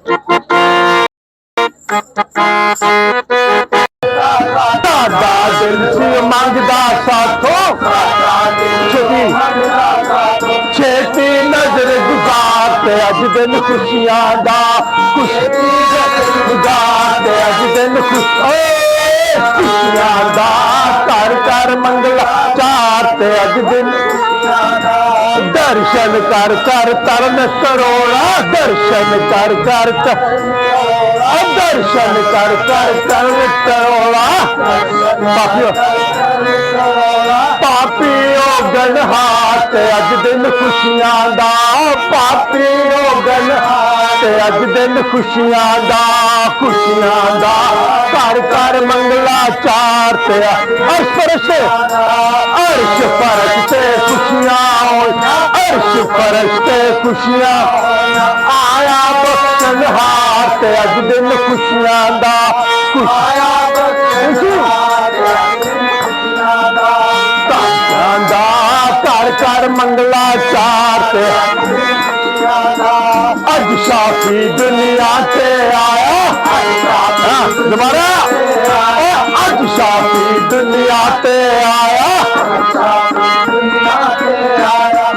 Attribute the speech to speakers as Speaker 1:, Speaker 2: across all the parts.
Speaker 1: ਸਾਡਾ ਦਿਲ ਸੀ ਮੰਗਦਾ ਸਾਥੋਂ ਛੇਤੀ ਨਜ਼ਰ ਗੁਜ਼ਾਰ ਤੇ ਅੱਜ ਦਿਨ ਖੁਸ਼ੀਆਂ ਦਾ ਗੁਜ਼ਾਰ ਤੇ ਅੱਜ ਦਿਨ ਖੁਸ਼ੀਆਂ ਦਾ ਘਰ ਘਰ ਮੰਗਲਾ ਚਾਰ ਤੇ ਅੱਜ ਦਿਨ ਦਰਸ਼ਨ ਕਰ ਕਰ ਤਰਨ ਕਰੋੜਾ ਦਰਸ਼ਨ ਕਰ ਕਰ ਦਰਸ਼ਨ ਕਰ ਕਰ ਤਰਨ ਕਰੋੜਾ ਪਾਪੀਓ ਗਨਹਾਰ ਤੇ ਅੱਜ ਦਿਨ ਖੁਸ਼ੀਆਂ ਦਾ ਪਾਪੀਓ ਗਨਹਾਰ ਤੇ ਅੱਜ ਦਿਨ ਖੁਸ਼ੀਆਂ ਦਾ ਘਰ ਘਰ ਮੰਗਲਾ ਚਾਰ ਤੇ ਅਰਸ਼ ਫਰਸ਼ ਤੇ ਖੁਸ਼ੀਆਂ ਅਰਸ਼ ਫਰਸ਼ ਤੇ ਖੁਸ਼ੀਆਂ ਆਇਆ ਬਖਸ਼ਣ ਹਾਰ ਤੇ ਅੱਜ ਦਿਨ ਖੁਸ਼ੀਆਂ ਦਾ ਘਰ ਘਰ ਮੰਗਲਾ ਚਾਰ ਤੇ ਅੱਜ ਸ਼ਾਫੀ ਦੁਨੀਆ ਤੇ ਆਇਆ ਦੁਬਾਰਾ ਅੱਜ ਸ਼ਾਫੀ ਦੁਨੀਆ ਤੇ ਆਇਆ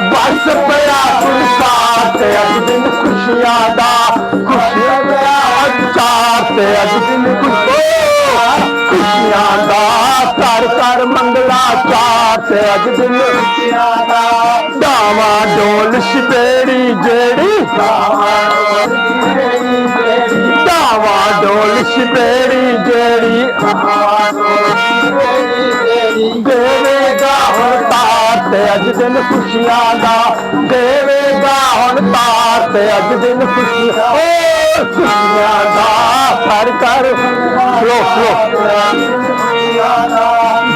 Speaker 1: ਬਸ ਪਿਆ ਗੁਲਸਾਰ ਤੇ ਅੱਜ ਦਿਨ ਖੁਸ਼ੀਆਂ ਦਾ ਅੱਜ ਚਾਰ ਤੇ ਅੱਜ ਦਿਨ ਖੁਸ਼ੀਆਂ ਦਾ ਘਰ ਘਰ ਮੰਗਲਾ ਚਾਰ ਤੇ ਅੱਜ ਦਿਨ ਡਾਵਾ ਡੋਲ ਸ਼ਬੇੜੀ ਜਿਹੜੀ ਡਾਵਾ ਡੋਲ ਸ਼ਬੇੜੀ ਜਿਹੜੀ ਦੇਵੇਗਾ ਹੁਣ ਤਾਰ ਤੇ ਅੱਜ ਦਿਨ ਖੁਸ਼ੀਆਂ ਦਾ ਦੇਵੇਗਾ ਹੁਣ ਤਾਰ ਤੇ ਅੱਜ ਦਿਨ ਖੁਸ਼ੀਆਂ ਦਾ ਘਰ ਘਰ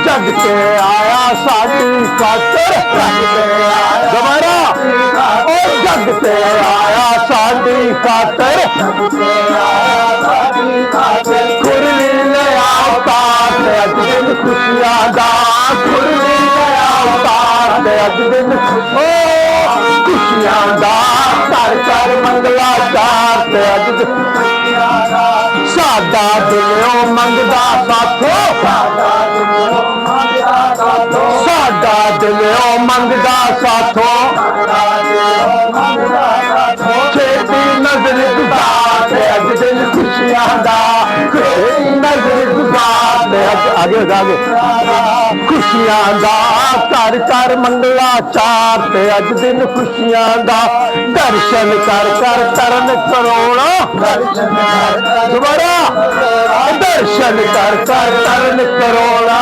Speaker 1: ਜਗ ਕੇ ਆਇਆ ਸਾਡੀ ਖਾਤਰ ਦੁਬਾਰਾ ਉਹ ਜਗ ਤੇ ਆਇਆ ਸਾਡੀ ਖਾਤਰ ਕੁਰਲੀ ਲੈ ਅਵਤਾਰ ਤੇ ਅੱਜ ਦਿਨ ਖੁਸ਼ੀਆਂ ਦਾ ਕੁਰਲੀ ਲੈ ਅਵਤਾਰ ਤੇ ਅੱਜ ਦਿਨ ਖੁਸ਼ੀਆਂ ਦਾ ਘਰ ਘਰ ਮੰਗਲਾ ਚਾਰ ਤੇ ਅੱਜ ਸਾਡਾ ਦਿਲੋਂ ਮੰਗਦਾ ਸਾਥੋਂ ਸਾਡਾ ਦਿਲੋਂ ਮੰਗਦਾ ਸਾਥੋਂ ਛੇਤੀ ਨਜ਼ਰ ਗੁਜ਼ਾਰ ਤੇ ਅੱਜ ਦਿਨ ਖੁਸ਼ੀਆਂ ਦਾ ਛੇਤੀ ਨਜ਼ਰ ਗੁਜ਼ਾਰ ਤੇ ਅੱਗੇ ਖੁਸ਼ੀਆਂ ਦਾ ਘਰ ਘਰ ਮੰਗਲਾ ਚਾਰ ਤੇ ਅੱਜ ਦਿਨ ਖੁਸ਼ੀਆਂ ਦਾ ਦਰਸ਼ਨ ਕਰ ਕਰ ਤਰਨ ਕਰੋੜਾ ਦੁਬਾਰਾ ਦਰਸ਼ਨ ਕਰ ਕਰ ਤਰਨ ਕਰੋੜਾ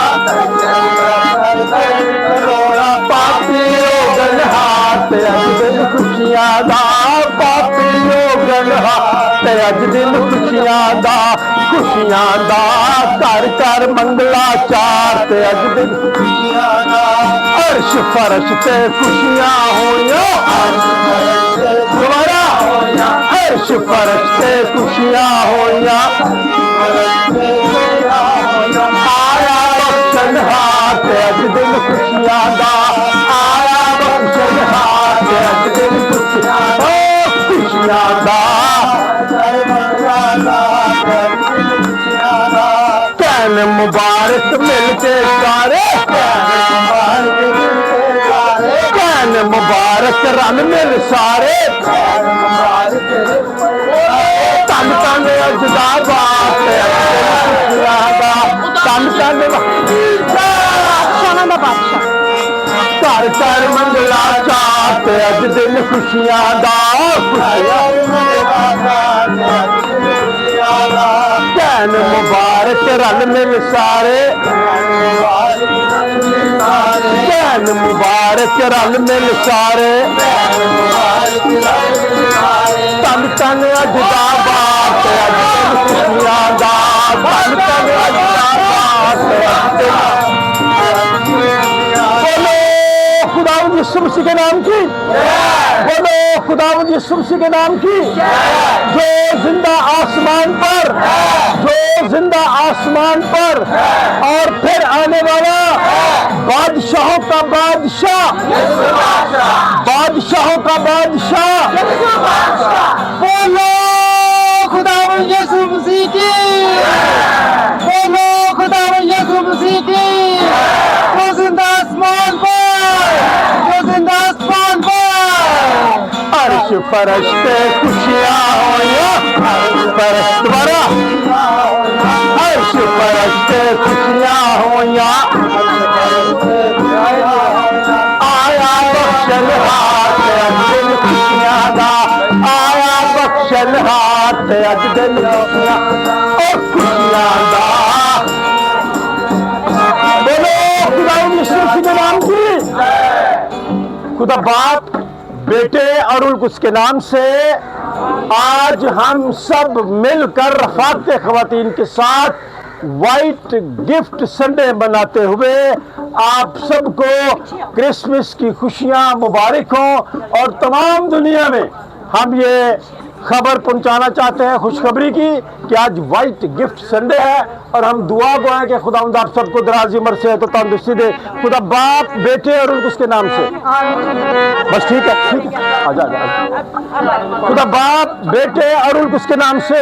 Speaker 1: ਪਾਪੀਓ ਗਨਹਾਰ ਤੇ ਅੱਜ ਦਿਨ ਖੁਸ਼ੀਆਂ ਦਾ ਪਾਪੀਓ ਗਨਹਾਰ ਤੇ ਅੱਜ ਦਿਨ ਖੁਸ਼ੀਆਂ ਦਾ ਘਰ ਘਰ ਮੰਗਲਾ ਚਾਰ ਤੇ ਅੱਜ ਦਿਨ ਅਰਸ਼ ਫਰਸ਼ ਤੇ ਖੁਸ਼ੀਆਂ ਹੋਈਆਂ ਦੁਬਾਰਾ ਅਰਸ਼ ਫਰਸ਼ ਤੇ ਖੁਸ਼ੀਆਂ ਹੋਈਆਂ ਆਇਆ ਬਖਸ਼ਣ ਹਾਰ ਤੇ ਅੱਜ ਦਿਨ ਖੁਸ਼ੀਆਂ ਦਾ ਆਇਆ ਬਖਸ਼ਣ ਹਾਰ ਤੇ ਅੱਜ ਦਿਨ ਖੁਸ਼ੀਆਂ ਦਾ ਕਹਿਣ ਮੁਬਾਰਕ ਮਿਲ ਕੇ ਸਾਰੇ ਕਹਿਣ ਮੁਬਾਰਕ ਰਲ ਮਿਲ ਸਾਰੇ ਤਨ ਤਨ ਅੱਜ ਦਾ ਬਾਤ ਤਨ ਤਨ ਦਾ ਬਾਦਸ਼ਾਹ ਘਰ ਘਰ ਮੰਗਲਾ ਚਾਰ ਤੇ ਅੱਜ ਦਿਨ ਖੁਸ਼ੀਆਂ ਦਾ ਕਹਿਣ ਮੁਬਾਰਕ ਰਲ ਮਿਲ ਸਾਰੇ ਕਹਿਣ ਮੁਬਾਰਕ ਰਲ ਮਿਲ ਸਾਰੇ ਤਨ ਤਨ ਅੱਜ ਦਾ ਬਾਤ ਤੇ ਅੱਜ ਦਿਨ ਖੁਸ਼ੀਆਂ ਦਾ ਤਨ ਤਨ ਅੱਜ ਦਾ ਬਾਤ ਤੇ खुदावंद यीशु मसीह के नाम की बोलो खुदावंद यीशु मसीह के नाम की जो जिंदा आसमान पर और फिर आने वाला बादशाहों का बादशाह बोलो فرشتے خوشیاں ہو یا دوبارہ عرش فرشتے خوشیاں ہو یا آیا بخشن ہاتھ اج دل خوشیاں دا آیا بخشن ہاتھ اج دل خوشیاں اور خوشیاں دا بولو خدا یسوع کے نام کی خدا باپ بیٹے اور اس کے نام سے آج ہم سب مل کر رفاقت خواتین کے ساتھ وائٹ گفٹ سنڈے مناتے ہوئے آپ سب کو کرسمس کی خوشیاں مبارک ہوں اور تمام دنیا میں ہم یہ خبر پہنچانا چاہتے ہیں خوشخبری کی کہ آج وائٹ گفٹ سنڈے ہے اور ہم دعا گو ہیں کہ خداوند آپ سب کو دراز عمر سے تو تندرستی دے خدا باپ بیٹے اور اس کے نام سے بس ٹھیک ہے آجا خدا باپ بیٹے اور اس کے نام سے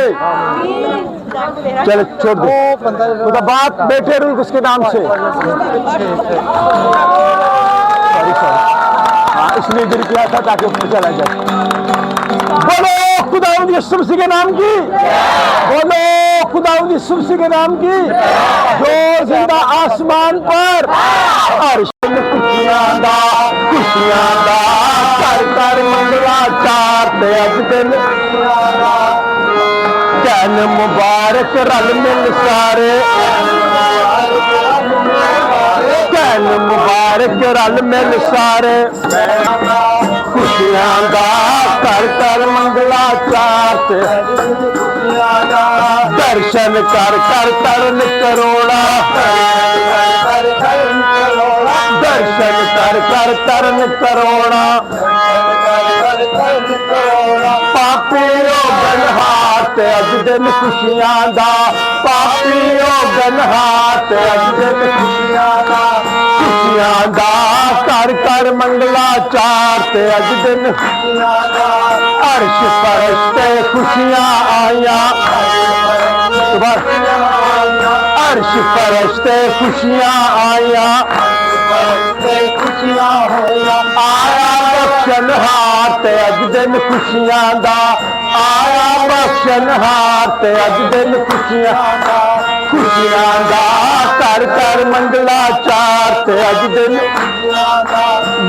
Speaker 1: چلے چھوڑ دو خدا باپ بیٹے اور اس کے نام سے ہاں اس لیے گر کیا تھا تاکہ اوپر چلا جائے بولو خداوند یسوع مسیح کے نام کی بولو خداوند یسوع مسیح کے نام کی جو زندہ آسمان پر عرش خوشیاں دا کر کر منگلا چاہتے اج دل کہن مبارک رل مل سارے کہن مبارک رل مل سارے خوشیاں دا کر کر منگلا چاہتے درشن کر کر ترن کروڑا درشن کر کر ترن کروڑا پاپیو گنہات اج دن خوشیاں دا پاپیو گنہات اج دن خوشیاں دا کر کر منگلا چاہتے اج دن عرش فرشتے خوشیاں آیا عرش فرشتے خوشیاں آیا آیا بخشن ہاتھ اج دن خوشیاں دا آیا بخشن ہاتھ اج دن خوشیاں دا کر کر منگلا چاہتے اج دن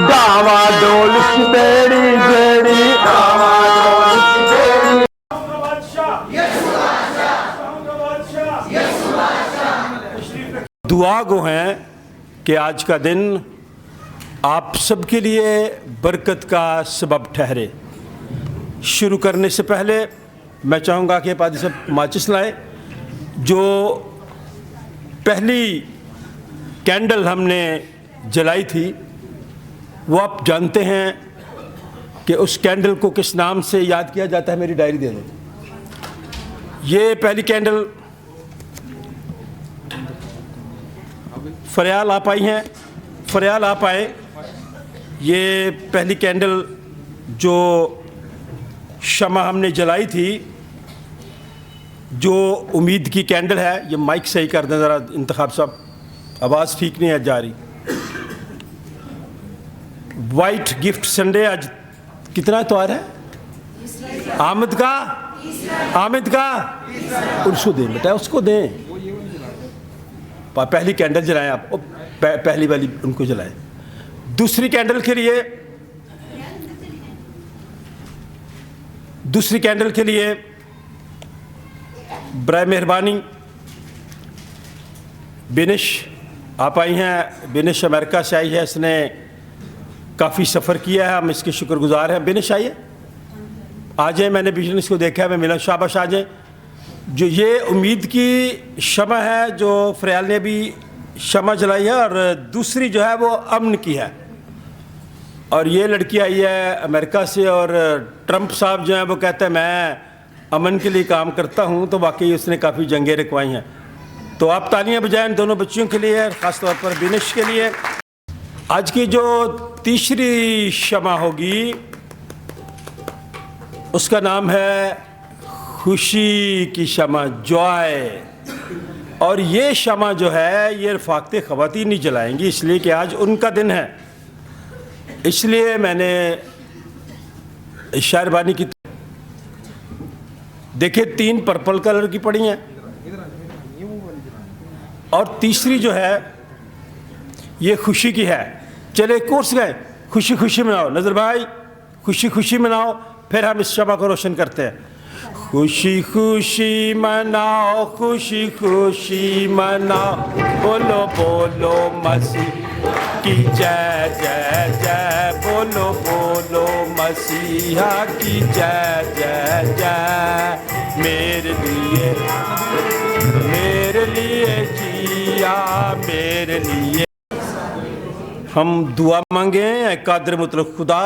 Speaker 1: ڈاواں ڈول بیڑی جیڑی دعا گو ہیں کہ آج کا دن آپ سب کے لیے برکت کا سبب ٹھہرے. شروع کرنے سے پہلے میں چاہوں گا کہ پادری صاحب ماچس لائیں. جو پہلی کینڈل ہم نے جلائی تھی وہ آپ جانتے ہیں کہ اس کینڈل کو کس نام سے یاد کیا جاتا ہے. میری ڈائری دے دیں. یہ پہلی کینڈل فریال آپ آئی ہیں, فریال آپ آئے. یہ پہلی کینڈل جو شمع ہم نے جلائی تھی, جو امید کی کینڈل ہے. یہ مائک صحیح کر دیں ذرا انتخاب صاحب, آواز ٹھیک نہیں ہے جا رہی. وائٹ گفٹ سنڈے آج کتنا اتوار ہے؟ آمد کا اس کو دیں بیٹا, اس کو دیں. پہلی کینڈل جلائیں آپ, پہلی والی ان کو جلائیں. دوسری کینڈل کے لیے برائے مہربانی بینش آپ آئی ہیں. بینش امریکہ سے آئی ہے, اس نے کافی سفر کیا ہے, ہم اس کے شکر گزار ہیں. بینش آئیے, آ جائیں. میں نے بزنس کو دیکھا ہے, میں ملا. شاباش, آ جائیں. جو یہ امید کی شمع ہے جو فریال نے بھی شمع جلائی ہے, اور دوسری جو ہے وہ امن کی ہے. اور یہ لڑکی آئی ہے امریکہ سے, اور ٹرمپ صاحب جو ہیں وہ کہتے ہیں میں امن کے لیے کام کرتا ہوں. تو واقعی اس نے کافی جنگیں رکوائی ہیں. تو آپ تالیاں بجائیں ان دونوں بچیوں کے لیے, خاص طور پر بینش کے لیے. آج کی جو تیسری شمع ہوگی اس کا نام ہے خوشی کی شمع, جوائے. اور یہ شمع جو ہے یہ رفاقت خواتین ہی جلائیں گی, اس لیے کہ آج ان کا دن ہے. اس لیے میں نے शायरबानी की देखिए 3 पर्पल कलर की पड़ी हैं और तीसरी जो है ये खुशी की है। चले कोर्स गए, खुशी खुशी मनाओ। नजर भाई खुशी खुशी मनाओ, फिर हम इस शबा को रोशन करते हैं। खुशी खुशी मनाओ, खुशी खुशी मनाओ, बोलो बोलो मसीह की जय जय जय, बोलो बोलो मसीहा की जय जय जय। मेरे लिए जिया, मेरे लिए। हम दुआ मांगे। ऐ कादिर मुतलक खुदा,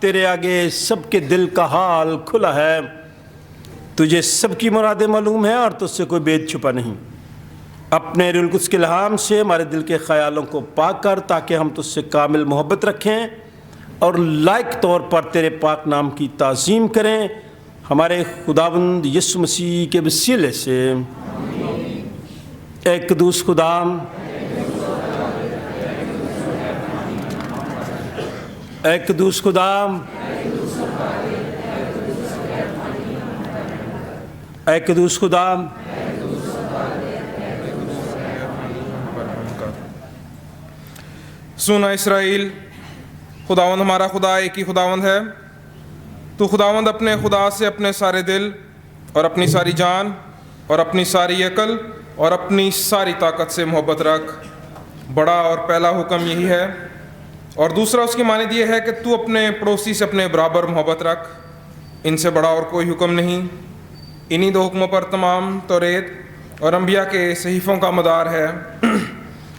Speaker 1: तेरे आगे सबके दिल का हाल खुला है। तुझे सबकी मुरादें मालूम है और तुझसे कोई भेद छुपा नहीं। अपने रूहुल कुद्स के इल्हाम से हमारे दिल के ख्यालों को पाक कर, ताकि हम तुझसे कामिल मोहब्बत रखें और लायक तौर पर तेरे पाक नाम की ताज़ीम करें। हमारे खुदावंद यीशु मसीह के वसीले से। ऐ क़ुद्दूस खुदा, ऐ क़ुद्दूस खुदा, ऐ क़ुद्दूस खुदा,
Speaker 2: सुना इस्राएल, खुदावंद हमारा खुदा एक ही खुदावंद है। तो खुदावंद अपने खुदा से अपने सारे दिल और अपनी सारी जान और अपनी सारी अकल और अपनी सारी ताकत से मोहब्बत रख। बड़ा और पहला हुक्म यही है, और दूसरा उसकी मानिद ये है कि तू अपने पड़ोसी से अपने बराबर मोहब्बत रख। इनसे बड़ा और कोई हुक्म नहीं। इन्हीं 2 हुक्मों पर तमाम तौरेत और अंबिया के सहीफ़ों का मदार है।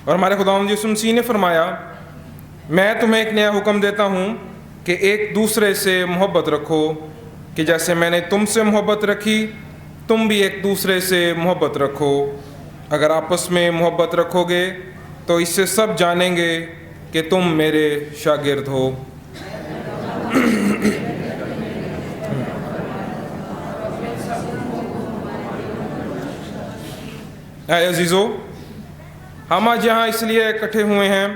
Speaker 2: और हमारे खुदावंद यीशु मसीह ने फरमाया, मैं तुम्हें एक नया हुक्म देता हूँ कि एक दूसरे से मोहब्बत रखो, कि जैसे मैंने तुमसे मोहब्बत रखी तुम भी एक दूसरे से मोहब्बत रखो। अगर आपस में मोहब्बत रखोगे तो इससे सब जानेंगे कि तुम मेरे शागिर्द हो। ऐ अजीज़ो, हम आज यहाँ इसलिए इकट्ठे हुए हैं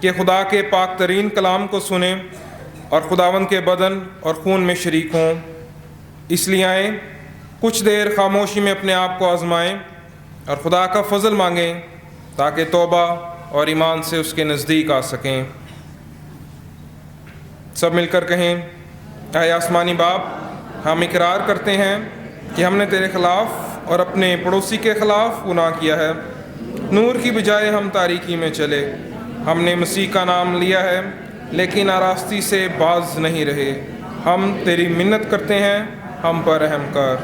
Speaker 2: कि खुदा के पाक तरीन कलाम को सुने और खुदावंद के बदन और खून में शरीक हों। इसलिए आए, कुछ देर खामोशी में अपने आप को आजमाएं और खुदा का फजल मांगें, ताकि तौबा और ईमान से उसके नज़दीक आ सकें। सब मिलकर कहें, ऐ आसमानी बाप, हम इकरार करते हैं कि हमने तेरे ख़िलाफ़ और अपने पड़ोसी के ख़िलाफ़ गुनाह किया है। नूर की बजाय हम तारीकी में चले। हमने मसीह का नाम लिया है लेकिन आरास्ती से बाज नहीं रहे। हम तेरी मिन्नत करते हैं, हम पर रहम कर।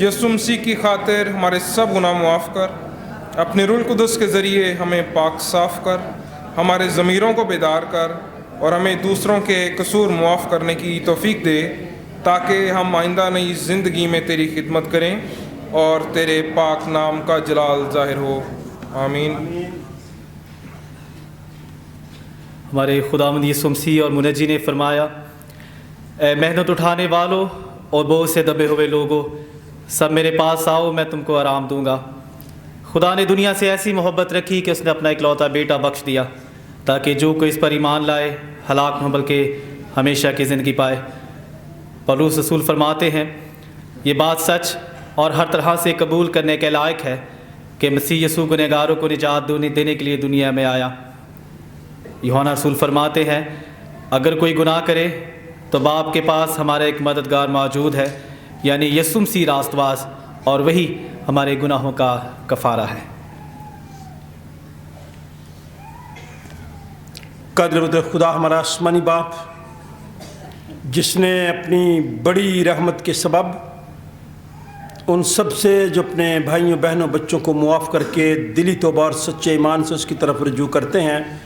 Speaker 2: यीशु मसीह की खातिर हमारे सब गुनाह मुआफ़ कर। अपने रूहुल कुद्दूस के ज़रिए हमें पाक साफ़ कर, हमारे ज़मीरों को बेदार कर और हमें दूसरों के कसूर मुआफ़ करने की तौफ़ीक दे, ताकि हम आइंदा नई ज़िंदगी में तेरी खिदमत करें और तेरे पाक नाम का जलाल ज़ाहिर हो। आमीन।
Speaker 3: हमारे खुदावंद यीशु मसीह और मुनज्जी ने फरमाया, ऐ मेहनत उठाने वालों और बोझ से दबे हुए लोगों, सब मेरे पास आओ, मैं तुमको आराम दूंगा। खुदा ने दुनिया से ऐसी मोहब्बत रखी कि उसने अपना इकलौता बेटा बख्श दिया, ताकि जो कोई इस पर ईमान लाए हलाक न बल्कि हमेशा की ज़िंदगी पाए। पौलुस रसूल फरमाते हैं, ये बात सच और हर तरह से कबूल करने के लायक है कि मसीह यीशु गुनहगारों को निजात देने के लिए दुनिया में आया। यूहन्ना रसूल फरमाते हैं, अगर कोई गुनाह करे तो बाप के पास हमारा एक मददगार मौजूद है, यानी यीशु मसीह रास्तबाज, और वही हमारे गुनाहों का कफ़ारा है।
Speaker 1: कदर खुदा हमारा आसमानी बाप, जिसने अपनी बड़ी रहमत के सबब उन सब से जो अपने भाइयों बहनों बच्चों को मुआफ़ करके दिली तौबा और सच्चे ईमान से उसकी तरफ रुजू करते हैं,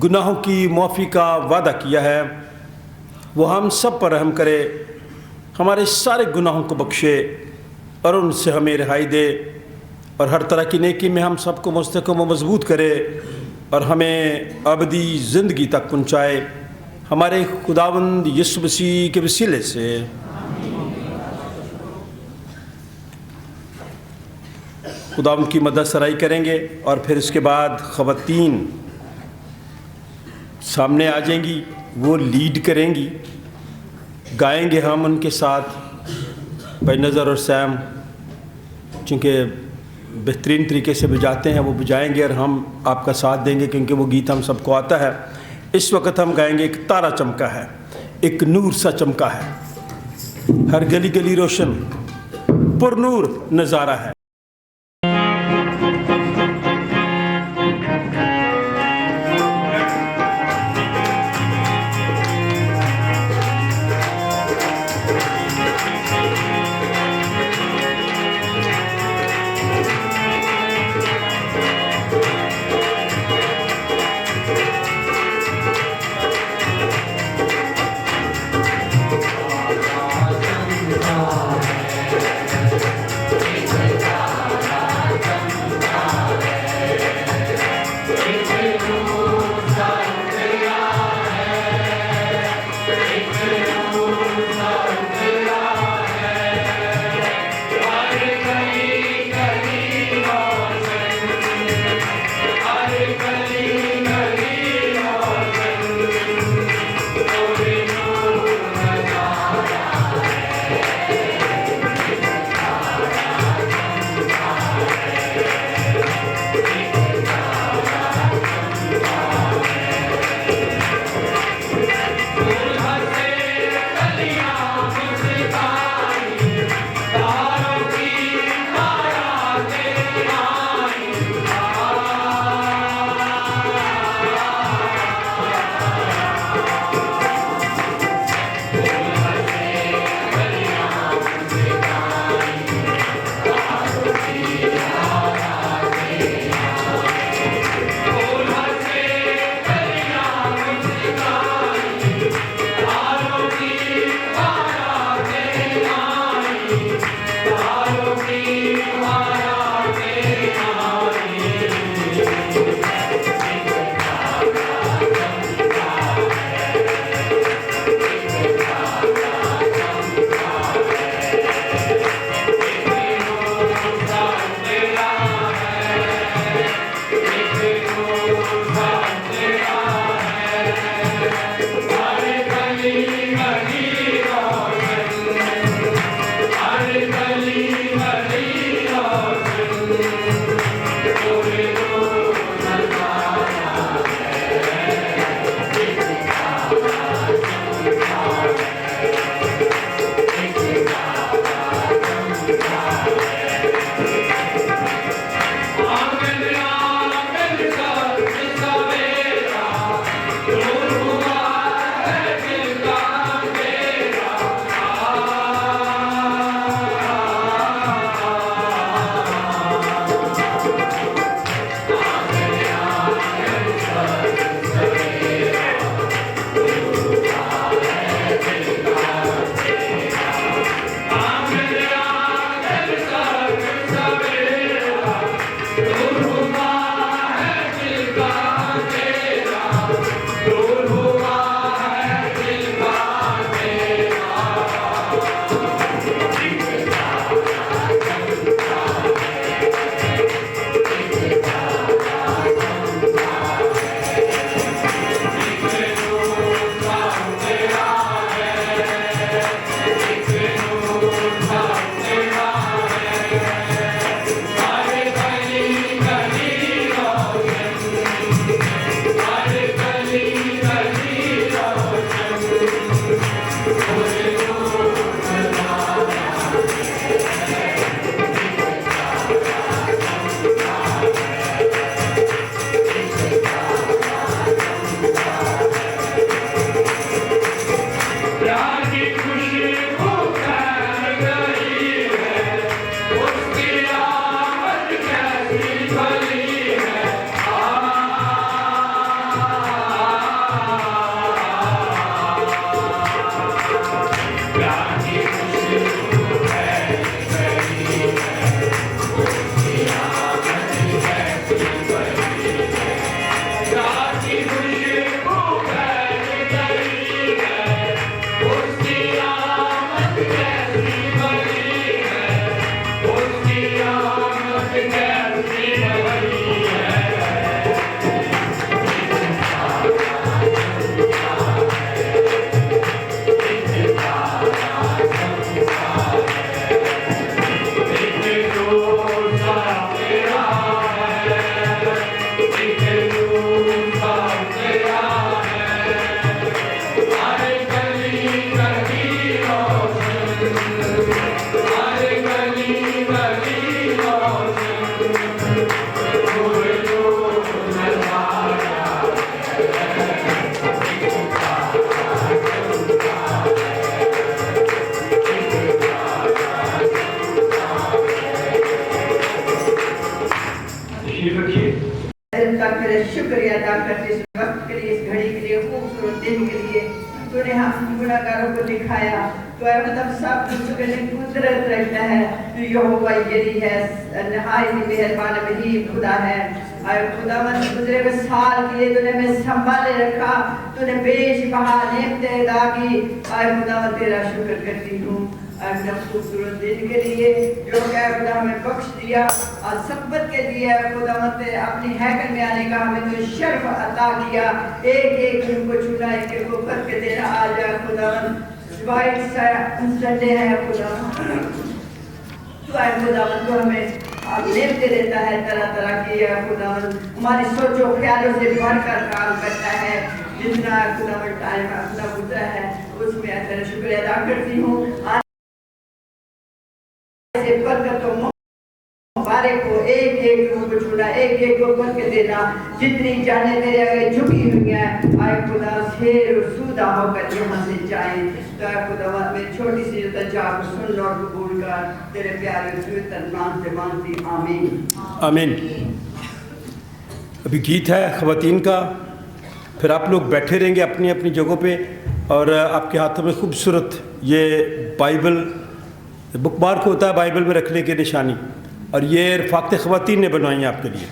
Speaker 1: गुनाहों की मुआफ़ी का वादा किया है, वो हम सब पर रहम करे, हमारे सारे गुनाहों को बख्शे और उनसे हमें रिहाई दे, और हर तरह की नेकी में हम सबको मुस्तक़िम व मजबूत करे और हमें अबदी ज़िंदगी तक पहुँचाए। हमारे खुदावंद यीशु मसीह के वसीले से। खुदावंद की मदद सराई करेंगे और फिर इसके बाद ख़वातीन सामने आ जाएंगी, वो लीड करेंगी।
Speaker 4: गाएंगे हम उनके साथ बेनज़र और सैम, चूँकि बेहतरीन तरीके से बजाते हैं, वो बजाएंगे और हम आपका साथ देंगे क्योंकि वो गीत हम सबको आता है। इस वक्त हम गाएंगे एक तारा चमका है, एक नूर सा चमका है, हर गली गली रोशन पुरनूर नज़ारा है।
Speaker 5: करते इस वक्त के लिए, इस घड़ी के लिए, खूबसूरत दिन के लिए। तूने हम गुनाहगारों को दिखाया। तो है मतलब सब कुछ के लिए कुदरत रखता है। तू यहोवा यरी है, नहायत ही मेहरबान रहीम खुदा है। आए खुदावंद गुजरे हुए साल के लिए तूने हमें संभाले रखा, तूने बेशबहा नेमतें अदा की। आए खुदावंद तेरा शुक्र करती हूँ अपने खूबसूरत दिन के लिए जो क्या खुदा हमें बख्श दिया और सबत के लिए खुदावंद अपनी हैकल में आने का हमें तो शर्फ अता किया। एक एक उनको चुना, एक एक को करके देना आ जा खुदावंद। वाइट संडे है खुदावंद, तो आए खुदावंद तो हमें आप नेमते देता है तरह तरह की खुदावंद, हमारी सोचो ख्यालों से बढ़कर काम करता है। जितना खुदावंद टाइम अपना गुजरा है उसमें तेरा शुक्र अदा करती हूँ। ऐसे बरकतों मुबारक को एक एक को चुना, एक एक को करके देना। जितनी जाने तेरे आगे झुकी हुई हैं आए खुदा शेर और सूदा होकर यहाँ से जाए। तो आए खुदा मेरी छोटी सी तजा को सुन और कबूल कर, तेरे प्यारे पवित्र नाम से मांगती आमीन
Speaker 4: आमीन। अभी गीत है ख़वातीन का, फिर आप लोग बैठे रहेंगे अपनी अपनी जगहों पे और आपके हाथों में खूबसूरत ये बाइबल बुकमार्क होता है बाइबल में रखने की निशानी, और ये रफ़ाक़त ख़वातीन ने बनवाई है आपके लिए।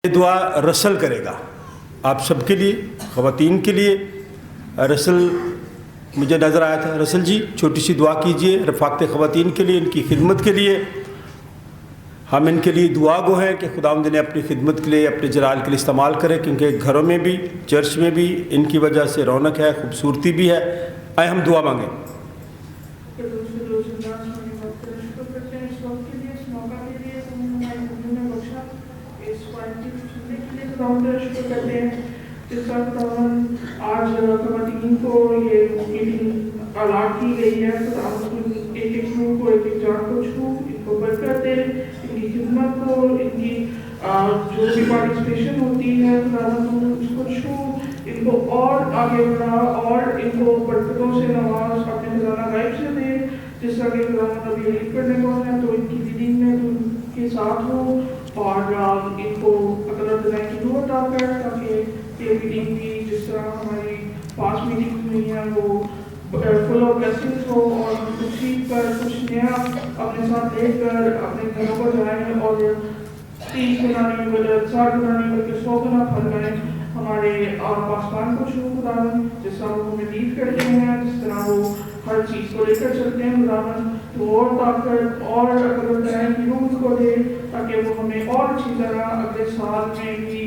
Speaker 4: یہ دعا رسل کرے گا آپ سب کے لیے، خواتین کے لیے۔ رسل مجھے نظر آیا تھا، رسل جی چھوٹی سی دعا کیجئے رفاقت خواتین کے لیے، ان کی خدمت کے لیے۔ ہم ان کے لیے دعا گو ہیں کہ خداوند نے اپنی خدمت کے لیے، اپنے جلال کے لیے استعمال کرے، کیونکہ گھروں میں بھی چرچ میں بھی ان کی وجہ سے رونق ہے، خوبصورتی بھی ہے۔ آئے ہم دعا مانگیں۔
Speaker 6: شکر کرتے ہیں جس کا آج خواتین کو یہ میٹنگ الاٹ کی گئی ہے، ایک ایک روح کو، ایک ایک جان کو چھو، ان کو برکت دے، ان کی خدمت کو، ان کی جو بھی پارٹیسپیشن ہوتی ہے اس کو چھو، ان کو اور آگے بڑھا اور ان کو برکتوں سے نواز، اپنے خزانہ غیب سے دے، جس طرح کہ خزانہ ابھی لیڈ کرنے کو ہے تو ان کی لیڈنگ میں تو ان کے ساتھ ہو، اور ان کو اگر دنیا کی دعا عطا کر تاکہ یہ میٹنگ بھی جس طرح ہماری پاس میٹنگ ہوئی ہیں وہ فل آف بلیسنگز ہو، اور ہم کچھ سیکھ کر کچھ نیا اپنے ساتھ لے کر اپنے گھروں کو جائیں اور 30 گنا نہیں بلکہ 60 گنا نہیں بلکہ 100 گنا پھل جائیں ہمارے اور پاسبان کو شروع خداوند، جس طرح وہ ہمیں لیڈ کرتے ہیں، جس طرح وہ ہر چیز کو لے کر چلتے ہیں خداوند، تو اور طاقت اور عقل کی روح کو دے تاکہ وہ ہمیں اور اچھی طرح اگلے سال میں بھی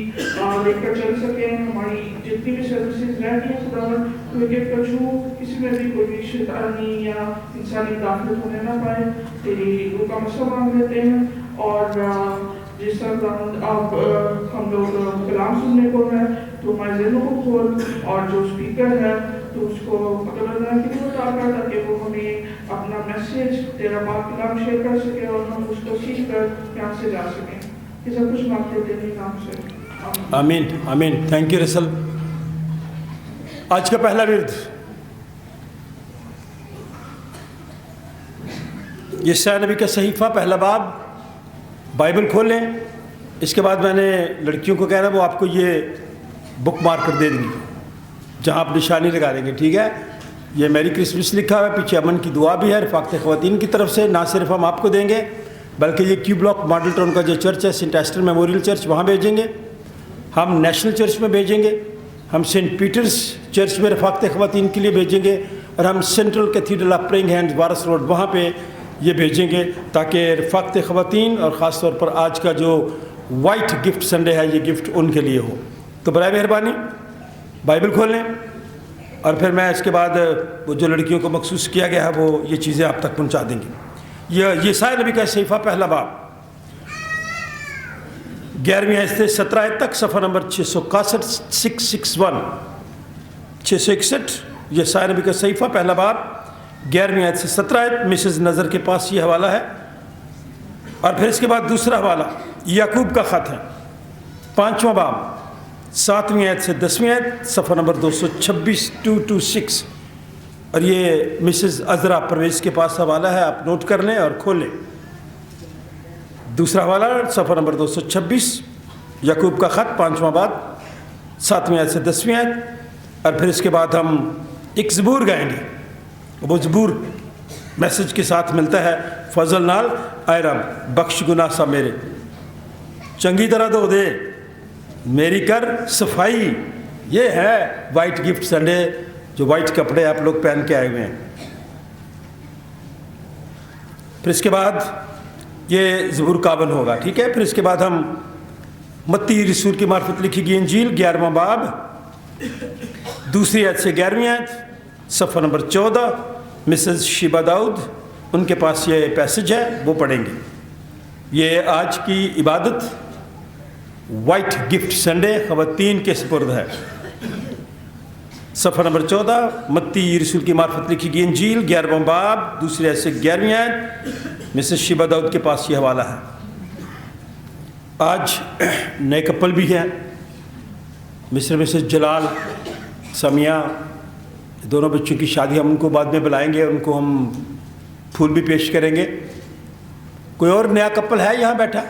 Speaker 6: لے کر چل سکیں۔ ہماری جتنی بھی سروسز رہتی ہیں خداوند تو ایک ایک کچھو کسی میں بھی کوئی شیطانی یا انسانی داخل ہونے نہ پائے، تیری روح کا مسئلہ مانگ لیتے ہیں۔ اور جس طرح آپ ہم لوگ کلام سننے کو ہے تو ہمارے ذہنوں کو کھول، اور جو اسپیکر ہے تو اس کو اللہ کی روح عطا کر تاکہ وہ ہمیں اپنا میسیج تیرا پاک کلام شیئر کر سکے اور ہم اس کو سیکھ کر یہاں سے جا سکیں۔ یہ سب کچھ مانگتے تیرے نام سے،
Speaker 4: آمین آمین۔ تھینک یو رسل۔ آج کا پہلا ورد یسایا نبی کا صحیفہ پہلا باب، بائبل کھولیں۔ اس کے بعد میں نے لڑکیوں کو کہہ رہا وہ آپ کو یہ بک مارکر دے دیں گی جہاں آپ نشانی لگا دیں گے، ٹھیک ہے؟ یہ میری کرسمس لکھا ہوا ہے، پیچھے امن کی دعا بھی ہے رفاقت خواتین کی طرف سے۔ نہ صرف ہم آپ کو دیں گے بلکہ یہ کیو بلاک ماڈل ٹاؤن کا جو چرچ ہے سینٹ ایسٹر میموریل چرچ، وہاں بھیجیں گے، ہم نیشنل چرچ میں بھیجیں گے، ہم سینٹ پیٹرز چرچ میں رفاقت خواتین کے لیے بھیجیں گے، اور ہم Central Cathedral of Praying Hands Warris Road وہاں پہ یہ بھیجیں گے تاکہ رفاقت خواتین اور خاص طور پر آج کا جو وائٹ گفٹ سنڈے ہے یہ گفٹ ان کے لیے ہو۔ تو برائے مہربانی بائبل کھول لیں، اور پھر میں اس کے بعد وہ جو لڑکیوں کو مخصوص کیا گیا ہے وہ یہ چیزیں آپ تک پہنچا دیں گے۔ یہ یسایا نبی کا صحیفہ پہلا باب 11ویں آیت سے 17 آیت تک، صفحہ نمبر 661 661 661 یسایا نبی کا صحیفہ پہلا باب 11ویں آیت سے 17 آیت۔ مسز نظر کے پاس یہ حوالہ ہے، اور پھر اس کے بعد دوسرا حوالہ یعقوب کا خط ہے 5واں باب 7ویں آیت سے 10ویں آیت، صفحہ نمبر 226 226، اور یہ مسز عذرا پرویز کے پاس حوالہ ہے، آپ نوٹ کر لیں اور کھول لیں۔ دوسرا حوالہ صفحہ نمبر 226 یعقوب کا خط 5واں باب 7ویں آیت سے 10ویں آیت، اور پھر اس کے بعد ہم ایک زبور گائیں گے، وہ زبور میسج کے ساتھ ملتا ہے، فضل نال اے رب بخش گناہ سا میرے، چنگی طرح دو دے میری کر صفائی۔ یہ ہے وائٹ گفٹ سنڈے، جو وائٹ کپڑے آپ لوگ پہن کے آئے ہوئے ہیں۔ پھر اس کے بعد یہ زبور کابن ہوگا، ٹھیک ہے؟ پھر اس کے بعد ہم متی رسول کی معرفت لکھی گئی انجیل 11واں باب दूसरी आयत से 11वीं आयत, सफ़ा नंबर 14, मिसेस शिबा दाऊद, उनके पास ये पैसेज है, वो पढ़ेंगे। ये आज की इबादत वाइट गिफ्ट संडे ख़वातीन के सुपुर्द है। सफ़ा नंबर 14, मत्ती रसूल की मार्फत लिखी गई इंजील 11वां बाब, दूसरी आयत से 11वीं आयत, मिसेस शिबा दाऊद के पास ये हवाला है। आज नए कपल भी हैं, मिस्टर मिसेस जलाल समिया, दोनों बच्चों की शादी, हम उनको बाद में बुलाएंगे, उनको हम फूल भी पेश करेंगे। कोई और नया कपल है यहाँ बैठा?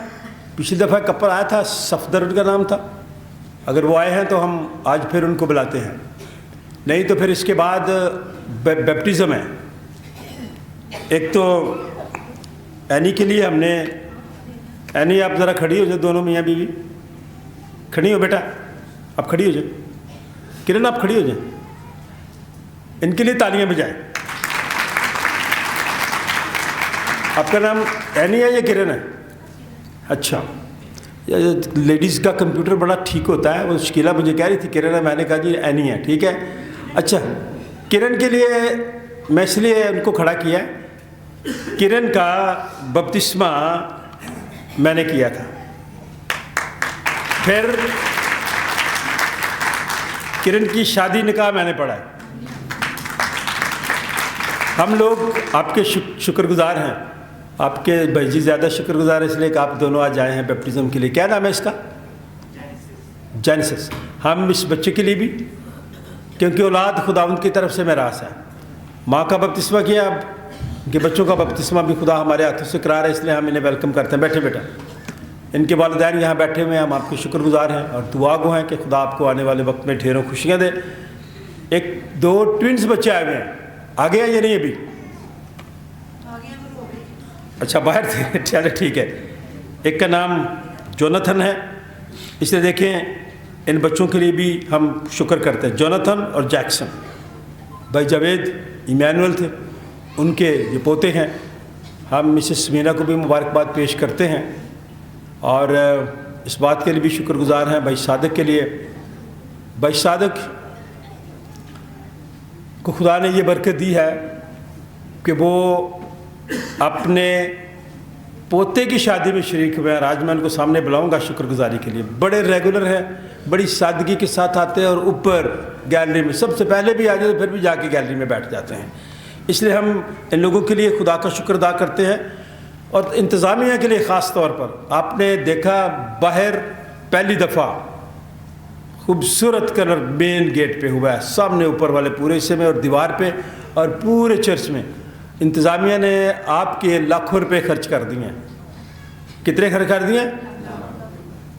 Speaker 4: पिछली दफ़ा कपल आया था, सफदर उनका नाम था, अगर वो आए हैं तो हम आज फिर उनको बुलाते हैं, नहीं तो फिर इसके बाद बैप्टिज़म है। एक तो एनी के लिए हमने, एनी आप ज़रा खड़ी हो जाए, दोनों मियाँ बीवी खड़ी हो बेटा, आप खड़ी हो जाए, किरण आप खड़ी हो जाए, इनके लिए तालियां बजाएं। आपका नाम एनी है या किरण है? अच्छा, लेडीज़ का कंप्यूटर बड़ा ठीक होता है, वो शकीला मुझे कह रही थी किरण है, मैंने कहा जी एनी है, ठीक है। अच्छा, किरण के लिए मैं इसलिए उनको खड़ा किया, किरण का बपतिस्मा मैंने किया था, फिर किरण की शादी निकाह मैंने पढ़ा है। हम लोग आपके शुक्रगुजार हैं, आपके भाई जी ज़्यादा शुक्रगुजार है इसलिए कि आप दोनों आज आए हैं बैप्टिज़म के लिए। क्या नाम है इसका? जेनेसिस। हम इस बच्चे के लिए भी, क्योंकि औलाद खुदावंद की तरफ से मेरास है, माँ का बपतिस्मा किया, अब कि बच्चों का बपतिस्मा भी खुदा हमारे हाथों से करा रहा है, इसलिए हम इन्हें वेलकम करते हैं। बैठे बेटा, इनके वालिदैन यहाँ बैठे हुए हैं, हम आपके शुक्रगुजार हैं और दुआ गो हैं कि खुदा आपको आने वाले वक्त में ढेरों खुशियाँ दे। एक 2 ट्विंस बच्चे आए हुए हैं, आ गए या नहीं अभी? अच्छा, बाहर थे, चलो ठीक है। एक का नाम जोनाथन है, इसलिए देखें इन बच्चों के लिए भी हम शुक्र करते हैं। जोनाथन और जैक्सन, भाई जावेद इमैनुअल थे, उनके ये पोते हैं। हम मिसेस मीना को भी मुबारकबाद पेश करते हैं और इस बात के लिए भी शुक्रगुजार हैं भाई सादक के लिए। भाई सादक को खुदा ने ये बरकत दी है कि वो अपने पोते की शादी में शरीक हुए हैं। आज मैं उनको सामने बुलाऊंगा शुक्रगुजारी के लिए। बड़े रेगुलर हैं, बड़ी सादगी के साथ आते हैं और ऊपर गैलरी में सबसे पहले भी आ जाते तो फिर भी जाके गैलरी में बैठ जाते हैं। इसलिए हम इन लोगों के लिए खुदा का शुक्र अदा करते हैं। और इंतज़ामिया के लिए ख़ास तौर पर आपने देखा बाहर पहली दफ़ा खूबसूरत कलर मेन गेट पे हुआ है, सामने ऊपर वाले पूरे हिस्से में और दीवार पे और पूरे चर्च में इंतज़ामिया ने आपके लाखों रुपए खर्च कर दिए हैं। कितने खर्च कर दिए?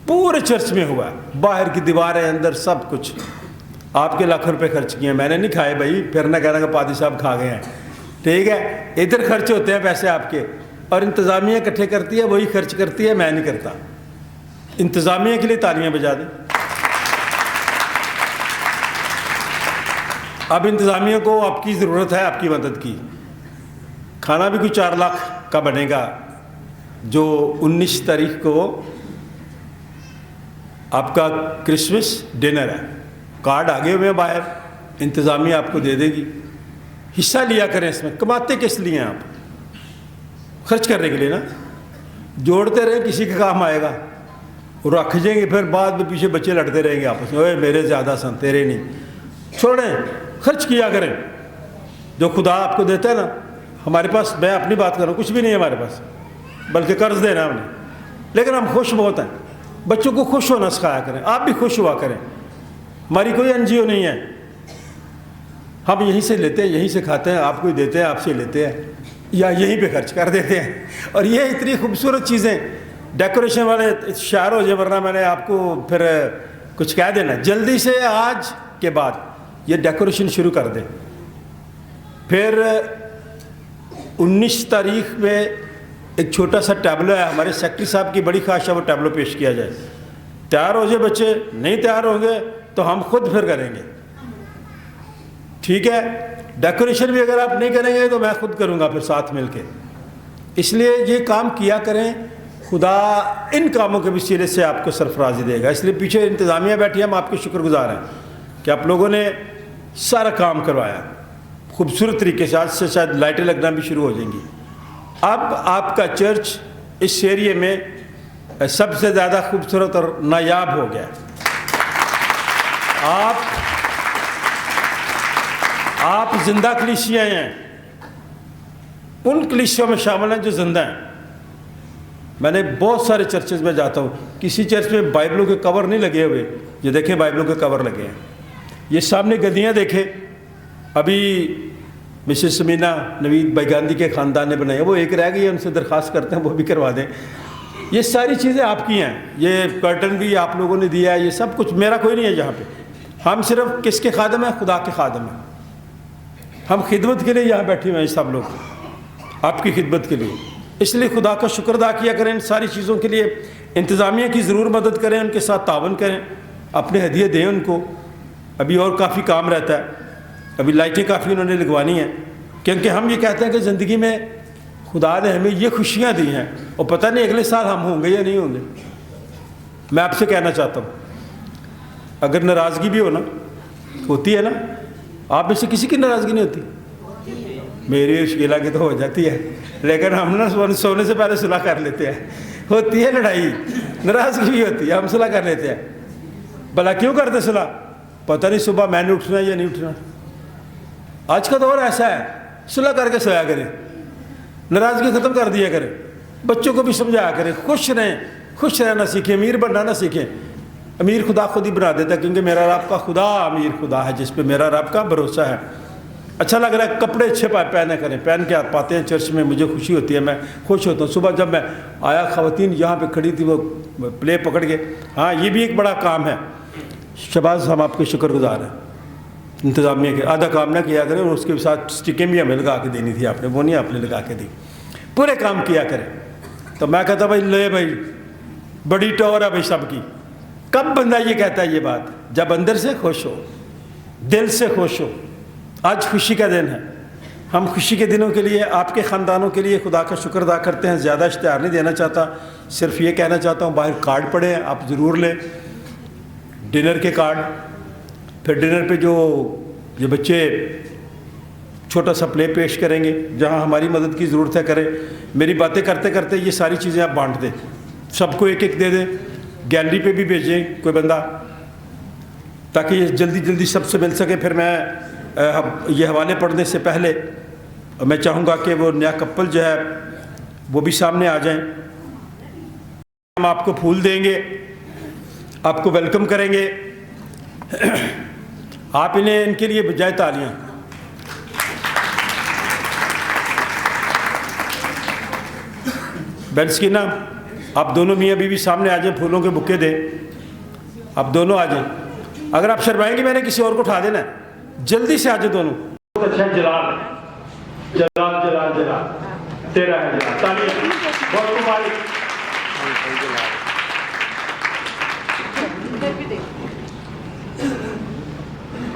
Speaker 4: पूरे चर्च में हुआ है, बाहर की दीवारें, अंदर सब कुछ आपके लाखों रुपए खर्च किए हैं। मैंने नहीं खाए भाई, फिर ना कहना कि पादी साहब खा गए हैं, ठीक है। इधर खर्च होते हैं पैसे आपके और इंतज़ामिया इकट्ठे करती है, वही खर्च करती है, मैं नहीं करता। इंतज़ामिया के लिए तालियां बजा दें। अब इंतज़ामिया को आपकी ज़रूरत है, आपकी मदद की। खाना भी कुछ 4 लाख का बनेगा, जो 19 तारीख को आपका क्रिसमस डिनर है। कार्ड आगे हुए हैं बाहर, इंतज़ामिया आपको दे देगी। हिस्सा लिया करें इसमें। कमाते किस लिए हैं आप? खर्च करने के लिए ना। जोड़ते रहे, किसी का काम आएगा। और रख जाएंगे, फिर बाद में पीछे बच्चे लड़ते रहेंगे आपस में, ओए मेरे ज़्यादा सन, तेरे नहीं। छोड़ें, खर्च किया करें। जो खुदा आपको देता है ना, हमारे पास, मैं अपनी बात कर रहा हूँ, कुछ भी नहीं है हमारे पास, बल्कि कर्ज देना हमने, लेकिन हम खुश बहुत हैं। बच्चों को खुश होना सिखाया करें, आप भी खुश हुआ करें। हमारी कोई NGO नहीं है, हम यहीं से लेते हैं, यहीं से खाते हैं, आपको ही देते हैं, आपसे लेते हैं या यहीं पे खर्च कर देते हैं। और ये इतनी खूबसूरत चीज़ें, डेकोरेशन वाले शायर हो जाए, वरना मैंने आपको फिर कुछ कह देना। जल्दी से आज के बाद ये डेकोरेशन शुरू कर दें। फिर 19 तारीख में एक छोटा सा टैबलो है, हमारे सेक्रेटरी साहब की बड़ी ख्वाहिश है वो टैबलो पेश किया जाए। तैयार हो जाए बच्चे, नहीं तैयार होंगे तो हम खुद फिर करेंगे, ठीक है। डेकोरेशन भी अगर आप नहीं करेंगे तो मैं खुद करूँगा फिर साथ मिल के। इसलिए ये काम किया करें, खुदा इन कामों के वसीले से आपको सरफराजी देगा। इसलिए पीछे इंतज़ामिया बैठी है, हम आपके शुक्रगुजार हैं کہ آپ لوگوں نے سارا کام کروایا خوبصورت طریقے سے. آج سے شاید لائٹیں لگنا بھی شروع ہو جائیں گی. اب آپ کا چرچ اس ایریے میں سب سے زیادہ خوبصورت اور نایاب ہو گیا. آپ زندہ کلیسیاں ہیں, ان کلیسیوں میں شامل ہیں جو زندہ ہیں. میں نے بہت سارے چرچز میں جاتا ہوں, کسی چرچ میں بائبلوں کے کور نہیں لگے ہوئے. یہ دیکھیں بائبلوں کے کور لگے ہیں. یہ سامنے گدیاں دیکھیں, ابھی مسز سمینا نوید بھائی گاندھی کے خاندان نے بنائی, وہ ایک رہ گئی ہے, ان سے درخواست کرتے ہیں وہ بھی کروا دیں. یہ ساری چیزیں آپ کی ہیں. یہ کرٹن بھی آپ لوگوں نے دیا ہے. یہ سب کچھ میرا کوئی نہیں ہے یہاں پہ. ہم صرف کس کے خادم ہیں؟ خدا کے خادم ہیں. ہم خدمت کے لیے یہاں بیٹھے ہوئے ہیں سب لوگ, آپ کی خدمت کے لیے. اس لیے خدا کا شکر ادا کیا کریں ان ساری چیزوں کے لیے. انتظامیہ کی ضرور مدد کریں, ان کے ساتھ تعاون کریں, اپنے ہدیے دیں ان کو. ابھی اور کافی کام رہتا ہے, ابھی لائٹیں کافی انہوں نے لگوانی ہیں, کیونکہ ہم یہ کہتے ہیں کہ زندگی میں خدا نے ہمیں یہ خوشیاں دی ہیں اور پتہ نہیں اگلے سال ہم ہوں گے یا نہیں ہوں گے. میں آپ سے کہنا چاہتا ہوں, اگر ناراضگی بھی ہوتی ہے نا, آپ میں سے کسی کی ناراضگی نہیں ہوتی. میری شکیلا کی تو ہو جاتی ہے, لیکن ہم نا سونے سے پہلے صلح کر لیتے ہیں. ہوتی ہے لڑائی, ناراضگی بھی ہوتی ہے, ہم صلح کر لیتے ہیں. بھلا کیوں کرتے صلح؟ پتہ نہیں صبح میں نے اٹھنا یا نہیں اٹھنا. آج کا دور ایسا ہے, صلح کر کے سویا کریں, ناراضگی ختم کر دیا کریں, بچوں کو بھی سمجھایا کریں. خوش رہیں, خوش رہنا سیکھیں, امیر بننا نہ سیکھیں. امیر خدا خود ہی بنا دیتا ہے, کیونکہ میرا رب کا خدا امیر خدا ہے جس پہ میرا رب کا بھروسہ ہے. اچھا لگ رہا ہے, کپڑے اچھے پہنے کریں, پہن کے آپ پاتے ہیں چرچ میں, مجھے خوشی ہوتی ہے, میں خوش ہوتا ہوں. صبح جب میں آیا, خواتین یہاں پہ کھڑی تھی, وہ پلے پکڑ کے. ہاں, یہ بھی ایک بڑا کام ہے. شباز, ہم آپ کے شکر گزار ہیں. انتظامیہ کے آدھا کام نہ کیا کریں, اور اس کے ساتھ اسٹکیں بھی ہمیں لگا کے دینی تھی آپ نے, وہ نہیں آپ نے لگا کے دی. پورے کام کیا کریں. تو میں کہتا بھائی لے بھائی, بڑی ٹور ہے بھائی سب کی. کب بندہ یہ کہتا ہے یہ بات؟ جب اندر سے خوش ہو, دل سے خوش ہو. آج خوشی کا دن ہے. ہم خوشی کے دنوں کے لیے, آپ کے خاندانوں کے لیے خدا کا شکر ادا کرتے ہیں. زیادہ اشتہار نہیں دینا چاہتا, صرف یہ کہنا چاہتا ہوں باہر کارڈ پڑے ہیں, آپ ضرور لیں, ڈنر کے کارڈ. پھر ڈنر پہ جو یہ بچے چھوٹا سا پلے پیش کریں گے, جہاں ہماری مدد کی ضرورت ہے کریں. میری باتیں کرتے کرتے یہ ساری چیزیں آپ بانٹ دیں, سب کو ایک ایک دے دیں. گیلری پہ بھی بھیجیں کوئی بندہ, تاکہ یہ جلدی جلدی سب سے مل سکے. پھر میں یہ حوالے پڑھنے سے پہلے میں چاہوں گا کہ وہ نیا کپل جو ہے وہ بھی سامنے آ جائیں. ہم آپ کو پھول دیں گے, آپ کو ویلکم کریں گے. آپ انہیں ان کے لیے بجائے تالیاں. بینس کی نا, آپ دونوں میاں بیوی سامنے آ جائیں, پھولوں کے بکے دیں. آپ دونوں آ جائیں. اگر آپ شرمائیں گے میں نے کسی اور کو اٹھا دینا ہے, جلدی سے آ جائیں دونوں. بہت اچھا ہے. جلال جلال جلال جلال تیرا ہے جلال. تالیاں. بہت مبارک.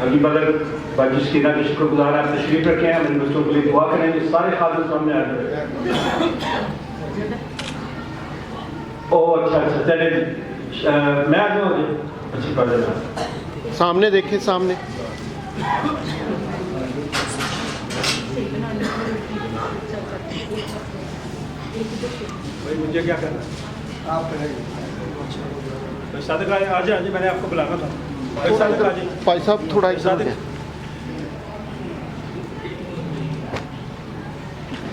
Speaker 4: علی بدر باجس کی نا کے شکر گزار, آپ تشریف رکھیں. ہم ان بچوں کے لیے دعا کریں گے. سارے خادم سامنے آ جائیں. اوہ اچھا اچھا, چلے میں آ جاؤں. اچھی بات ہے.
Speaker 7: سامنے دیکھیں, سامنے.
Speaker 4: بھائی مجھے کیا کرنا ہے؟ آپ کریں. صادق آ جائیں, میں نے آپ کو بلانا تھا. صادق آ جائیں.
Speaker 7: بھائی صاحب تھوڑا ایک
Speaker 4: صادق,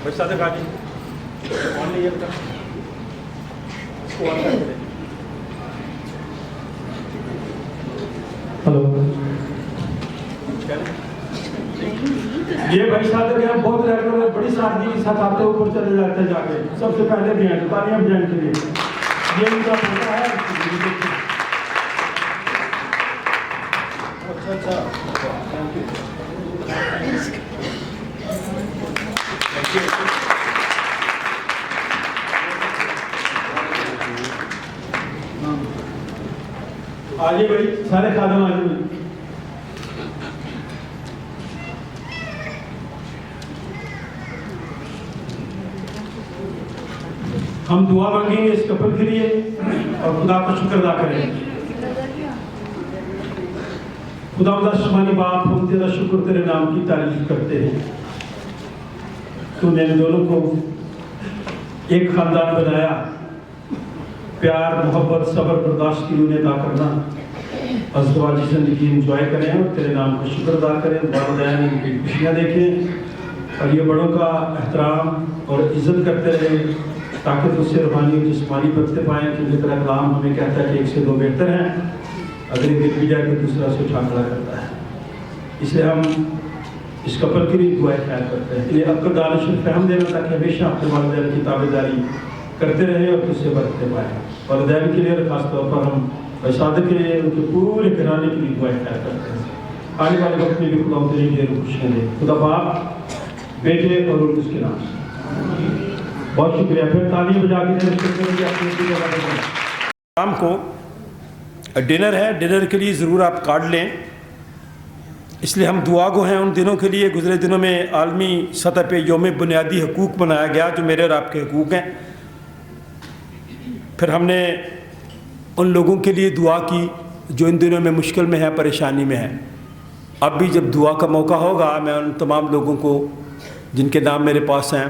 Speaker 4: بھائی صادق آ جائیں. آن نہیں ہے اس کو آن کر دیں.
Speaker 8: ہلو,
Speaker 4: یہ بھائی صادق ہیں, بہت ریگولر, بڑی سادگی کے ساتھ آتے اوپر چلے جاتے جا کے. سب سے پہلے بھی ہیں تالیاں بجانے کے لیے. یہ ان کا ہوتا ہے. آئیے بھائی, سارے خادم آئیے. ہم دعا مانگیں گے اس کپل کے لیے اور خدا کا شکر ادا کریں گے. खुदावंद आसमानी बाप, हम तेरा शुक्र तेरे नाम की तारीफ करते हैं। तूने इन दोनों को एक खानदान बनाया, प्यार मोहब्बत सब्र बर्दाश्त की उन्हें अदा करना, अज़दवाजी ज़िंदगी इंजॉय करें और तेरे नाम का शुक्र अदा करें, वालिदैन इनकी खुशियाँ देखें और ये बड़ों का एहतराम और इज़्ज़त करते रहें ताकि तुझसे रूहानी और जिस्मानी बरकतें पाएँ, क्योंकि तेरा कलाम हमें कहता है कि एक से दो बेहतर हैं, अगर एक गिर भी जाए तो दूसरा से उठा खड़ा करता है। इसलिए हम इस कपल के लिए दुआएं खैर करते हैं, इन्हें अक्ल दानिश और फहम देना ताकि हमेशा अपने वालिदैन की ताबेदारी करते रहें और तुझसे बरकतें पाएँ। वालिदैन के लिए खास तौर पर हम सादक के लिए उनके पूरे घराने के लिए दुआएं खैर करते हैं। आने वाले वक्त में भी खुदा तेरी ढेर खुशियाँ दे, खुदा बाप, बेटे और उसके नाम से बहुत शुक्रिया। फिर ताली बजा के शाम को डिनर है, डिनर के लिए ज़रूर आप कार्ड लें, इसलिए हम दुआ गो हैं उन दिनों के लिए। गुज़रे दिनों में आलमी सतह पे यौम बुनियादी हकूक़ मनाया गया जो मेरे और आपके हकूक़ हैं। फिर हमने उन लोगों के लिए दुआ की जो इन दिनों में मुश्किल में है, परेशानी में है। अब भी जब दुआ का मौका होगा, मैं उन तमाम लोगों को जिनके नाम मेरे पास हैं,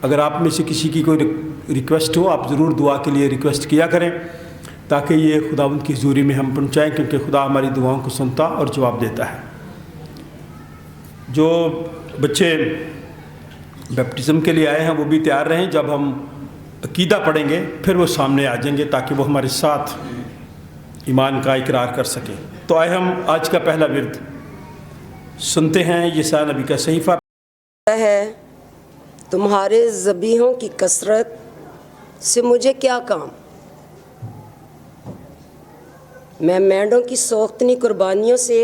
Speaker 4: अगर आप में से किसी की कोई रिक्वेस्ट हो, आप ज़रूर दुआ के लिए रिक्वेस्ट किया करें ताकि ये खुदावंद की हुजूरी में हम पहुँचाएँ, क्योंकि खुदा हमारी दुआओं को सुनता और जवाब देता है। जो बच्चे बैप्टिज़म के लिए आए हैं वो भी तैयार रहें, जब हम अकीदा पढ़ेंगे फिर वो सामने आ जाएंगे ताकि वो हमारे साथ ईमान का इकरार कर सकें। तो आए हम आज का पहला विर्द सुनते हैं। यशायाह नबी का सहीफ़ा
Speaker 8: है, तुम्हारे ज़बीहों की कसरत से मुझे क्या काम, मैं मेंढों की सोख्तनी कुर्बानियों से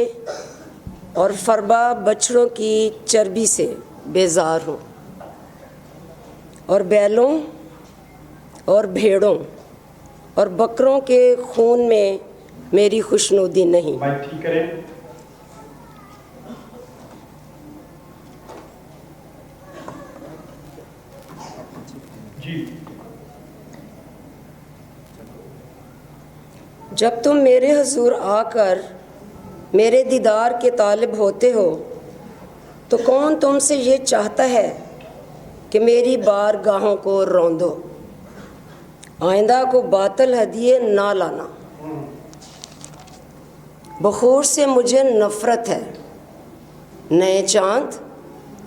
Speaker 8: और फरबा बछड़ों की चर्बी से बेजार हूँ, और बैलों और भेड़ों और बकरों के खून में मेरी खुशनुदी नहीं।
Speaker 4: माइक ठीक करें। जी।
Speaker 8: जब तुम मेरे हुजूर आकर मेरे दीदार के तालिब होते हो तो कौन तुमसे ये चाहता है कि मेरी बारगाहों को रौंदो। आइंदा को बातल हदिये ना लाना, बखूर से मुझे नफ़रत है, नए चांद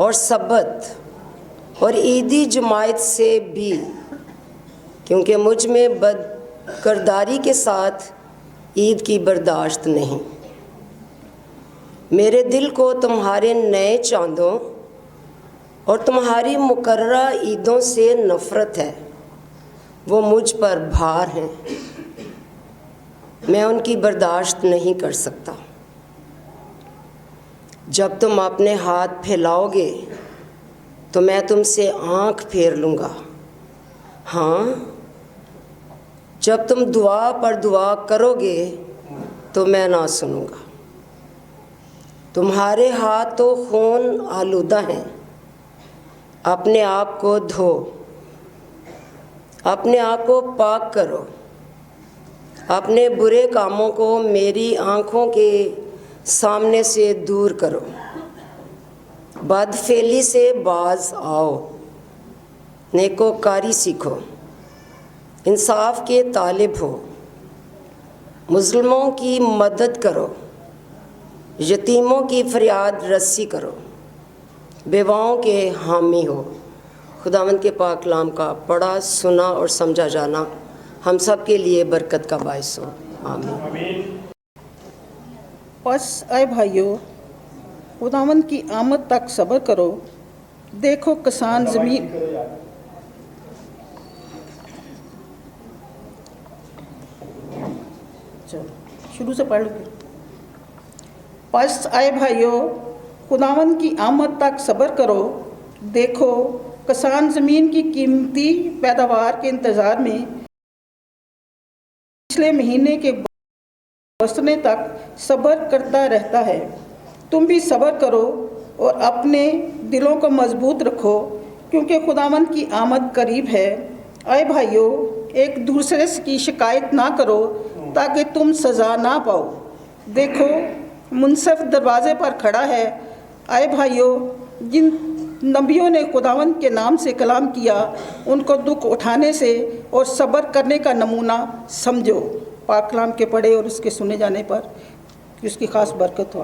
Speaker 8: और सबत और ईदी जुमायत से भी, क्योंकि मुझ में बदकिरदारी के साथ ईद की बर्दाश्त नहीं। मेरे दिल को तुम्हारे नए चांदों और तुम्हारी मुकर्ररा ईदों से नफ़रत है, वो मुझ पर भार हैं, मैं उनकी बर्दाश्त नहीं कर सकता। जब तुम अपने हाथ फैलाओगे तो मैं तुमसे आँख फेर लूँगा। हाँ, जब तुम दुआ पर दुआ करोगे तो मैं ना सुनूँगा। तुम्हारे हाथ तो खून आलूदा हैं, अपने आप को धो, अपने आप को पाक करो, अपने बुरे कामों को मेरी आँखों के सामने से दूर करो। बदफेली से बाज आओ, नेकोकारी सीखो, इंसाफ के तालिब हो, मुस्लिमों की मदद करो, यतीमों की फरियाद रस्सी करो, बेवाओं के हामी हो। खुदावंद के पाक कलाम का पढ़ा, सुना और समझा जाना हम सब के लिए बरकत का बायस हो। आमीन।
Speaker 9: बस आए भाइयों, खुदावंद की आमद तक सब्र करो। देखो किसान ज़मीन शुरू से पढ़ लो। बस आए भाइयों, खुदावंद की आमद तक सब्र करो। देखो किसान ज़मीन की कीमती पैदावार के इंतज़ार में पिछले महीने के बरसने तक सब्र करता रहता है। तुम भी सब्र करो और अपने दिलों को मजबूत रखो, क्योंकि खुदावंद की आमद करीब है। आए भाइयों, एक दूसरे की शिकायत ना करो ताकि तुम सज़ा ना पाओ। देखो मुनसिफ दरवाज़े पर खड़ा है। आए भाइयों, जिन नबियों ने खुदावंद के नाम से कलाम किया, उनको दुख उठाने से और सब्र करने का नमूना समझो। पाक कलाम के पढ़े और उसके सुने जाने पर उसकी खास बरकत हो।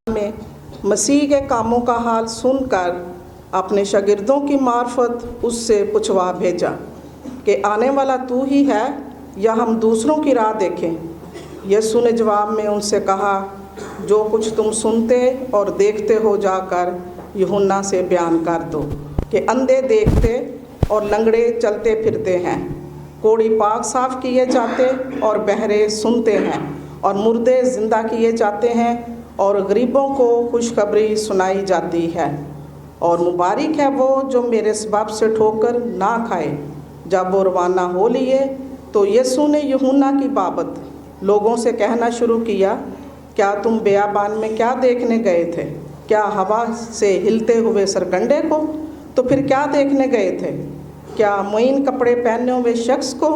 Speaker 9: में मसीह के कामों का हाल सुनकर अपने शागिर्दों की मार्फत उससे पूछवा भेजा कि आने वाला तू ही है या हम दूसरों की राह देखें। यीशु ने जवाब में उनसे कहा, जो कुछ तुम सुनते और देखते हो जाकर यूहन्ना से बयान कर दो कि अंधे देखते और लंगड़े चलते फिरते हैं, कोढ़ी पाक साफ किए जाते और बहरे सुनते हैं, और मुर्दे ज़िंदा किए जाते हैं, और गरीबों को खुशखबरी सुनाई जाती है। और मुबारक है वो जो मेरे सबब से ठोकर ना खाए। जब वो रवाना हो लिए तो यीशु ने यूहन्ना की बाबत लोगों से कहना शुरू किया, क्या तुम बियाबान में क्या देखने गए थे? क्या हवा से हिलते हुए सरकंडे को? तो फिर क्या देखने गए थे? क्या मुइन कपड़े पहने हुए शख्स को?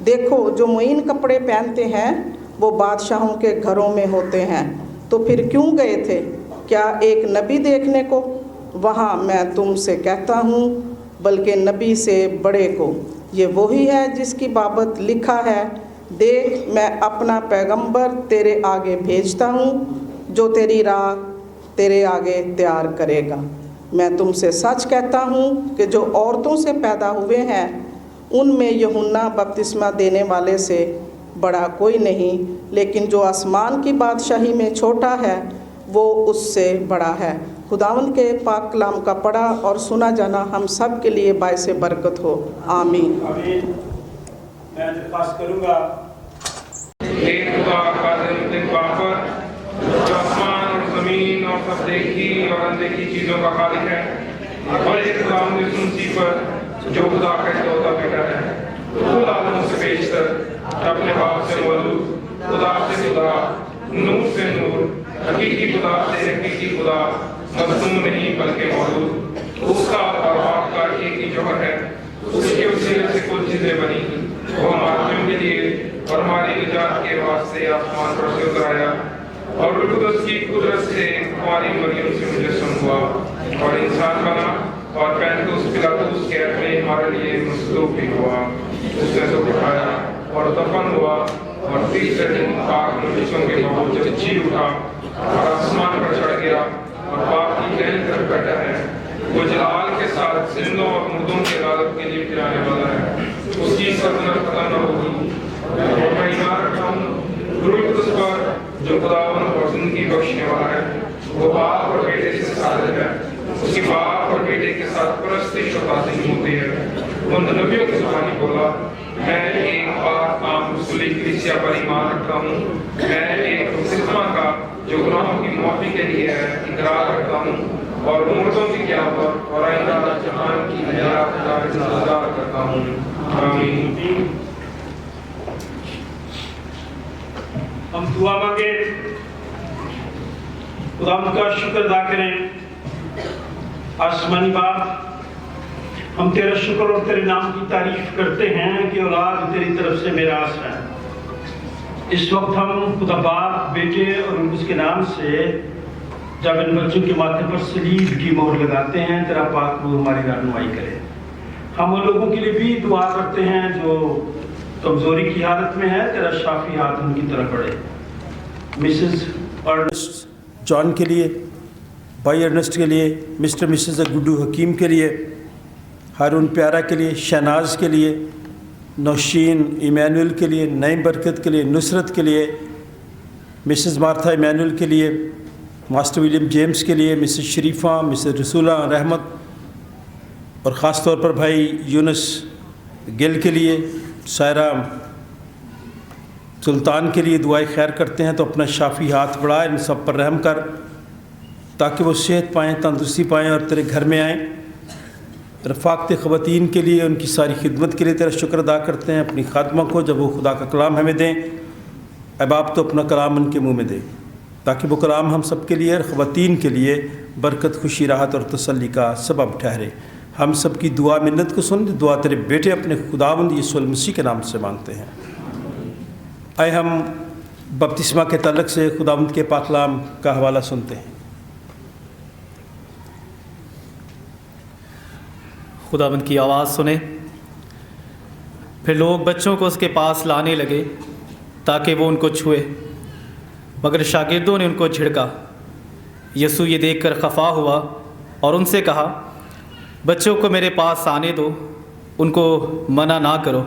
Speaker 9: देखो, जो मुइन कपड़े पहनते हैं वो बादशाहों के घरों में होते हैं। तो फिर क्यों गए थे? क्या एक नबी देखने को? वहाँ मैं तुमसे कहता हूँ, बल्कि नबी से बड़े को। ये वही है जिसकी बाबत लिखा है, देख मैं अपना पैगंबर तेरे आगे भेजता हूँ, जो तेरी राह तेरे आगे तैयार करेगा। मैं तुमसे सच कहता हूँ कि जो औरतों से पैदा हुए हैं उनमें यूहन्ना बपतिस्मा देने वाले से बड़ा कोई नहीं, लेकिन जो आसमान की बादशाही में छोटा है वो उससे बड़ा है। खुदावंद के पाक कलाम का पढ़ा और सुना जाना हम सब के लिए बायस बरकत हो। आमीन।
Speaker 4: आमीन। मैं दरख्वास्त करूँगा
Speaker 2: एक खुदा कादिर दिन बापर जो आसमान और ज़मीन और सब देखी और अनदेखी चीज़ों का खालिक है, और एक खुदा मुझे पर जो खुदा का इकलौता बेटा है, खुद आदमों से बेशतर अपने बाप से मौजूद, खुदा से खुदा, नूर से नूर, हकीकी खुदा से हकीकी खुदा, मज़लूम नहीं बल्कि मौजूद, उसका और बाप का एक ही जौहर है। उसके वसीले से कुछ चीज़ें बनी, वो हमारे के लिए और हमारी निजात के वास्ते आसमान पर से उतर आया, और रूह कुदस की कुदरत से हमारी मरियम से मुजस्सम हुआ और इंसान बना, और पैंतुस पिलातुस के हक में हमारे लिए मसलूब भी हुआ। उसने तो उठाया और दफन हुआ, और तीसरे दिन पाक मुजस्सम के बावजूद जब जी उठा और आसमान पर चढ़ गया और बाप की दाहिनी तरफ बैठा है। वो जलाल के साथ जिंदों और मुर्दों की अदालत के लिए फिराने वाला है। उसकी सल्तनत खत्म न होगी। मैं ईमान रखता हूँ रूह कुदस पर जो खुदावंद और जिंदगी बख्शने वाला है। वो बाप और बेटे से साजिद है। उसकी बाप और बेटे के साथ परस्तिश और ताज़ीम होती है। उन नबियों की ज़ुबानी बोला, मैं एक बार आम रसूली कलीसिया पर ईमान रखता हूँ। मैं एक बपतिस्मा का जो गुनाहों की माफ़ी के लिए है इकरार रखता हूँ, और मुर्दों की क़यामत और आइंदा जहान की हयात का इंतज़ार करता हूँ। आमीन।
Speaker 4: हम दुआ मांगे। खुदावंद का शुक्र अदा करें। आसमानी बाप, हम तेरा शुक्र और तेरे नाम की तारीफ करते हैं कि औलाद तेरी तरफ से मेरास है। इस वक्त हम खुदा बाप, बेटे और उसके नाम से जब इन बच्चों के माथे पर सलीब की मोहर लगाते हैं, तेरा पाक रूह हमारी रहनुमाई करे। हम उन लोगों के लिए भी दुआ करते हैं जो कमज़ोरी की हालत में है, तेरा शाफी हाथ उनकी तरफ बढ़े। मिसेस अर्नेस्ट जॉन के लिए, भाई अर्नेस्ट के लिए, मिस्टर मिसेस गुड्डू हकीम के लिए, हारून प्यारा के लिए, शहनाज के लिए, नौशीन इमैनुअल के लिए, नईम बरकत के लिए, नुसरत के लिए, मिसेस मार्था इमैनुअल के लिए, मास्टर विलियम जेम्स के लिए, मिसेस शरीफा, मिसेस रसूला रहमत, और ख़ास तौर पर भाई यूनुस गिल के लिए, सायरा सुल्तान के लिए दुआएं खैर करते हैं। तो अपना शाफी हाथ बढ़ा इन सब पर रहम कर, ताकि वो सेहत पाएँ, तंदुरुस्ती पाएँ और तेरे घर में आएँ। रफ़ाक़त ख़वातीन के लिए, उनकी सारी खिदमत के लिए तेरा शुक्र अदा करते हैं। अपनी खादमा को जब वो खुदा का कलाम हमें दें, अहबाब तो अपना कलाम उनके मुँह में दें, ताकि वो कलाम हम सब के लिए और ख़वातीन के लिए बरकत, खुशी, राहत और तसल्ली का सबब ठहरे। हम सब की दुआ मिन्नत को सुन। दुआ तेरे बेटे अपने खुदावंद यीशु मसीह के नाम से मांगते हैं। आए हम बपतिस्मा के तल्लक से खुदावंद के पाक कलाम का हवाला सुनते हैं।
Speaker 3: खुदावंद की आवाज़ सुने। फिर लोग बच्चों को उसके पास लाने लगे ताकि वो उनको छुए, मगर शागिर्दों ने उनको झिड़का। यसू ये देखकर खफा हुआ और उनसे कहा, बच्चों को मेरे पास आने दो, उनको मना ना करो,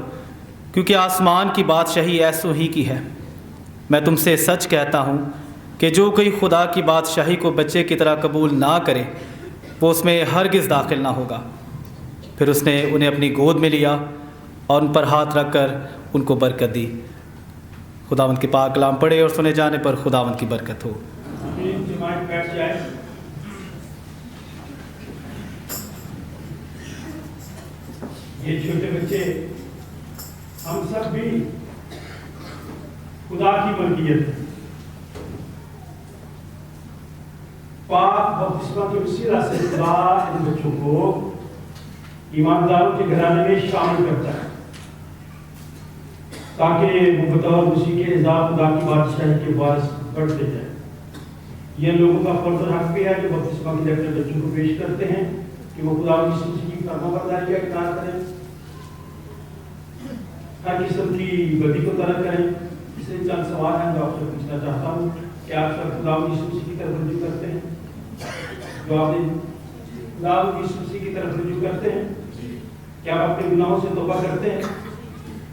Speaker 3: क्योंकि आसमान की बादशाही ऐसों ही की है। मैं तुमसे सच कहता हूँ कि जो कोई खुदा की बादशाही को बच्चे की तरह कबूल ना करे, वो उसमें हरगिज़ दाखिल ना होगा। फिर उसने उन्हें अपनी गोद में लिया और उन पर हाथ रख कर उनको बरकत दी। खुदावंद के पाक कलाम पढ़े और सुने जाने पर खुदावंद की बरकत हो।
Speaker 4: बैठ जाए। ये छोटे बच्चे हम सब भी खुदा की मलकियत है, पाक बपतिस्मा के वसीला से खुदा इन बच्चों को ईमानदारों के घराने में शामिल करता है ताकि वो बतौर मसीह के इज़ाफ़ खुदा की बादशाही के वारिस बढ़ते जाए। ये लोगों का फर्ज और हक भी है जो बपतिस्मा के लिए अपने बच्चों को पेश करते हैं कि वो खुदा की मसीह की फरमाबरदारी का इकरार करें, हर किस्म की बदी को तरक करें। इसलिए चंद सवाल हैं जो आपसे पूछना चाहता हूँ कि आप सब खुदा की मसीह की तरफ रुजू करते हैं? जो आपने खुदा की मसीह की तरफ रुजू करते हैं? क्या आप अपने गुनाहों से तौबा करते हैं?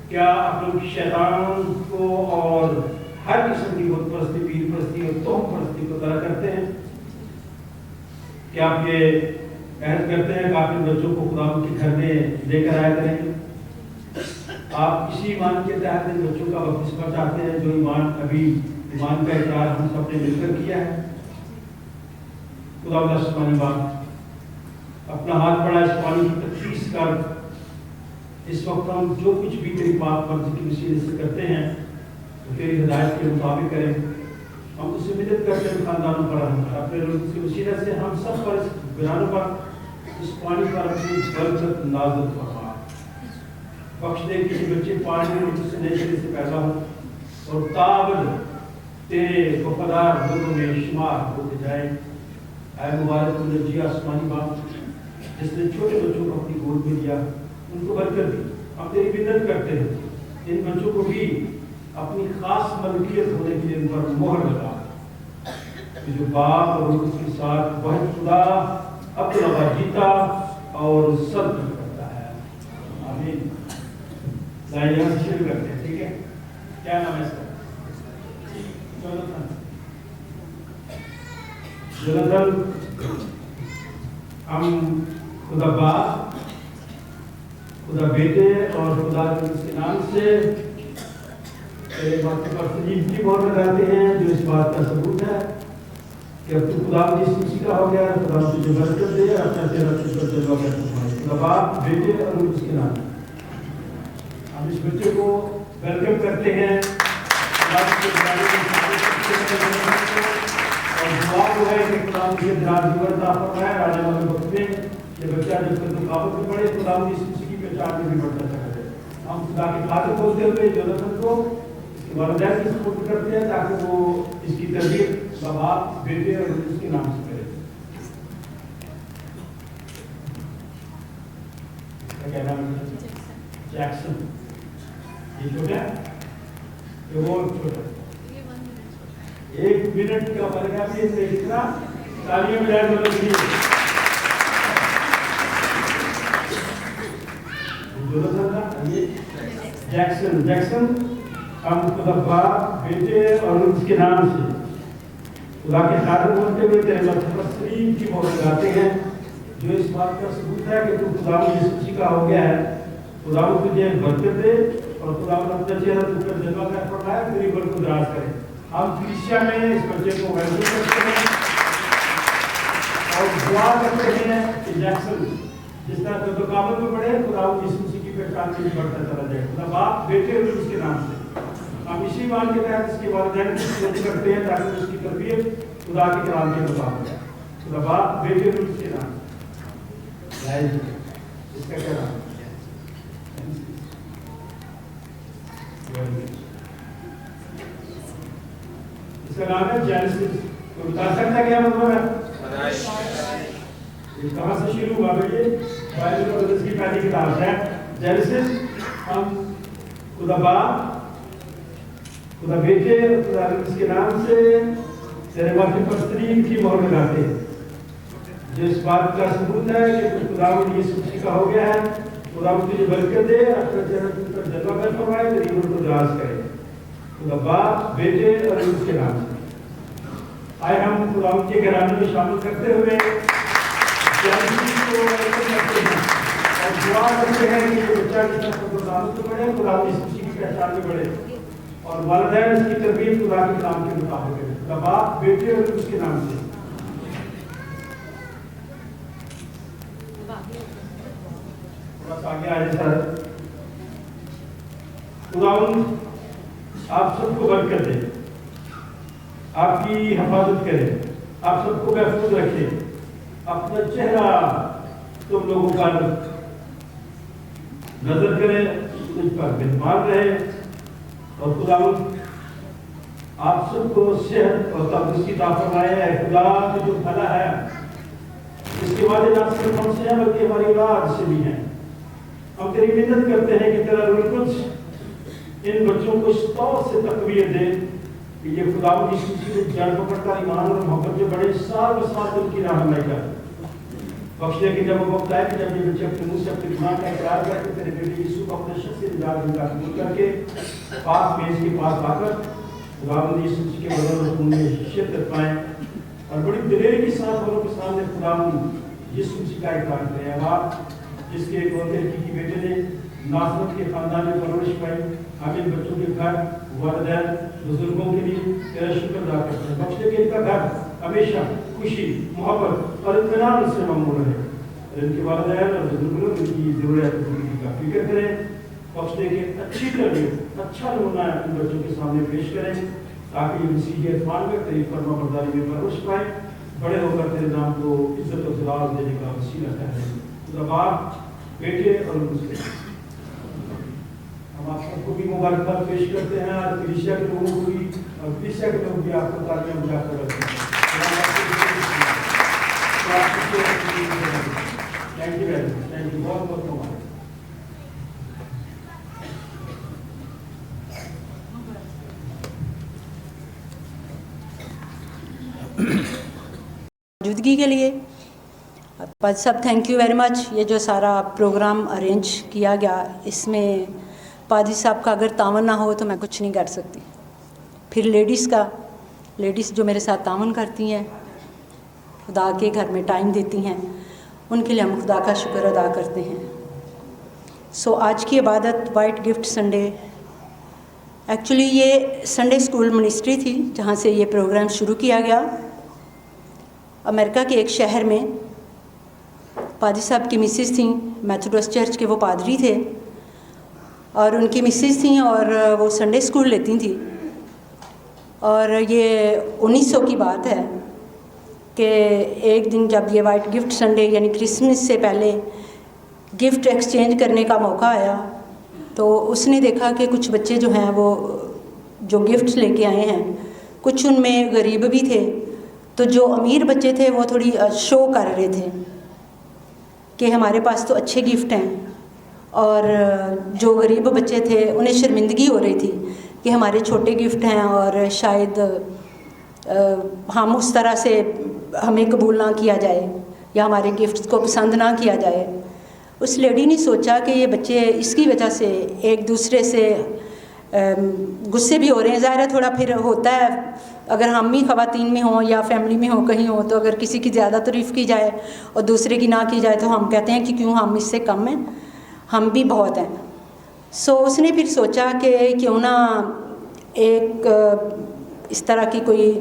Speaker 4: क्या आप लोग शैतान को और हर किस्म की बुत परस्ती, पीर परस्ती और तोहम परस्ती को तरक करते हैं? क्या आप ये अहद करते हैं कि आप इन बच्चों को खुदा के घर में लेकर आया करेंगे? आप इसी ईमान के तहत इन बच्चों का बपतिस्मा चाहते हैं जो ईमान का इकरार हम सब ने मिलकर किया है? खुदा आसमानी बात, अपना हाथ बढ़ा इस पानी की तफ्तीश कर। इस वक्त हम जो कुछ भी तेरी पाक मर्जी की वसीले से करते हैं तो तेरी हिदायत के मुताबिक करें। हम उससे मदद करते हैं खानदानों पर, अपने लोगों के वसीले से हम सब पर, इस वीरानों पर, इस पानी पर अपनी बरकत नाज़िल फरमा। बख्श दे कि ये बच्चे पानी में तुझसे नए सिरे से पैदा हों और ताबद तेरे वफादार लोगों में शुमार होते जाए। ऐ मुबारक मुनज्जी आसमानी बाप, जिसने छोटे बच्चों को अपनी गोद में लिया, उनको बरकत दी। हम तेरी विनती करते हैं इन बच्चों को भी अपनी खास मलकियत होने के लिए इन पर मोहर लगा कि जो बाप और उसके साथ वह खुदा अपना जीता और सब करता है। आमीन। यहाँ से शुरू करते हैं, ठीक है? क्या नाम है इसका? जोनाथन। हम खुदा बाप, खुदा बेटे और खुदा के नाम से तेरे माथे पर सलीब की मोहर लगाते हैं, जो इस बात का सबूत है कि अब तू खुदा की मसीह का हो गया। खुदा तुझे बरकत दे, अपना तेरा तुझ पर जलवा कर। खुदा बाप, बेटे और उसके नाम हम इस बच्चे को वेलकम करते हैं और दुआ को है कि खुदा मुझे दराज जीवन अता फरमाए। आने वाले वक्त में ये बच्चा जब तक मुकाबले में पड़े खुदा इस मसीह की पहचान में भी बढ़ता चला जाए। हम खुदा की खातिर बोलते हुए जोनाथन को इसके वालिदैन की सपोर्ट करते हैं ताकि वो इसकी तरबियत बाप, बेटे और उसके नाम से करे। क्या नाम है? जैक्सन। ये छोटा है, ये वो छोटा। 1 मिनट का फर्क है। अभी इससे इतना तालियों में याद मतलब ये जैक्सन हम खुदा बाप, बेटे और उसके नाम से खुदा के खातिर बोलते हुए तेरे माथे पर सलीब की मोहर लगाते हैं, जो इस बात का सबूत है कि तू खुदा यीशु मसीह का हो गया है। खुदा तुझे बरकत दे और खुदा अपना चेहरा तुझ पर जलवा कर फरमाए, तेरी बरकत दराज करे। हम क्रिश्चियन में इस बच्चे को वेलकम करते हैं और दुआ करते हैं कि जैक्सन जिस तरह तो काबल में पड़े खुदा यीशु मसीह की पहचान में बढ़ता चला जाए। खुदा बाप, बेटे और उसके नाम से हम इसी ईमान के तहत इसके वालिदैन की मदद करते हैं ताकि उसकी तरबियत खुदा के कलाम के मुताबिक है। खुदा बाप, बेटे और उसके नाम इसका क्या नाम है? इसका नाम है जेनेसिस। तो बता सकता क्या मतलब है? ये कहाँ से शुरू हुआ? ये बाइबल मुक़द्दस की पहली किताब है जेनेसिस। हम खुदा बाप, खुदा बेटे, खुदा इसके नाम से तेरे माथे पर सलीब की मोहर लगाते हैं, जो इस बात का सबूत है कि खुदा यीशु मसीह का हो गया है। खुदा तुझे बरकत दे, अपना चेहरा तुझ पर जलवा कर फरमाए, तेरी उम्र को दराज करे। खुदा बाप, बेटे और उसके नाम से आए हम खुदा के घराने में शामिल करते हुए और दुआ करते हैं कि ये बच्चा की तरफ बढ़े, खुदा यीशु मसीह की पहचान में बढ़े और वालिदैन इसकी तरबियत खुदा के नाम के मुताबिक है। खुदा बाप, बेटे और उसके नाम से बस आगे आ जाए सर। खुदावंद आप सबको बरकत दे, आपकी हिफाजत करे, आप सबको महफूज रखे, अपना चेहरा तुम लोगों पर नजर करे, तुम पर मेहमान रहे, और खुदा आप सबको सेहत और तंदुरुस्ती अता फरमाए। है खुदा की जो भला है, इसके वादे ना सिर्फ हमसे हैं बल्कि हमारी औलाद से भी हैं। हम तेरी मिन्नत करते हैं कि तेरा रूह कुछ इन बच्चों को इस तौर से तकवीत दे कि ये खुदा की सूची से जड़ पकड़कर ईमान और मोहब्बत के बड़े साल ब साल उनकी रहनुमाई कर बख्शने की जब वक्त आए कि जब ये बच्चे अपने मुंह से अपने गुनाह का इकरार करके तेरे बेटे यीशु को अपने शख्स से निजात दिला कबूल करके पाक मेज के पास आकर खुदावंद यीशु के बदन और खून में शिरकत पाएं और बड़ी दिलेरी के साथ औरों के सामने खुदावंद यीशु का इकरार करें। अब जिसके एक और की बेटे ने नासरत के खानदान में परवरिश पाई, हम इन बच्चों के घर वालिदैन बुजुर्गों के लिए तेरा शुक्र अदा करते हैं। बख्शे के इनका घर हमेशा खुशी मोहब्बत और इत्मीनान से मामूल रहे, इनके वालिदैन और बुजुर्गों की जरूरत का फिक्र करें। बख्शे के अच्छी तरह अच्छा नमूना इन बच्चों के सामने पेश करें ताकि ये मसीह के इरफान में तेरी फरमा बरदारी में परवरिश पाए, बड़े होकर तेरे नाम को इज्जत और जलाल देने का वसीला ठहरे। खुदा बाप बेटे और हम आप सबको भी मुबारकबाद पेश करते हैं और कलीसिया के लोगों को भी और कलीसिया के लोग भी आपको तालियां बजाकर रखते हैं। Thank you very much, thank you, बहुत बहुत मुबारक।
Speaker 10: मौजूदगी के लिए पाद साहब थैंक यू वेरी मच। ये जो सारा प्रोग्राम अरेंज किया गया, इसमें पादी साहब का अगर तावन ना हो तो मैं कुछ नहीं कर सकती। फिर लेडीज़ जो मेरे साथ तावन करती हैं, खुदा के घर में टाइम देती हैं, उनके लिए हम खुदा का शुक्र अदा करते हैं। सो आज की इबादत वाइट गिफ्ट संडे, एक्चुअली ये संडे स्कूल मिनिस्ट्री थी जहाँ से ये प्रोग्राम शुरू किया गया। अमेरिका के एक शहर में पादरी साहब की मिसेस थी, मेथोडिस्ट चर्च के वो पादरी थे और उनकी मिसेस थी और वो संडे स्कूल लेती थी। और ये 1900 की बात है कि एक दिन जब ये वाइट गिफ्ट संडे यानी क्रिसमस से पहले गिफ्ट एक्सचेंज करने का मौका आया, तो उसने देखा कि कुछ बच्चे जो हैं वो जो गिफ्ट्स लेके आए हैं, कुछ उनमें गरीब भी थे। तो जो अमीर बच्चे थे वो थोड़ी शो कर रहे थे कि हमारे पास तो अच्छे गिफ्ट हैं, और जो गरीब बच्चे थे उन्हें शर्मिंदगी हो रही थी कि हमारे छोटे गिफ्ट हैं और शायद हम उस तरह से हमें कबूल ना किया जाए या हमारे गिफ्ट्स को पसंद ना किया जाए। उस लेडी ने सोचा कि ये बच्चे इसकी वजह से एक दूसरे से गुस्से भी हो रहे हैं। ज़ाहिर है थोड़ा फिर होता है, अगर हम ही ख़वातीन में हों या फैमिली में हों कहीं हो, तो अगर किसी की ज़्यादा तारीफ़ की जाए और दूसरे की ना की जाए तो हम कहते हैं कि क्यों हम इससे कम हैं, हम भी बहुत हैं। सो उसने फिर सोचा कि क्यों ना एक इस तरह की कोई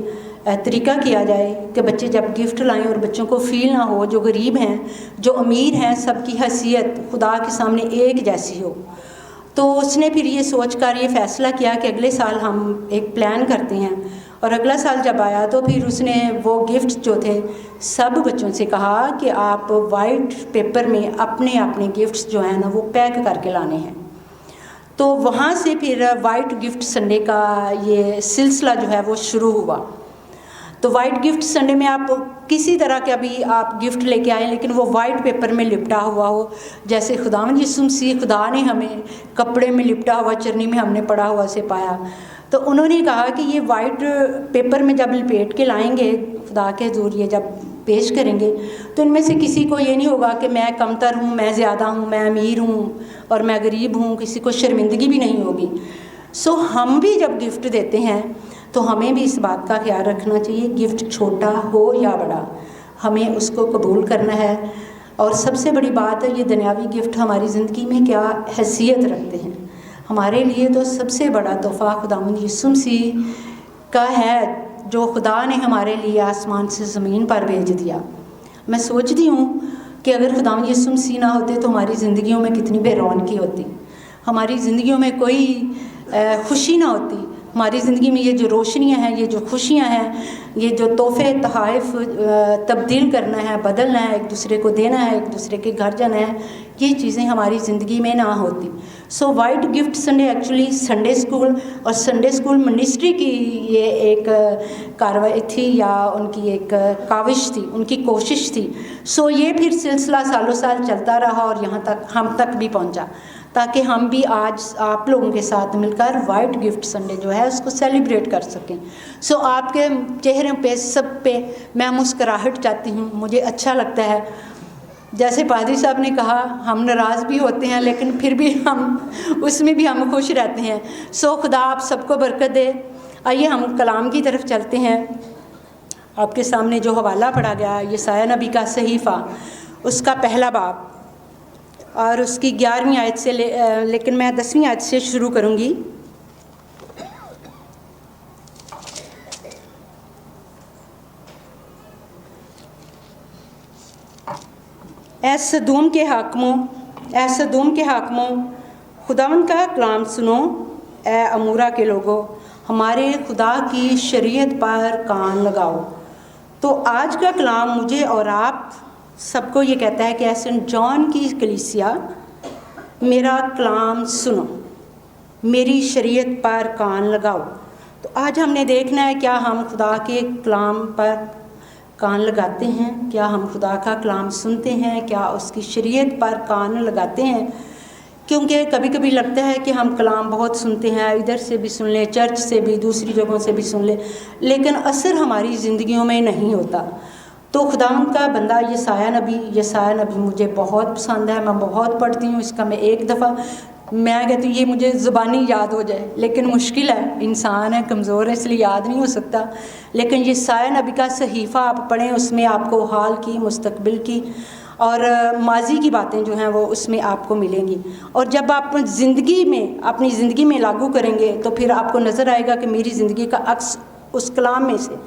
Speaker 10: तरीका किया जाए कि बच्चे जब गिफ्ट लाएं और बच्चों को फ़ील ना हो जो गरीब हैं जो अमीर हैं सबकी हैसियत खुदा के सामने एक जैसी हो। तो उसने फिर ये सोचकर ये फ़ैसला किया कि अगले साल हम एक प्लान करते हैं। और अगला साल जब आया तो फिर उसने वो गिफ्ट जो थे सब बच्चों से कहा कि आप वाइट पेपर में अपने अपने गिफ्ट्स जो हैं ना वो पैक करके लाने हैं। तो वहाँ से फिर वाइट गिफ्ट संडे का ये सिलसिला जो है वो शुरू हुआ। तो वाइट गिफ्ट संडे में आप किसी तरह के अभी आप गिफ्ट लेके आए लेकिन वो वाइट पेपर में लिपटा हुआ हो, जैसे खुदावंद यीशु मसीह खुदा ने हमें कपड़े में लिपटा हुआ चरनी में हमने पड़ा हुआ से पाया। तो उन्होंने कहा कि ये वाइट पेपर में जब लपेट के लाएंगे खुदा के हुज़ूर ये जब पेश करेंगे तो इनमें से किसी को ये नहीं होगा कि मैं कमतर हूँ, मैं ज़्यादा हूँ, मैं अमीर हूँ और मैं गरीब हूँ, किसी को शर्मिंदगी भी नहीं होगी। सो हम भी जब गिफ्ट देते हैं तो हमें भी इस बात का ख्याल रखना चाहिए, गिफ्ट छोटा हो या बड़ा हमें उसको कबूल करना है। और सबसे बड़ी बात है ये दुनियावी गिफ्ट हमारी ज़िंदगी में क्या हैसियत रखते हैं। हमारे लिए तो सबसे बड़ा तोहफ़ा खुदावंद यीशु मसीह का है जो खुदा ने हमारे लिए आसमान से ज़मीन पर भेज दिया। मैं सोचती हूँ कि अगर खुदावंद यीशु मसीह ना होते तो हमारी ज़िंदगियों में कितनी बेरौनकी होती, हमारी ज़िंदगियों में कोई खुशी ना होती। हमारी ज़िंदगी में ये जो रोशनियाँ हैं, ये जो खुशियाँ हैं, ये जो तोहफे तोहफ़ तब्दील करना है, बदलना है, एक दूसरे को देना है, एक दूसरे के घर जाना है, ये चीज़ें हमारी ज़िंदगी में ना होती। So white gift Sunday actually Sunday school और संडे स्कूल मिनिस्ट्री की ये एक कार्रवाई थी या उनकी एक काविश थी, उनकी कोशिश थी। सो ये फिर सिलसिला सालों साल चलता रहा और यहाँ तक हम तक भी पहुँचा, ताकि हम भी आज आप लोगों के साथ मिलकर वाइट गिफ्ट संडे जो है उसको सेलिब्रेट कर सकें। सो आपके चेहरे पे सब पे मैं मुस्कुराहट चाहती हूँ, मुझे अच्छा लगता है। जैसे पादरी साहब ने कहा, हम नाराज़ भी होते हैं लेकिन फिर भी हम उसमें भी हम खुश रहते हैं। सो खुदा आप सबको बरकत दे। आइए हम कलाम की तरफ चलते हैं। आपके सामने जो हवाला पढ़ा गया, यशायाह नबी का सहीफ़ा, उसका पहला बाब और उसकी 11वीं आयत से लेकिन मैं 10वीं आयत से शुरू करूँगी। ऐ सदूम के हाकमों, खुदावंद का कलाम सुनो। ऐ अमूरा के लोगों, हमारे खुदा की शरीयत पर कान लगाओ। तो आज का कलाम मुझे और आप सबको ये कहता है कि सेंट जॉन की कलीसिया, मेरा कलाम सुनो, मेरी शरीयत पर कान लगाओ। तो आज हमने देखना है, क्या हम खुदा के कलाम पर कान लगाते हैं? क्या हम खुदा का कलाम सुनते हैं? क्या उसकी शरीयत पर कान लगाते हैं? क्योंकि कभी कभी लगता है कि हम कलाम बहुत सुनते हैं, इधर से भी सुन लें, चर्च से भी, दूसरी जगहों से भी सुन लें, लेकिन असर हमारी ज़िंदगियों में नहीं होता। तो खुदावंद का बंदा यशायाह नबी मुझे बहुत पसंद है, मैं बहुत पढ़ती हूँ इसका। मैं एक दफ़ा मैं कहती हूँ ये मुझे ज़ुबानी याद हो जाए, लेकिन मुश्किल है, इंसान है, कमज़ोर है, इसलिए याद नहीं हो सकता। लेकिन यशायाह नबी का सहीफ़ा आप पढ़ें, उसमें आपको हाल की, मुस्तकबिल की और माजी की बातें जो हैं वो उसमें आपको मिलेंगी। और जब आप अपनी ज़िंदगी में लागू करेंगे तो फिर आपको नज़र आएगा कि मेरी ज़िंदगी का अक्स उस कलाम में से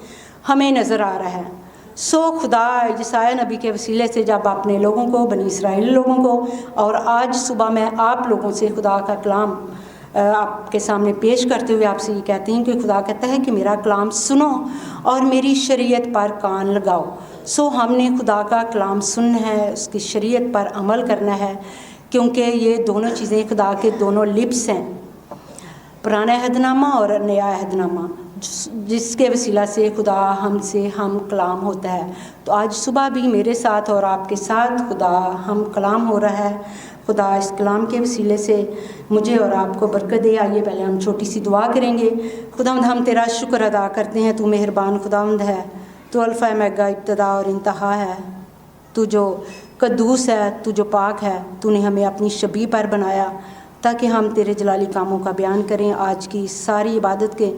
Speaker 10: हमें नज़र आ रहा है। सो खुदा यशायाह नबी के वसीले से जब अपने लोगों को, बनी इसराइल लोगों को, और आज सुबह मैं आप लोगों से खुदा का कलाम आपके सामने पेश करते हुए आपसे ये कहती हूँ कि खुदा कहता है कि मेरा कलाम सुनो और मेरी शरीयत पर कान लगाओ। सो हमने खुदा का कलाम सुनना है, उसकी शरीयत पर अमल करना है, क्योंकि ये दोनों चीज़ें खुदा के दोनों लिप्स हैं, पुराना अहदनामा और नया अहदनामा, जिसके वसीला से खुदा हमसे हम कलाम होता है। तो आज सुबह भी मेरे साथ और आपके साथ खुदा हम कलाम हो रहा है। खुदा इस कलाम के वसीले से मुझे और आपको बरकत दे। आइए पहले हम छोटी सी दुआ करेंगे। खुदावंद हम तेरा शुक्र अदा करते हैं, तू मेहरबान खुदावंद है, तू अल्फ़ा मेगा इब्तदा और इंतहा है, तू जो कद्दूस है, तू जो पाक है। तूने हमें अपनी शबी पर बनाया ताकि हम तेरे जलाली कामों का बयान करें। आज की सारी इबादत के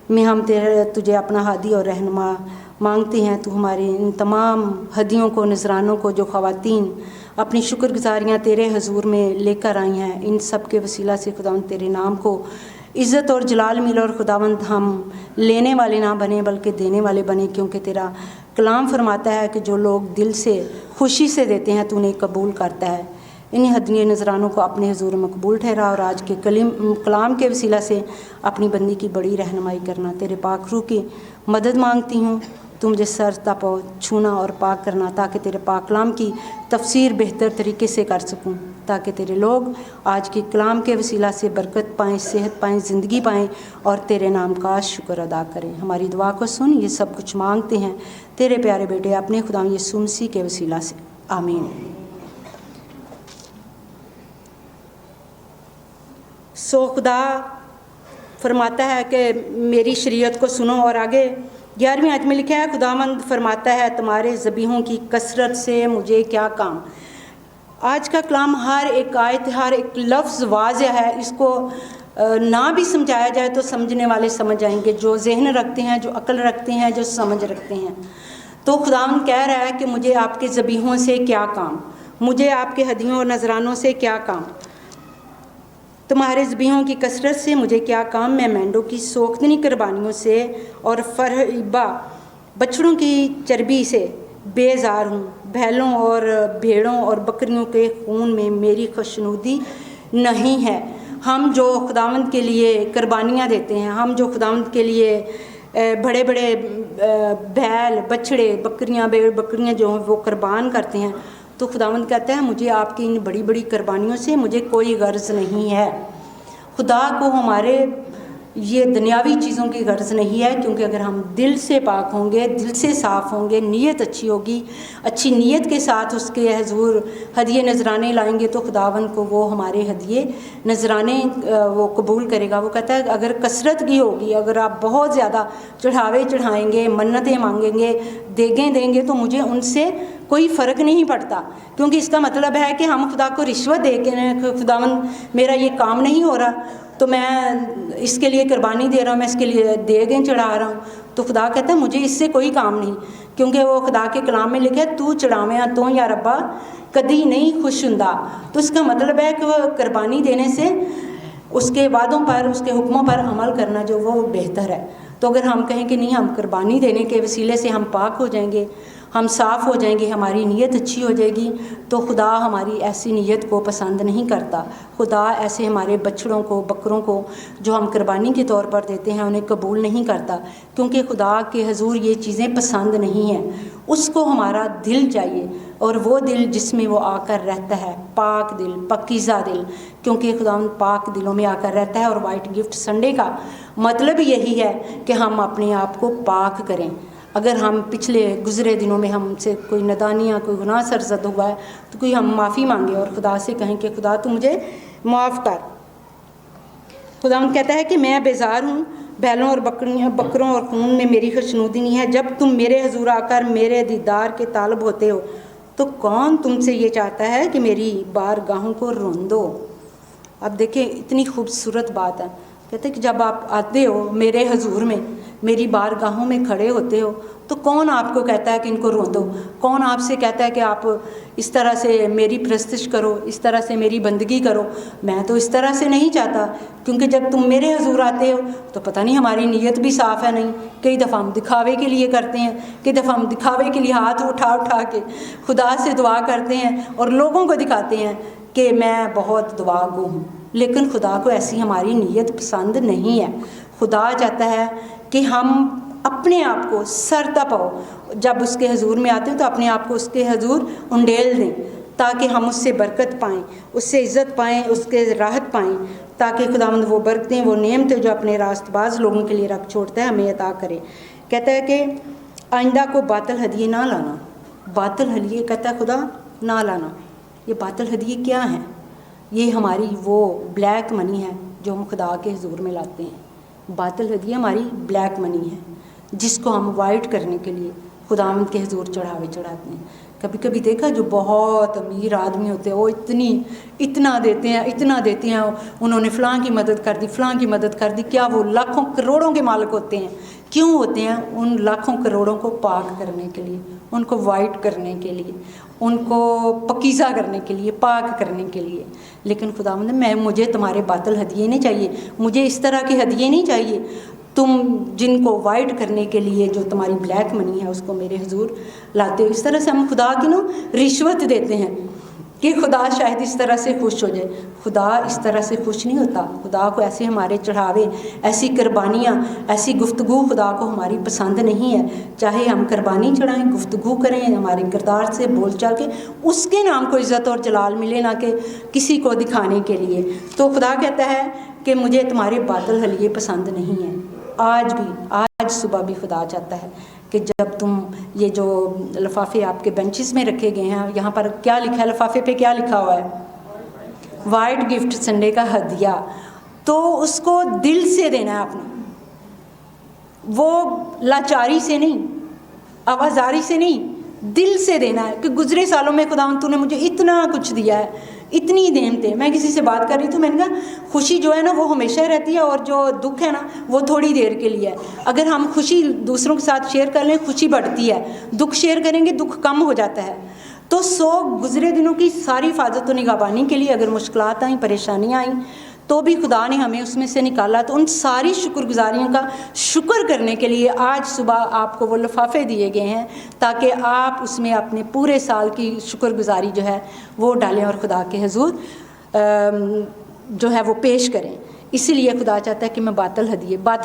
Speaker 10: में हम तुझे अपना हादी और रहनुमा मांगते हैं। तू हमारे इन तमाम हदियों को, नजरानों को, जो ख़वातीन अपनी शुक्रगुजारियाँ तेरे हजूर में लेकर आई हैं, इन सब के वसीला से खुदावंद तेरे नाम को इज़्ज़त और जलाल मिले। और खुदावंद हम लेने वाले ना बने बल्कि देने वाले बने, क्योंकि तेरा कलाम फरमाता है कि जो लोग दिल से खुशी से देते हैं, तू उन्हें कबूल करता है। इन्हीं हदीय नजरानों को अपने हुजूर में मकबूल ठहरा और आज के कलाम के वसीला से अपनी बंदी की बड़ी रहनुमाई करना। तेरे पाक रूह की मदद मांगती हूँ, तू मुझे सर तप छूना और पाक करना, ताकि तेरे पाक कलाम की तफसीर बेहतर तरीके से कर सकूँ, ताकि तेरे लोग आज के कलाम के वसीला से बरकत पाएँ, सेहत पाएँ, ज़िंदगी पाएँ और तेरे नाम का शुक्र अदा करें। हमारी दुआ को सुन, ये सब कुछ मांगते हैं तेरे प्यारे बेटे अपने खुदा यीशु मसीह के वसीला से, आमीन। सो खुदा फरमाता है कि मेरी शरीयत को सुनो, और आगे 11वीं आयत में लिखा है, खुदावंद फरमाता है तुम्हारे ज़बीहों की कसरत से मुझे क्या काम। आज का कलाम हर एक आयत, हर एक लफ्ज़ वाज़ेह है, इसको ना भी समझाया जाए तो समझने वाले समझ जाएंगे, जो जहन रखते हैं, जो अक्ल रखते हैं, जो समझ रखते हैं। तो खुदावंद कह रहा है कि मुझे आपके ज़बीहों से क्या काम, मुझे आपके हदियों और नजरानों से क्या काम, तुम्हारे ज़बीहों की कसरत से मुझे क्या काम। मैं मेंढों की सोख्तनी कुर्बानियों से और फरइबा बछड़ों की चर्बी से बेजार हूँ। बैलों और भेड़ों और बकरियों के खून में मेरी खुशनुदी नहीं है। ہم جو خداوند کے لیے قربانیاں دیتے ہیں, ہم جو خداوند کے لیے بڑے بڑے بیل, بچڑے, بکریاں, بکریاں جو ہیں وہ قربان کرتے ہیں, تو خداوند کہتا ہے مجھے آپ کی ان بڑی بڑی قربانیوں سے مجھے کوئی غرض نہیں ہے. خدا کو ہمارے یہ دنیاوی چیزوں کی غرض نہیں ہے, کیونکہ اگر ہم دل سے پاک ہوں گے, دل سے صاف ہوں گے, نیت اچھی ہوگی, اچھی نیت کے ساتھ اس کے حضور ہدیے نذرانے لائیں گے, تو خداوند کو وہ ہمارے ہدیے نذرانے وہ قبول کرے گا. وہ کہتا ہے اگر کثرت کی ہوگی, اگر آپ بہت زیادہ چڑھاوے چڑھائیں گے, منتیں مانگیں گے, دیگیں دیں گے, تو مجھے ان سے کوئی فرق نہیں پڑتا, کیونکہ اس کا مطلب ہے کہ ہم خدا کو رشوت دے کے خداوند میرا یہ کام نہیں ہو رہا تو میں اس کے لیے قربانی دے رہا ہوں, میں اس کے لیے دیگیں چڑھا رہا ہوں. تو خدا کہتا ہے مجھے اس سے کوئی کام نہیں, کیونکہ وہ خدا کے کلام میں لکھا ہے تو چڑھاویاں تو یا ربا کدی نہیں خوش ہوندا. تو اس کا مطلب ہے کہ وہ قربانی دینے سے اس کے وعدوں پر, اس کے حکموں پر عمل کرنا جو وہ بہتر ہے. تو اگر ہم کہیں کہ نہیں, ہم قربانی دینے کے وسیلے سے ہم پاک ہو جائیں گے, ہم صاف ہو جائیں گے, ہماری نیت اچھی ہو جائے گی, تو خدا ہماری ایسی نیت کو پسند نہیں کرتا. خدا ایسے ہمارے بچڑوں کو, بکروں کو جو ہم قربانی کے طور پر دیتے ہیں انہیں قبول نہیں کرتا, کیونکہ خدا کے حضور یہ چیزیں پسند نہیں ہیں. اس کو ہمارا دل چاہیے, اور وہ دل جس میں وہ آ کر رہتا ہے, پاک دل, پاکیزہ دل, کیونکہ خدا ان پاک دلوں میں آ کر رہتا ہے. اور وائٹ گفٹ سنڈے کا مطلب یہی ہے کہ ہم اپنے آپ کو پاک کریں. اگر ہم پچھلے گزرے دنوں میں ہم سے کوئی ندانیاں, کوئی گناہ سرزد ہوا ہے, تو کوئی ہم معافی مانگے اور خدا سے کہیں کہ خدا تو مجھے معاف کر. خدا کہتا ہے کہ میں بیزار ہوں, بیلوں اور بکروں اور خون میں میری خوشنودی نہیں ہے. جب تم میرے حضور آ کر میرے دیدار کے طالب ہوتے ہو, تو کون تم سے یہ چاہتا ہے کہ میری بارگاہوں کو روندو. اب دیکھیں اتنی خوبصورت بات ہے. کہتے ہیں کہ جب آپ آتے ہو میرے حضور میں, میری بارگاہوں میں کھڑے ہوتے ہو, تو کون آپ کو کہتا ہے کہ ان کو روندو؟ کون آپ سے کہتا ہے کہ آپ اس طرح سے میری پرستش کرو, اس طرح سے میری بندگی کرو؟ میں تو اس طرح سے نہیں چاہتا, کیونکہ جب تم میرے حضور آتے ہو تو پتہ نہیں ہماری نیت بھی صاف ہے نہیں. کئی دفعہ ہم دکھاوے کے لیے کرتے ہیں, کئی دفعہ ہم دکھاوے کے لیے ہاتھ اٹھا اٹھا کے خدا سے دعا کرتے ہیں اور لوگوں کو دکھاتے ہیں کہ میں بہت دعا گو ہوں, لیکن خدا کو ایسی ہماری نیت پسند نہیں ہے. خدا چاہتا ہے کہ ہم اپنے آپ کو سر تپاؤ, جب اس کے حضور میں آتے ہیں تو اپنے آپ کو اس کے حضور انڈیل دیں, تاکہ ہم اس سے برکت پائیں, اس سے عزت پائیں, اس کے راحت پائیں, تاکہ خداوند وہ برکتیں, وہ نعمتیں جو اپنے راست باز لوگوں کے لیے رکھ چھوڑتا ہے ہمیں عطا کرے. کہتا ہے کہ آئندہ کو باطل ہدیے نہ لانا. باطل ہدیے کہتا ہے خدا نہ لانا. یہ باطل ہدیے کیا ہیں؟ یہ ہماری وہ بلیک منی ہے جو ہم خدا کے حضور میں لاتے ہیں. باطل ہدیہ ہماری بلیک منی ہے جس کو ہم وائٹ کرنے کے لیے خداوند کے حضور چڑھاوے چڑھاتے ہیں. کبھی کبھی دیکھا جو بہت امیر آدمی ہوتے ہیں وہ اتنا دیتے ہیں, انہوں نے فلاں کی مدد کر دی, فلاں کی مدد کر دی. کیا وہ لاکھوں کروڑوں کے مالک ہوتے ہیں؟ کیوں ہوتے ہیں؟ ان لاکھوں کروڑوں کو پاک کرنے کے لیے, ان کو وائٹ کرنے کے لیے, ان کو پاکیزہ کرنے کے لیے, پاک کرنے کے لیے. لیکن خداوند مجھے تمہارے باطل ہدیے نہیں چاہیے, مجھے اس طرح کے ہدیے نہیں چاہیے. تم جن کو وائٹ کرنے کے لیے جو تمہاری بلیک منی ہے اس کو میرے حضور لاتے ہو. اس طرح سے ہم خدا کی رشوت دیتے ہیں کہ خدا شاید اس طرح سے خوش ہو جائے. خدا اس طرح سے خوش نہیں ہوتا. خدا کو ایسے ہمارے چڑھاوے, ایسی قربانیاں, ایسی گفتگو خدا کو ہماری پسند نہیں ہے. چاہے ہم قربانی چڑھائیں, گفتگو کریں ہمارے کردار سے, بول چال کے, اس کے نام کو عزت اور جلال ملے, نہ کہ کسی کو دکھانے کے لیے. تو خدا کہتا ہے کہ مجھے تمہارے باطل ہدیے پسند نہیں ہیں. آج صبح بھی خدا چاہتا ہے کہ جب تم یہ جو لفافے آپ کے بینچز میں رکھے گئے ہیں, یہاں پر کیا لکھا ہے, لفافے پہ کیا لکھا ہوا ہے؟ وائٹ گفٹ سنڈے کا ہدیہ. تو اس کو دل سے دینا ہے آپ نے, وہ لاچاری سے نہیں, آوازاری سے نہیں, دل سے دینا ہے کہ گزرے سالوں میں خداوند تو نے مجھے اتنا کچھ دیا ہے, اتنی نعمتیں. میں کسی سے بات کر رہی تھی, میں نے کہا خوشی جو ہے نا وہ ہمیشہ رہتی ہے, اور جو دکھ ہے نا وہ تھوڑی دیر کے لیے ہے. اگر ہم خوشی دوسروں کے ساتھ شیئر کر لیں خوشی بڑھتی ہے, دکھ شیئر کریں گے دکھ کم ہو جاتا ہے. تو گزرے دنوں کی ساری حفاظت و نگہبانی کے لیے اگر مشکلات آئیں, پریشانیاں آئیں, تو بھی خدا نے ہمیں اس میں سے نکالا. تو ان ساری شکر گزاریوں کا شکر کرنے کے لیے آج صبح آپ کو وہ لفافے دیے گئے ہیں, تاکہ آپ اس میں اپنے پورے سال کی شکر گزاری جو ہے وہ ڈالیں اور خدا کے حضور जो है वो पेश करें। इसीलिए खुदा चाहता है कि मैं बातल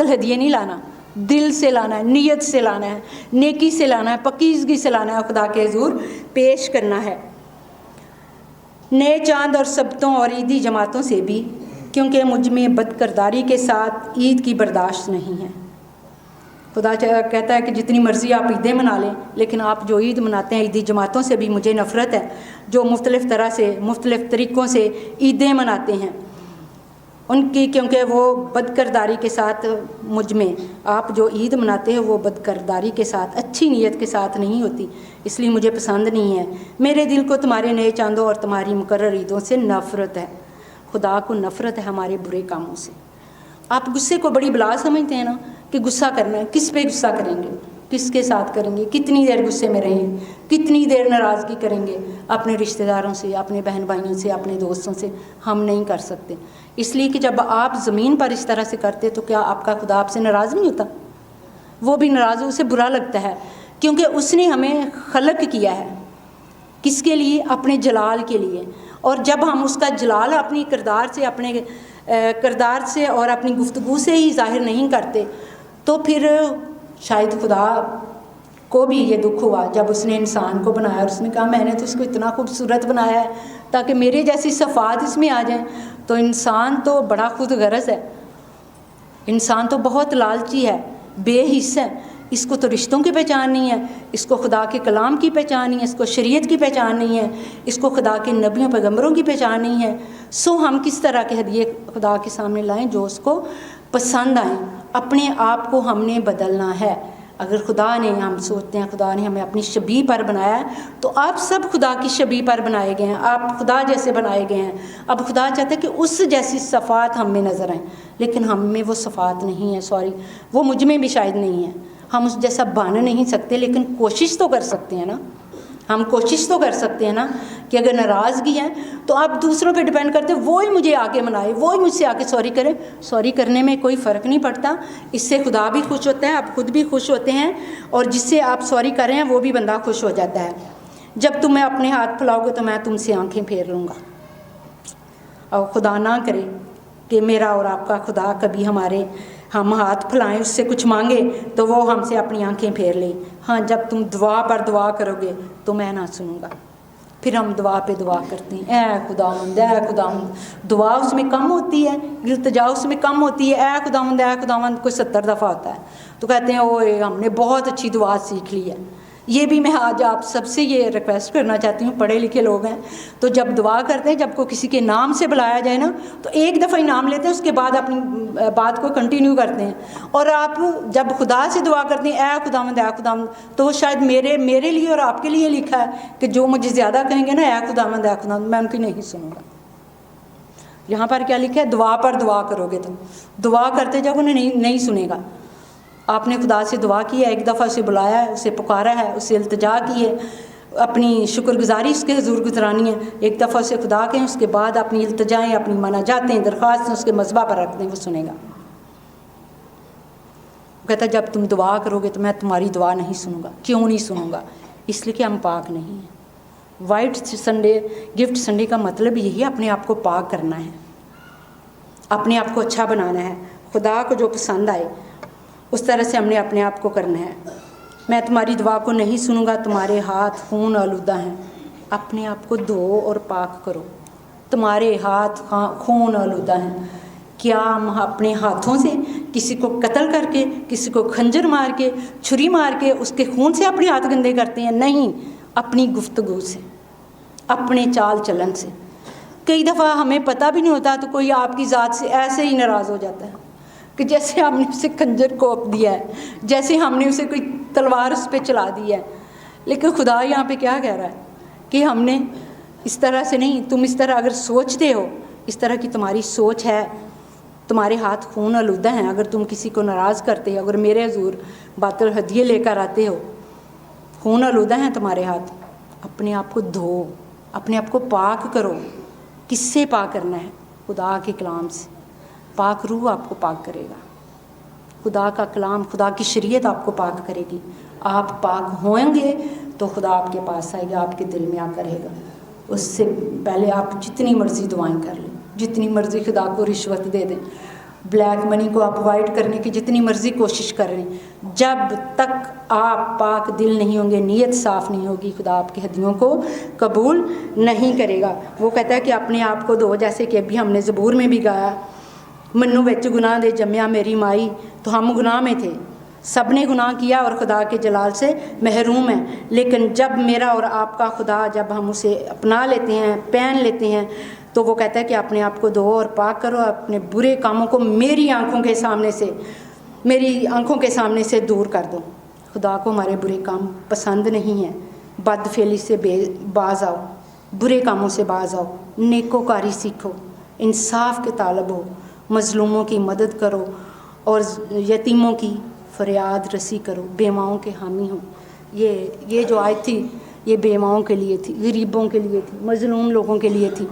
Speaker 10: हदिये नहीं लाना, दिल से लाना है, नीयत से लाना है, नेकी से लाना है, पकीज़गी से लाना है, खुदा के हुज़ूर पेश करना है। नए चांद और सबतों और ईदी जमातों से भी, क्योंकि मुझ में बदकिरदारी के साथ ईद की बर्दाश्त नहीं है। खुदा कहता है कि जितनी मर्ज़ी आप ईदें मना लें, लेकिन आप जो ईद मनाते हैं ईदी जमातों से भी मुझे नफ़रत है, जो मुख्तलिफ़ तरह से मुख्तलिफ़ तरीक़ों से ईदें मनाते हैं उनकी, क्योंकि वो बदकिरदारी के साथ मुझ में, आप जो ईद मनाते हैं वो बदकिरदारी के साथ, अच्छी नीयत के साथ नहीं होती, इसलिए मुझे पसंद नहीं है। मेरे दिल को तुम्हारे नए चांदों और तुम्हारी मुकर्रर ईदों से नफ़रत है। खुदा को नफ़रत है हमारे बुरे कामों से। आप गुस्से को बड़ी बला समझते हैं ना, कि गुस्सा करना है, किस पे गुस्सा करेंगे, किसके साथ करेंगे, कितनी देर गुस्से में रहेंगे, कितनी देर नाराज़गी करेंगे, अपने रिश्तेदारों से, अपने बहन भाइयों से, अपने दोस्तों से। हम नहीं कर सकते, इसलिए कि जब आप ज़मीन पर इस तरह से करते तो क्या आपका खुदा आपसे नाराज़ नहीं होता? वो भी नाराज़ हो, उसे बुरा लगता है, क्योंकि उसने हमें खलक किया है किसके लिए? अपने जलाल के लिए। और जब हम उसका जलाल अपनी किरदार से, अपने किरदार से और अपनी गुफ्तगू से ही ज़ाहिर नहीं करते, तो फिर शायद खुदा को भी ये दुख हुआ जब उसने इंसान को बनाया और उसने कहा मैंने तो इसको इतना खूबसूरत बनाया है ताकि मेरे जैसी सफ़ात इसमें आ जाए। तो इंसान तो बड़ा खुद गर्ज़ है, इंसान तो बहुत लालची है, बेहिस्स है, इसको तो रिश्तों की पहचान नहीं है, इसको खुदा के कलाम की पहचान नहीं है, इसको शरीयत की पहचान नहीं है, इसको खुदा के नबियों पैगम्बरों की पहचान नहीं है। सो हम किस तरह के हदिये खुदा के सामने लाएं जो उसको पसंद आएँ? अपने आप को हमने बदलना है। अगर खुदा ने, हम सोचते हैं खुदा ने हमें अपनी शबीह पर बनाया है, तो आप सब खुदा की शबीह पर बनाए गए हैं, आप खुदा जैसे बनाए गए हैं। अब खुदा चाहता है कि उस जैसी सफ़ात हम में नज़र आए, लेकिन हम में वो सफ़ात नहीं है, सॉरी, वो मुझ में भी शायद नहीं है। हम उस जैसा बन नहीं सकते, लेकिन कोशिश तो कर सकते हैं ना, हम कोशिश तो कर सकते हैं ना कि अगर नाराज़गी है तो आप दूसरों पे डिपेंड करते, वो ही मुझे आके मनाए, वो ही मुझसे आके सॉरी करे। सॉरी करने में कोई फ़र्क नहीं पड़ता, इससे खुदा भी खुश होता है, आप खुद भी खुश होते हैं, और जिससे आप सॉरी कर रहे हैं वो भी बंदा खुश हो जाता है। जब तुम्हें अपने हाथ फैलाओगे तो मैं तुमसे आंखें फेर लूँगा। और खुदा ना करे कि मेरा और आपका खुदा कभी हम हाथ फैलाएं, उससे कुछ मांगे तो वो हमसे अपनी आंखें फेर ले। हाँ, जब तुम दुआ पर दुआ करोगे तो मैं ना सुनूंगा। फिर हम दुआ पे दुआ करते हैं, ऐ खुदावंद, ऐ खुदावंद। दुआ उसमें कम होती है, इल्तिजा उसमें कम होती है। ऐ खुदावंद कोई 70 दफ़ा होता है, तो कहते हैं ओए हमने बहुत अच्छी दुआ सीख ली है। ये भी मैं आज आप सबसे ये रिक्वेस्ट करना चाहती हूँ, पढ़े लिखे लोग हैं तो जब दुआ करते हैं, जब को किसी के नाम से बुलाया जाए ना, तो एक दफ़ा ही नाम लेते हैं, उसके बाद अपनी बात को कंटिन्यू करते हैं। और आप जब खुदा से दुआ करते हैं ऐ खुदावंद, तो वो शायद मेरे लिए और आपके लिए लिखा है कि जो मुझे ज़्यादा कहेंगे ना ऐ खुदावंद, मैं उनकी नहीं सुनूंगा। यहाँ पर क्या लिखा है? दुआ पर दुआ करोगे, तुम दुआ करते जब उन्हें नहीं सुनेगा। आपने खुदा से दुआ की है, एक दफ़ा उसे बुलाया है, उसे पुकारा है, उसे इल्तिजा की है, अपनी शुक्रगुजारी उसके हुजूर गुजरानी है। एक दफ़ा उसे खुदा कहें, उसके बाद अपनी इल्तिजाएँ, अपनी मनाजातें, दरख्वास्तें उसके मज़बा पर रख दें, वो सुनेगा। वो कहता है जब तुम दुआ करोगे तो मैं तुम्हारी दुआ नहीं सुनूंगा। क्यों नहीं सुनूंगा? इसलिए कि हम पाक नहीं हैं। वाइट संडे, गिफ्ट संडे का मतलब यही है, अपने आप को पाक करना है, अपने आप को अच्छा बनाना है, खुदा को जो पसंद आए उस तरह से हमने अपने आप को करना है। मैं तुम्हारी दुआ को नहीं सुनूंगा, तुम्हारे हाथ खून आलूदा हैं, अपने आप को धो और पाक करो। तुम्हारे हाथ खून आलूदा हैं। क्या हम अपने हाथों से किसी को कत्ल करके, किसी को खंजर मार के, छुरी मार के, उसके खून से अपने हाथ गंदे करते हैं? नहीं, अपनी गुफ्तगू से, अपने चाल चलन से। कई दफ़ा हमें पता भी नहीं होता तो कोई आपकी ज़ात से ऐसे ही नाराज़ हो जाता है कि जैसे हमने उसे खंजर कोप दिया है, जैसे हमने उसे कोई तलवार उस पर चला दी है। लेकिन खुदा यहाँ पे क्या कह रहा है कि हमने इस तरह से नहीं, तुम इस तरह अगर सोचते हो, इस तरह की तुम्हारी सोच है, तुम्हारे हाथ खून आलूदा हैं, अगर तुम किसी को नाराज़ करते हो, अगर मेरे हुजूर बातल हदिये लेकर आते हो, खून आलूदा हैं तुम्हारे हाथ, अपने आप को धो, अपने आप को पाक करो। किससे पाक करना है? खुदा के कलाम से। पाक रूह आपको पाक करेगा, खुदा का कलाम, खुदा की शरीयत आपको पाक करेगी। आप पाक होंगे तो खुदा आपके पास आएगा, आपके दिल में आकर रहेगा। उससे पहले आप जितनी मर्ज़ी दुआएं कर लें, जितनी मर्ज़ी खुदा को रिश्वत दे दें, ब्लैक मनी को अवॉइड करने की जितनी मर्ज़ी कोशिश कर रहे हैं, जब तक आप पाक दिल नहीं होंगे, नीयत साफ़ नहीं होगी, खुदा आपकी हदियों को कबूल नहीं करेगा। वो कहता है कि अपने आप को दो, जैसे कि अभी हमने ज़बूर में भी गाया, मन्नू विच गुनाह दे जम्या मेरी माई, तो हम गुनाह में थे, सब ने गुनाह किया और खुदा के जलाल से महरूम हैं। लेकिन जब मेरा और आपका खुदा, जब हम उसे अपना लेते हैं, पहन लेते हैं, तो वो कहता है कि अपने आप को धो और पाक करो, अपने बुरे कामों को मेरी आंखों के सामने से दूर कर दो। खुदा को हमारे बुरे काम पसंद नहीं हैं। बदफेली से बाज आओ, बुरे कामों से बाज आओ, नेकोकारी सीखो, इंसाफ के तालब हो, मज़लूमों की मदद करो और यतीमों की फरियाद रसी करो, बेवाओं के हामी हो। ये जो आयत थी ये बेवाओं के लिए थी, गरीबों के लिए थी, मज़लूम लोगों के लिए थी,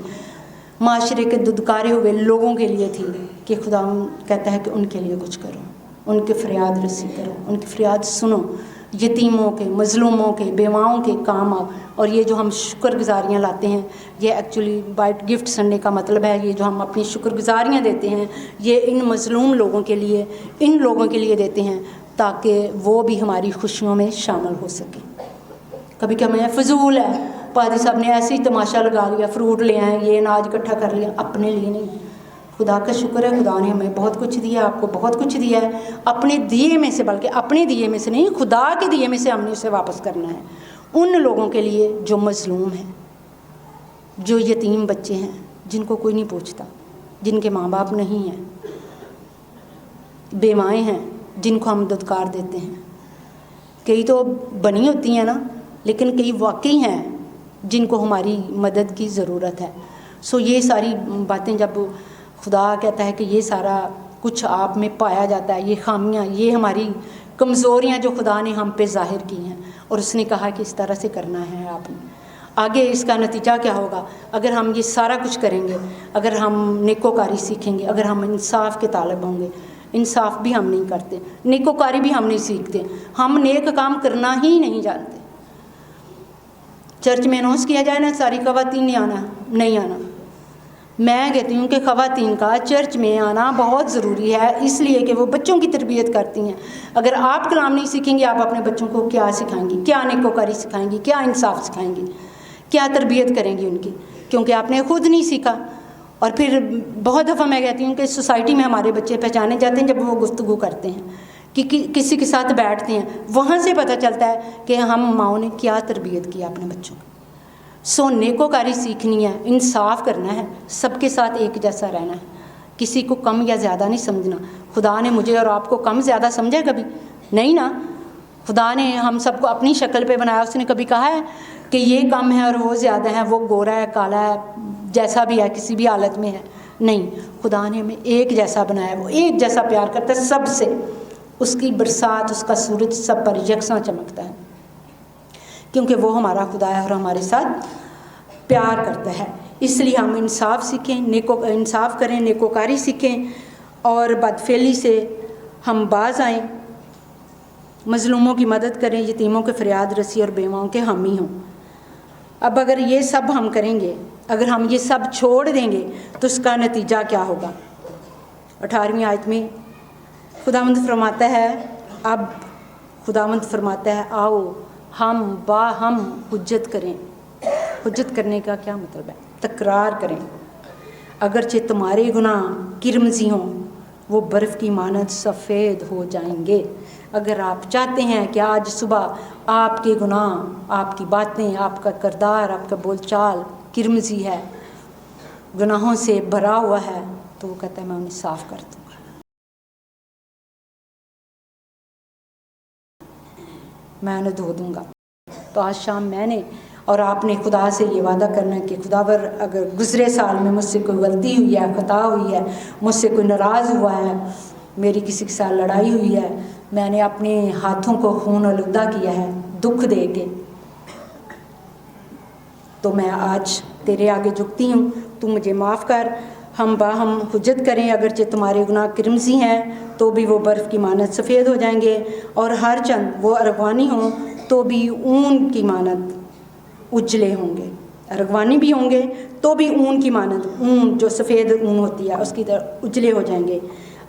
Speaker 10: माशरे के दुदकारे हुए लोगों के लिए थी कि खुदा कहता है कि उनके लिए कुछ करो, उनके फरियाद रसी करो, उनकी फरियाद सुनो, यतीमों के, मज़लूमों के, बेवाओं के काम आओ। और ये जो हम शुक्रगुजारियाँ लाते हैं, ये एक्चुअली बाइट गिफ्ट संडे का मतलब है, ये जो हम अपनी शुक्रगुजारियाँ देते हैं ये इन मज़लूम लोगों के लिए, इन लोगों के लिए देते हैं ताकि वो भी हमारी खुशियों में शामिल हो सके। कभी कभी हमें फजूल है, पादी साहब ने ऐसे ही तमाशा लगा लिया, फ्रूट ले आए, ये अनाज इकट्ठा कर लिया, अपने लिए नहीं। खुदा का शुक्र है, खुदा ने हमें बहुत कुछ दिया, आपको बहुत कुछ दिया है, अपने दिए में से, बल्कि अपने दिए में से नहीं, खुदा के दिए में से हमने उसे वापस करना है उन लोगों के लिए जो मज़लूम हैं, जो यतीम बच्चे हैं, जिनको कोई नहीं पूछता, जिनके माँ बाप नहीं हैं, बेमाएँ हैं, जिनको हम दुदकार देते हैं। कई तो बनी होती हैं ना, लेकिन कई वाकई हैं जिनको हमारी मदद की ज़रूरत है। सो ये सारी बातें जब खुदा कहता है कि ये सारा कुछ आप में पाया जाता है, ये खामियां, ये हमारी कमज़ोरियां जो खुदा ने हम पे ज़ाहिर की हैं, और उसने कहा कि इस तरह से करना है आपने। आगे इसका नतीजा क्या होगा? अगर हम ये सारा कुछ करेंगे, अगर हम नेकोकारी सीखेंगे, अगर हम इंसाफ के तालब होंगे, इंसाफ भी हम नहीं करते, नेकोकारी भी हम नहीं सीखते, हम नेक काम करना ही नहीं जानते। चर्च में अनाउंस किया जाए ना सारी ख़वातीन ने आना, नहीं आना। मैं कहती हूँ कि ख़वातीन का चर्च में आना बहुत ज़रूरी है, इसलिए कि वो बच्चों की तरबियत करती हैं। अगर आप कलाम नहीं सीखेंगे, आप अपने बच्चों को क्या सिखाएंगी? क्या नेकोकारी सिखाएंगी? क्या इंसाफ सिखाएंगी? क्या तरबियत करेंगी उनकी? क्योंकि आपने खुद नहीं सीखा। और फिर बहुत दफ़ा मैं कहती हूँ कि सोसाइटी में हमारे बच्चे पहचाने जाते हैं जब वो गुफ्तगू करते हैं, कि किसी के साथ बैठते हैं, वहाँ से पता चलता है कि हम माँओं ने क्या तरबियत की अपने बच्चों को। सो नेकोकारी सीखनी है, इंसाफ करना है, सबके साथ एक जैसा रहना है, किसी को कम या ज़्यादा नहीं समझना। खुदा ने मुझे और आपको कम ज़्यादा समझा कभी? नहीं ना। खुदा ने हम सबको अपनी शक्ल पे बनाया। उसने कभी कहा है कि ये कम है और वो ज़्यादा है, वो गोरा है, काला है, जैसा भी है, किसी भी हालत में है? नहीं, खुदा ने हमें एक जैसा बनाया, वो एक जैसा प्यार करता है सबसे। उसकी बरसात, उसका सूरज सब पर यकसा चमकता है, क्योंकि वो हमारा खुदा है और हमारे साथ प्यार करता है। इसलिए हम इंसाफ सीखें, इंसाफ करें, नेकोकारी सीखें और बदफेली से हम बाज आएँ, मज़लूमों की मदद करें, यतीमों के फरियाद रसी और बेवाओं के हामी हों। अब अगर ये सब हम करेंगे, अगर हम ये सब छोड़ देंगे तो उसका नतीजा क्या होगा? 18वीं आयत में खुदावंद फरमाता है, अब खुदावंद फरमाता है, आओ हम हुज्जत करें। हुज्जत करने का क्या मतलब है? तकरार करें। अगरचे तुम्हारे गुनाह किरमजी हों, वो बर्फ़ की मानद सफ़ेद हो जाएंगे। अगर आप चाहते हैं कि आज सुबह आपके गुनाह, आपकी बातें, आपका किरदार, आपका बोलचाल किरमजी है, गुनाहों से भरा हुआ है, तो वो कहता है मैं उन्हें साफ़ कर दूँगा। मैं उन्हें धो दूँगा। तो आज शाम मैंने और आपने खुदा से ये वादा करना है कि खुदावर, अगर गुज़रे साल में मुझसे कोई गलती हुई है, खता हुई है, मुझसे कोई नाराज़ हुआ है, मेरी किसी के साथ लड़ाई हुई है, मैंने अपने हाथों को खून आलूदा किया है दुख दे के, तो मैं आज तेरे आगे झुकती हूँ, तू मुझे माफ़ कर। हम हुज्जत करें, अगरचे तुम्हारे गुनाह किरमजी हैं तो भी वो बर्फ़ की मानद सफ़ेद हो जाएंगे, और हर चंद वो अरवानी हों तो भी ऊन की मानद उजले होंगे। रगवानी भी होंगे तो भी ऊन की मानद, ऊन जो सफ़ेद ऊन होती है उसकी तरह उजले हो जाएंगे।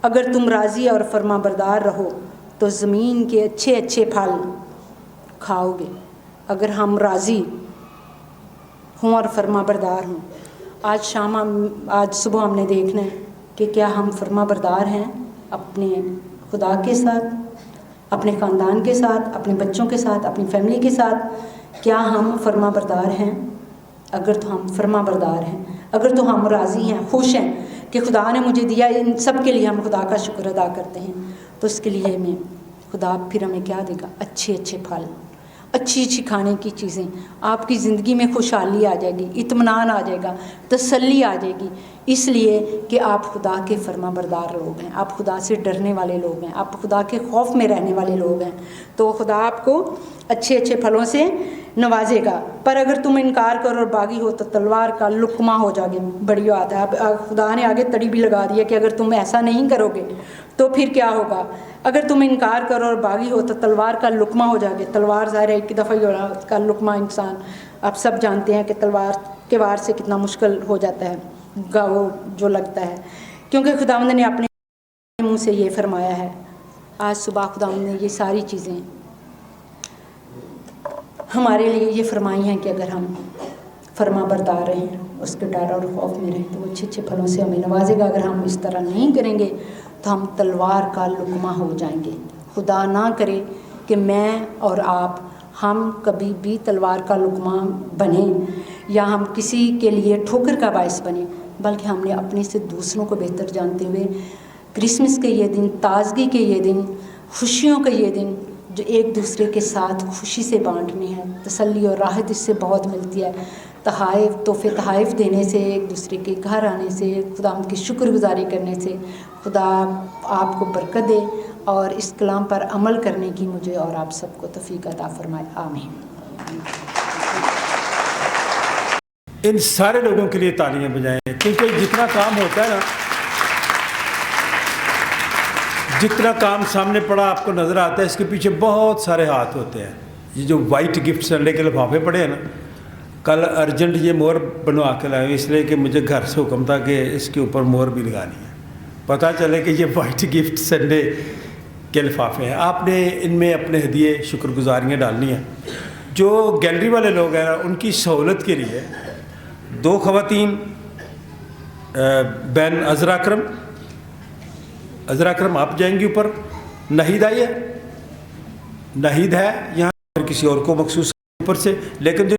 Speaker 10: अगर तुम राज़ी और फर्माबरदार रहो तो ज़मीन के अच्छे अच्छे फल खाओगे। अगर हम राज़ी हों और फर्माबरदार हों, आज सुबह हमने देखना है कि क्या हम फर्माबरदार हैं अपने खुदा के साथ, अपने ख़ानदान के साथ, अपने बच्चों के साथ, अपनी फैमिली के साथ। क्या हम फर्माबरदार हैं? अगर तो हम फर्माबरदार हैं, अगर तो हम राज़ी हैं, खुश हैं कि खुदा ने मुझे दिया, इन सब के लिए हम खुदा का शुक्र अदा करते हैं, तो उसके लिए हमें खुदा फिर हमें क्या देगा? अच्छे अच्छे फल, अच्छी अच्छी खाने की चीज़ें। आपकी ज़िंदगी में खुशहाली आ जाएगी, इत्मीनान आ जाएगा, तसल्ली आ जाएगी, इसलिए कि आप खुदा के फर्माबरदार लोग हैं, आप खुदा से डरने वाले लोग हैं, आप खुदा के खौफ में रहने वाले लोग हैं। तो खुदा आपको अच्छे अच्छे फलों से नवाजेगा। पर अगर तुम इनकार करो और बागी हो तो तलवार का लुकमा हो जाओगे। बड़ी बात है। अब खुदा ने आगे तड़ी भी लगा दिया कि अगर तुम ऐसा नहीं करोगे तो फिर क्या होगा? अगर तुम इनकार करो और बागी हो तो तलवार का लुकमा हो जाओगे। तलवार ज़ाहिर है एक दफ़ा ही हो रहा का लुकमा इंसान, आप सब जानते हैं कि तलवार के वार से कितना मुश्किल हो जाता है वो जो लगता है, क्योंकि खुदावंद ने अपने मुँह से ये फरमाया है। आज सुबह खुदावंद ने ये सारी चीज़ें हमारे लिए ये फरमाई हैं कि अगर हम फर्माबरदार रहें, उसके डर और खौफ में रहें, तो वो अच्छे अच्छे फलों से हमें नवाजेगा। अगर हम इस तरह नहीं करेंगे तो हम तलवार का लुकमा हो जाएंगे। खुदा ना करे कि मैं और आप हम कभी भी तलवार का लुकमा बने या हम किसी के लिए ठोकर का बायस बने, बल्कि हमने अपने से दूसरों को बेहतर जानते हुए क्रिसमस के ये दिन, ताजगी के ये दिन, खुशियों के ये दिन जो एक दूसरे के साथ खुशी से बांटने हैं, तसल्ली और राहत इससे बहुत मिलती है। तोहफ़े तहाइफ देने से, एक दूसरे के घर आने से, खुदा की शुक्रगुजारी करने से खुदा आपको बरकत दे और इस कलाम पर अमल करने की मुझे और आप सबको तौफीक अता फरमाए। आमीन।
Speaker 4: इन सारे लोगों के लिए तालियां बजाएं, क्योंकि जितना काम होता है ना, जितना काम सामने पड़ा आपको नज़र आता है, इसके पीछे बहुत सारे हाथ होते हैं। ये जो वाइट गिफ्ट संडे के लिफाफे पड़े हैं ना, कल अर्जेंट ये मोहर बनवा के लाए, इसलिए कि मुझे घर से हुक्म था कि इसके ऊपर मोहर भी लगानी है, पता चले कि ये वाइट गिफ्ट संडे के लिफाफे हैं। आपने इनमें अपने हदिये शुक्रगुजारियाँ डालनी हैं। जो गैलरी वाले लोग हैं ना, उनकी सहूलत के लिए 2 ख़वातीन, बैन अज़रा अकरम आप जाएंगी ऊपर, नाहिद आई है, नाहिद है यहाँ, किसी और को मखसूस ऊपर से, लेकिन जो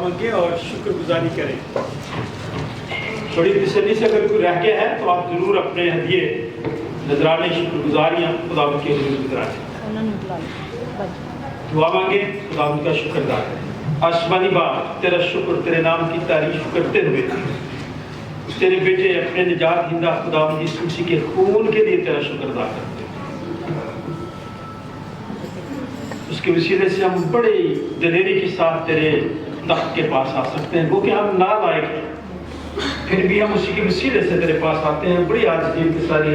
Speaker 4: मांगे और शुक्रगुजारी करें। बड़ी तसल्ली से अगर कोई रह गया है तो आप ज़रूर अपने हदिये नजराने शुक्रगुजारियाँ खुदा के हजूर गुजराएं। दुआ मांगे, खुदा का शुक्र अदा करें। आसमानी बाप, तेरा शुक्र, तेरे नाम की तारीफ करते हुए तेरे बेटे अपने निजात हिंदा खुदा यीशु मसीह के खून के लिए तेरा शुक्र अदा करते हैं। उसके वसीले से हम बड़े दिलेरी के साथ तेरे तख्त के पास आ सकते हैं, वो कि हम नालायक हैं, फिर भी हम उसी के वसीले से तेरे पास आते हैं, बड़ी आजिज़ी के सारी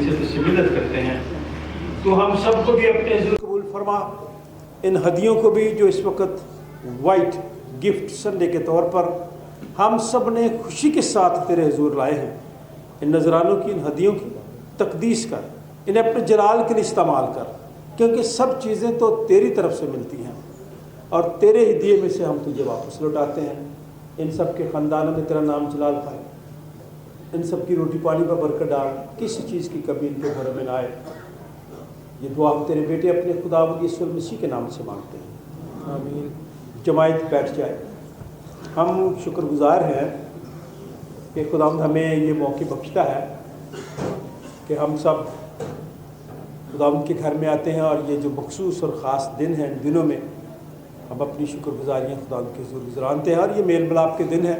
Speaker 4: से तुझसे मिन्नत करते हैं। तो हम सबको भी अपने कबूल फरमा, इन हदियों को भी जो इस वक्त वाइट गिफ्ट संडे के तौर पर हम सब ने खुशी के साथ तेरे हुजूर लाए हैं। इन नजरानों की, इन हदियों की तकदीस कर, इन्हें अपने जलाल के लिए इस्तेमाल कर, क्योंकि सब चीज़ें तो तेरी तरफ से मिलती हैं और तेरे ही दिए में से हम तुझे वापस लौटाते हैं। इन सब के ख़ानदानों में तेरा नाम जलाल पाए, इन सब की रोटी पानी पर बरकत डाल, किसी चीज़ की कमी इनके घरों में ना आए। ये दुआ हम तेरे बेटे अपने खुदावंद यीशु मसीह के नाम से मांगते हैं, आमीन। जमायत बैठ जाए। हम शुक्रगुजार हैं कि खुदावंद हमें ये मौके बख्शता है कि हम सब खुदावंद के घर में आते हैं और ये जो मखसूस और ख़ास दिन हैं, इन दिनों में हम अपनी शुक्रगुजारियाँ खुदावंद के हुजूर गुज़रानते हैं। और ये मेल मिलाप के दिन है।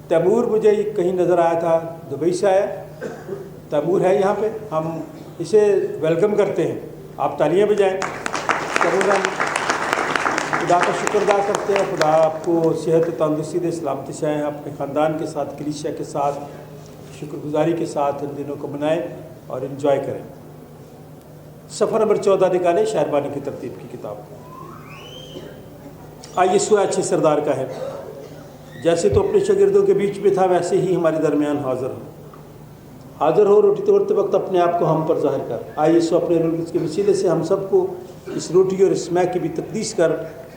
Speaker 4: तैमूर मुझे कहीं नज़र आया था, दुबई से आया, तैमूर है यहाँ पे, हम इसे वेलकम करते हैं। आप तालियां बजाएं। तैमूर, हम खुदा का शुक्र अदा करते हैं। खुदा आपको सेहत तंदुरुस्ती दे, सलामती से आएँ, अपने ख़ानदान के साथ, कलीसिया के साथ शुक्रगुजारी के साथ इन दिनों को मनाएं और इन्जॉय करें। सफ़र नंबर 14 निकालें, शायरबानी की तरतीब की किताब। आइए सुआ अच्छे सरदार का है, जैसे तो अपने शागिर्दों के बीच में था वैसे ही हमारे दरमियान हाज़िर हो रोटी तोड़ते वक्त अपने आप को हम पर ज़ाहिर कर। आइए सो अपने रूह के वसीले से हम सबको इस रोटी और इस मैक की भी तकदीस कर,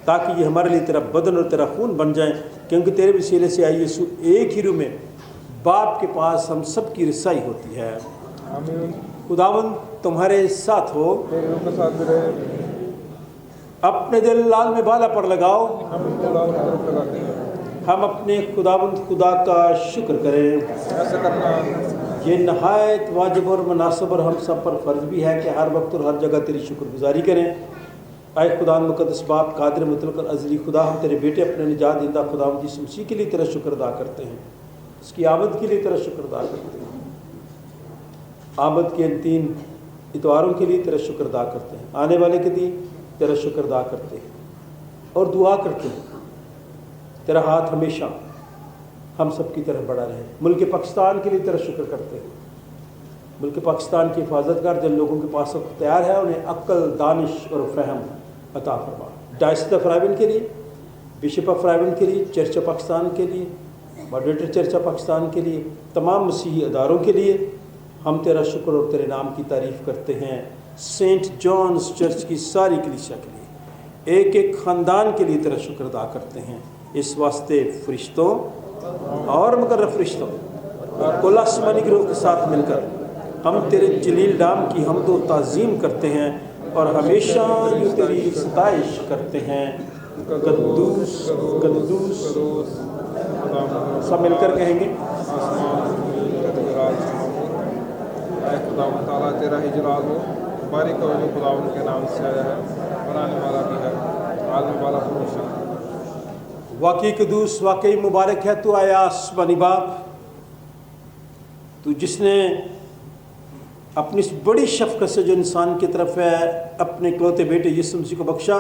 Speaker 4: ताकि ये हमारे लिए तेरा बदन और तेरा खून बन जाए, क्योंकि तेरे वसीले से आइए सो एक ही रूह में बाप के पास हम सब की रसाई होती है। खुदावंद तुम्हारे साथ हो, अपने दिल लाल में बाला पर लगाओ, हम अपने खुदावंद खुदा का शुक्र करें। ये नहायत वाजिब और मुनासिब और हम सब पर फ़र्ज़ भी है कि हर वक्त और हर जगह तेरी शुक्रगुजारी करें। आए खुदा मुक़द्दस बाप, कादिर मुतलक और अज़ली खुदा, हम तेरे बेटे अपने निजात दहिंदा खुदावंद यीशु मसीह के लिए तेरा शुक्र अदा करते हैं, उसकी आमद के लिए तेरा शुक्र अदा करते हैं, आमद के इन 3 इतवारों के लिए तेरा शुक्र अदा करते हैं, आने वाले के लिए तेरा शुक्र अदा करते हैं और दुआ करते हैं तेरा हाथ हमेशा हम सब की तरफ बढ़ा रहे। मुल्क पाकिस्तान के लिए तेरा शुक्र करते हैं। मुल्क पाकिस्तान की हिफाजत कर, जिन लोगों के पास तैयार है उन्हें अक्ल, दानिश और फहम अता फरमा। डायसिस ऑफ रायवन के लिए, बिशप ऑफ रायवन के लिए, चर्च ऑफ पाकिस्तान के लिए, मॉडरेटर चर्च ऑफ पाकिस्तान के लिए, तमाम मसीही अदारों के लिए हम तेरा शुक्र और तेरे नाम की तारीफ़ करते हैं। सेंट जॉन्स चर्च की सारी कलीसिया के लिए, एक एक ख़ानदान के लिए तेरा शुक्र अदा करते हैं। इस वास्ते फरिश्तों और मगर फरिश्तों कुल आसमानी गिरोह के साथ मिलकर हम तेरे जलील नाम की हमदो ताज़ीम करते हैं और हमेशा यूँ तेरी सताइश करते हैं। कद्दूस कद्दूस सब मिलकर कहेंगे।
Speaker 2: खुदावंद ताला तेरा ही जलाल हो, बारिक हो जो खुदावंद के नाम से आया है, बनाने वाला भी है, आलम वाला हमेशा।
Speaker 4: वाकई कदूस, वाकई मुबारक है तू आया आसमानी बाप, तू जिसने अपनी इस बड़ी शफ़क़त से जो इंसान की तरफ है अपने इकलौते बेटे यीशु मसीह को बख्शा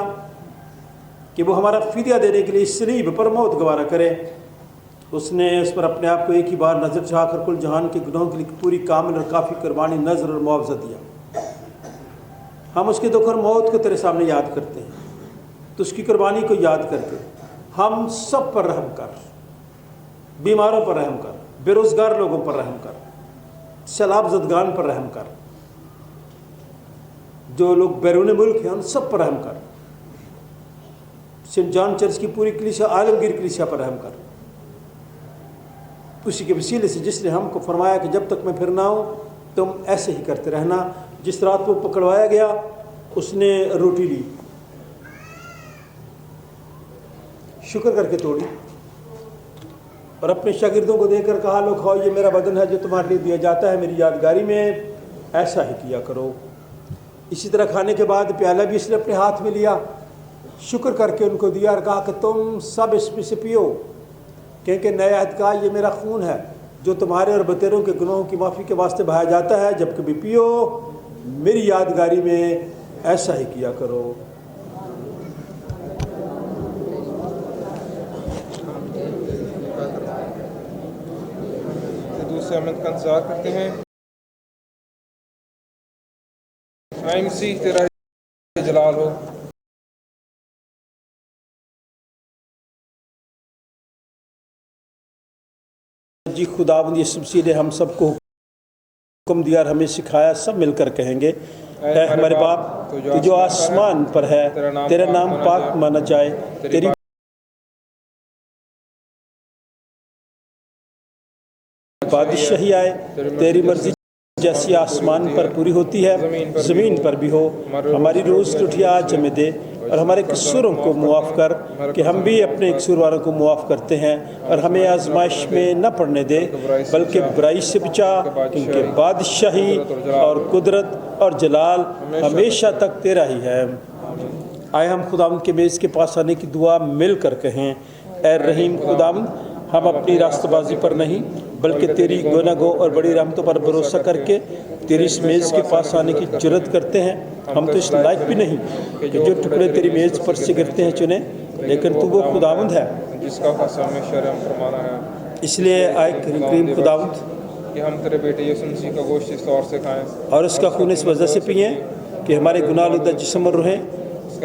Speaker 4: कि वो हमारा फ़िदिया देने के लिए इस सलीब पर मौत गवारा करे। उसने उस पर अपने आप को एक ही बार नज़र चाहकर कुल जहान के गुनाहों के लिए पूरी कामिल और काफ़ी कुर्बानी, नज़र और मुआवजा दिया। हम उसके दुख और मौत को तेरे सामने याद करते हैं, तो उसकी कुर्बानी को याद करके हम सब पर रहम कर, बीमारों पर रहम कर, बेरोज़गार लोगों पर रहम कर, सैलाब ज़दगान पर रहम कर, जो लोग बैरून मुल्क हैं उन सब पर रहम कर, सेंट जॉन चर्च की पूरी कलीसिया, आलमगीर कलीसिया पर रहम कर। उसी के वसीले से जिसने हमको फरमाया कि जब तक मैं फिर ना आऊँ तुम ऐसे ही करते रहना। जिस रात वो पकड़वाया गया उसने रोटी ली, शुक्र करके तोड़ी, और अपने शागिर्दों को देकर कहा, लो खाओ, ये मेरा बदन है जो तुम्हारे लिए दिया जाता है, मेरी यादगारी में ऐसा ही किया करो। इसी तरह खाने के बाद प्याला भी इसने अपने हाथ में लिया, शुक्र करके उनको दिया और कहा कि तुम सब इसमें से पियो, क्योंकि नए अहद का ये मेरा खून है जो तुम्हारे और बतेरों के गुनाहों की माफ़ी के वास्ते बहाया जाता है। जब कभी पियो मेरी यादगारी में ऐसा ही किया करो।
Speaker 2: दूसरे अमद का इंतजार करते हैं। आए मसीह तेरा जलाल हो।
Speaker 4: जी खुदावंद यीशु मसीह ने हम सबको हुक्म दिया और हमें सिखाया, सब मिलकर कहेंगे, ऐ हमारे बाप तू जो आसमान पर है, तेरा नाम पाक माना जाए, तेरी बादशाही आए, तेरी मर्जी जैसी आसमान पर पूरी होती है ज़मीन पर भी हो। हमारी रोज़ की रोटी आज हमें दे और हमारे कसूरों को मुआफ़ कर कि हम भी अपने कसूरवारों को मुआफ़ करते हैं, और हमें आजमाइश में न पड़ने दे बल्कि बुराई से बचा, क्योंकि बादशाही और कुदरत और जलाल हमेशा तक तेरा ही है। आए हम खुदावंद के मेज़ के पास आने की दुआ मिल कर कहें, ऐ रहीम खुदावंद, हम अपनी रास्तबाजी पर नहीं बल्कि तेरी गुनाह और बड़ी रहमतों पर भरोसा करके तेरी इस मेज़ के पास आने की जुर्रत करते हैं। हम तो इस लायक भी नहीं कि जो टुकड़े तेरी मेज़ पर से गिरते हैं चुने, लेकिन तू वो खुदावंद है
Speaker 2: जिसका फैसला हमें शर्म फरमाना है।
Speaker 4: इसलिए आए करीम खुदावंद
Speaker 2: कि हम तेरे बेटे यीशु मसीह का गोश्त इस तौर से खाएं
Speaker 4: और उसका खून इस वजह से पिएं कि हमारे गुनाहलुदा जिस्म और रूहें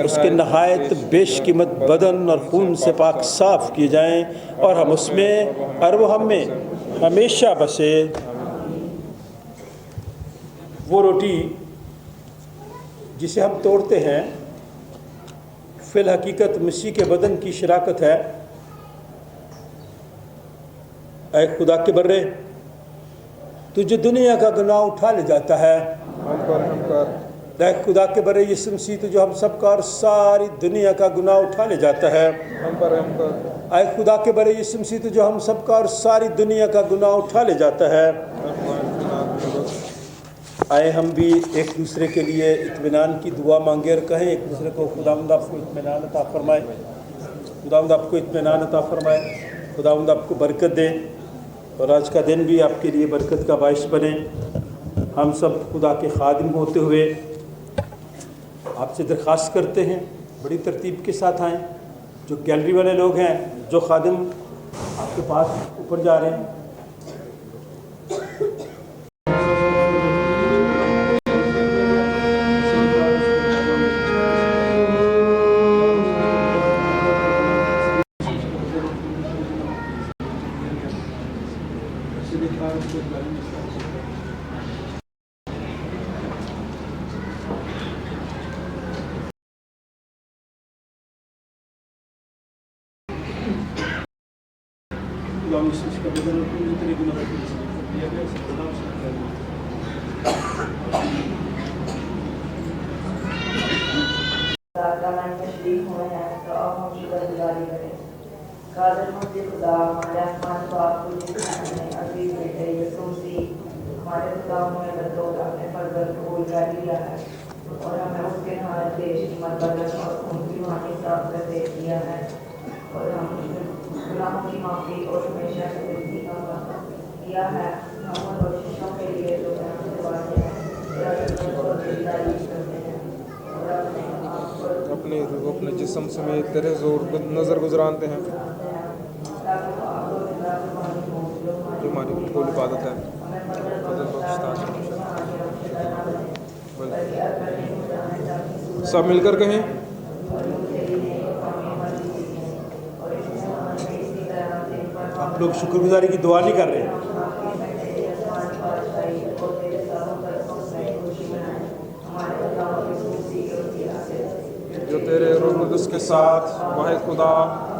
Speaker 4: उसके नहायत बेशकीमत बदन और खून से पाक साफ़ किए जाएं और हम उसमें और वो हम में हमेशा बसे। वो रोटी जिसे हम तोड़ते हैं फिल हकीकत मसीह के बदन की शराकत है। ऐ खुदा के बर्रे, तू जो दुनिया का गुनाह उठा ले जाता है, ऐ खुदा के बरे यीशु मसीह तू जो हम सब का और सारी दुनिया का गुनाह उठा ले जाता है। ऐ खुदा के बरे यीशु मसीह तू जो हम सब का और सारी दुनिया का गुनाह उठा ले जाता है। आए हम भी एक दूसरे के लिए इत्मीनान की दुआ मांगे और कहें एक दूसरे को, खुदावंद आपको इत्मीनान अता फरमाए, खुदावंद आपको इत्मीनान अता फरमाए, खुदावंद आपको बरकत दे और आज का दिन भी आपके लिए बरकत का बाइस बने। हम सब खुदा के खादिम होते हुए आपसे दरख्वास्त करते हैं बड़ी तरतीब के साथ आएँ। जो गैलरी वाले लोग हैं, जो खादिम आपके पास ऊपर जा रहे हैं,
Speaker 5: तशरीफ हुए हैं तो अब हम शुक्रगुजारी करें। कादर मुझे खुदा हमारे आसमान बाप को जिसने अजीज बेटे यीशु मसीह हमारे खुदा में बतौर अपने फर्जंद कबूल कर लिया है और हमें उसके नहायत बेशकीमत बदन और खून की मानी साफ कर दे दिया है, और हम गुनाहों की माफ़ी और हमेशा की जिंदगी का वादा किया है। हम उन बख्शिशों के लिए जो हमसे वादे हैं और तेरी तारीफ करते हैं और
Speaker 2: अपने जिस्म समेत तेरे जोर को नज़र गुजरानते हैं जो हमारी बिल्कुल इबादत है। सब मिलकर कहें,
Speaker 4: आप लोग शुक्रगुजारी की दुआ नहीं कर रहे हैं।
Speaker 2: जो तेरे रूह कुद्दुस के साथ वाहिद खुदा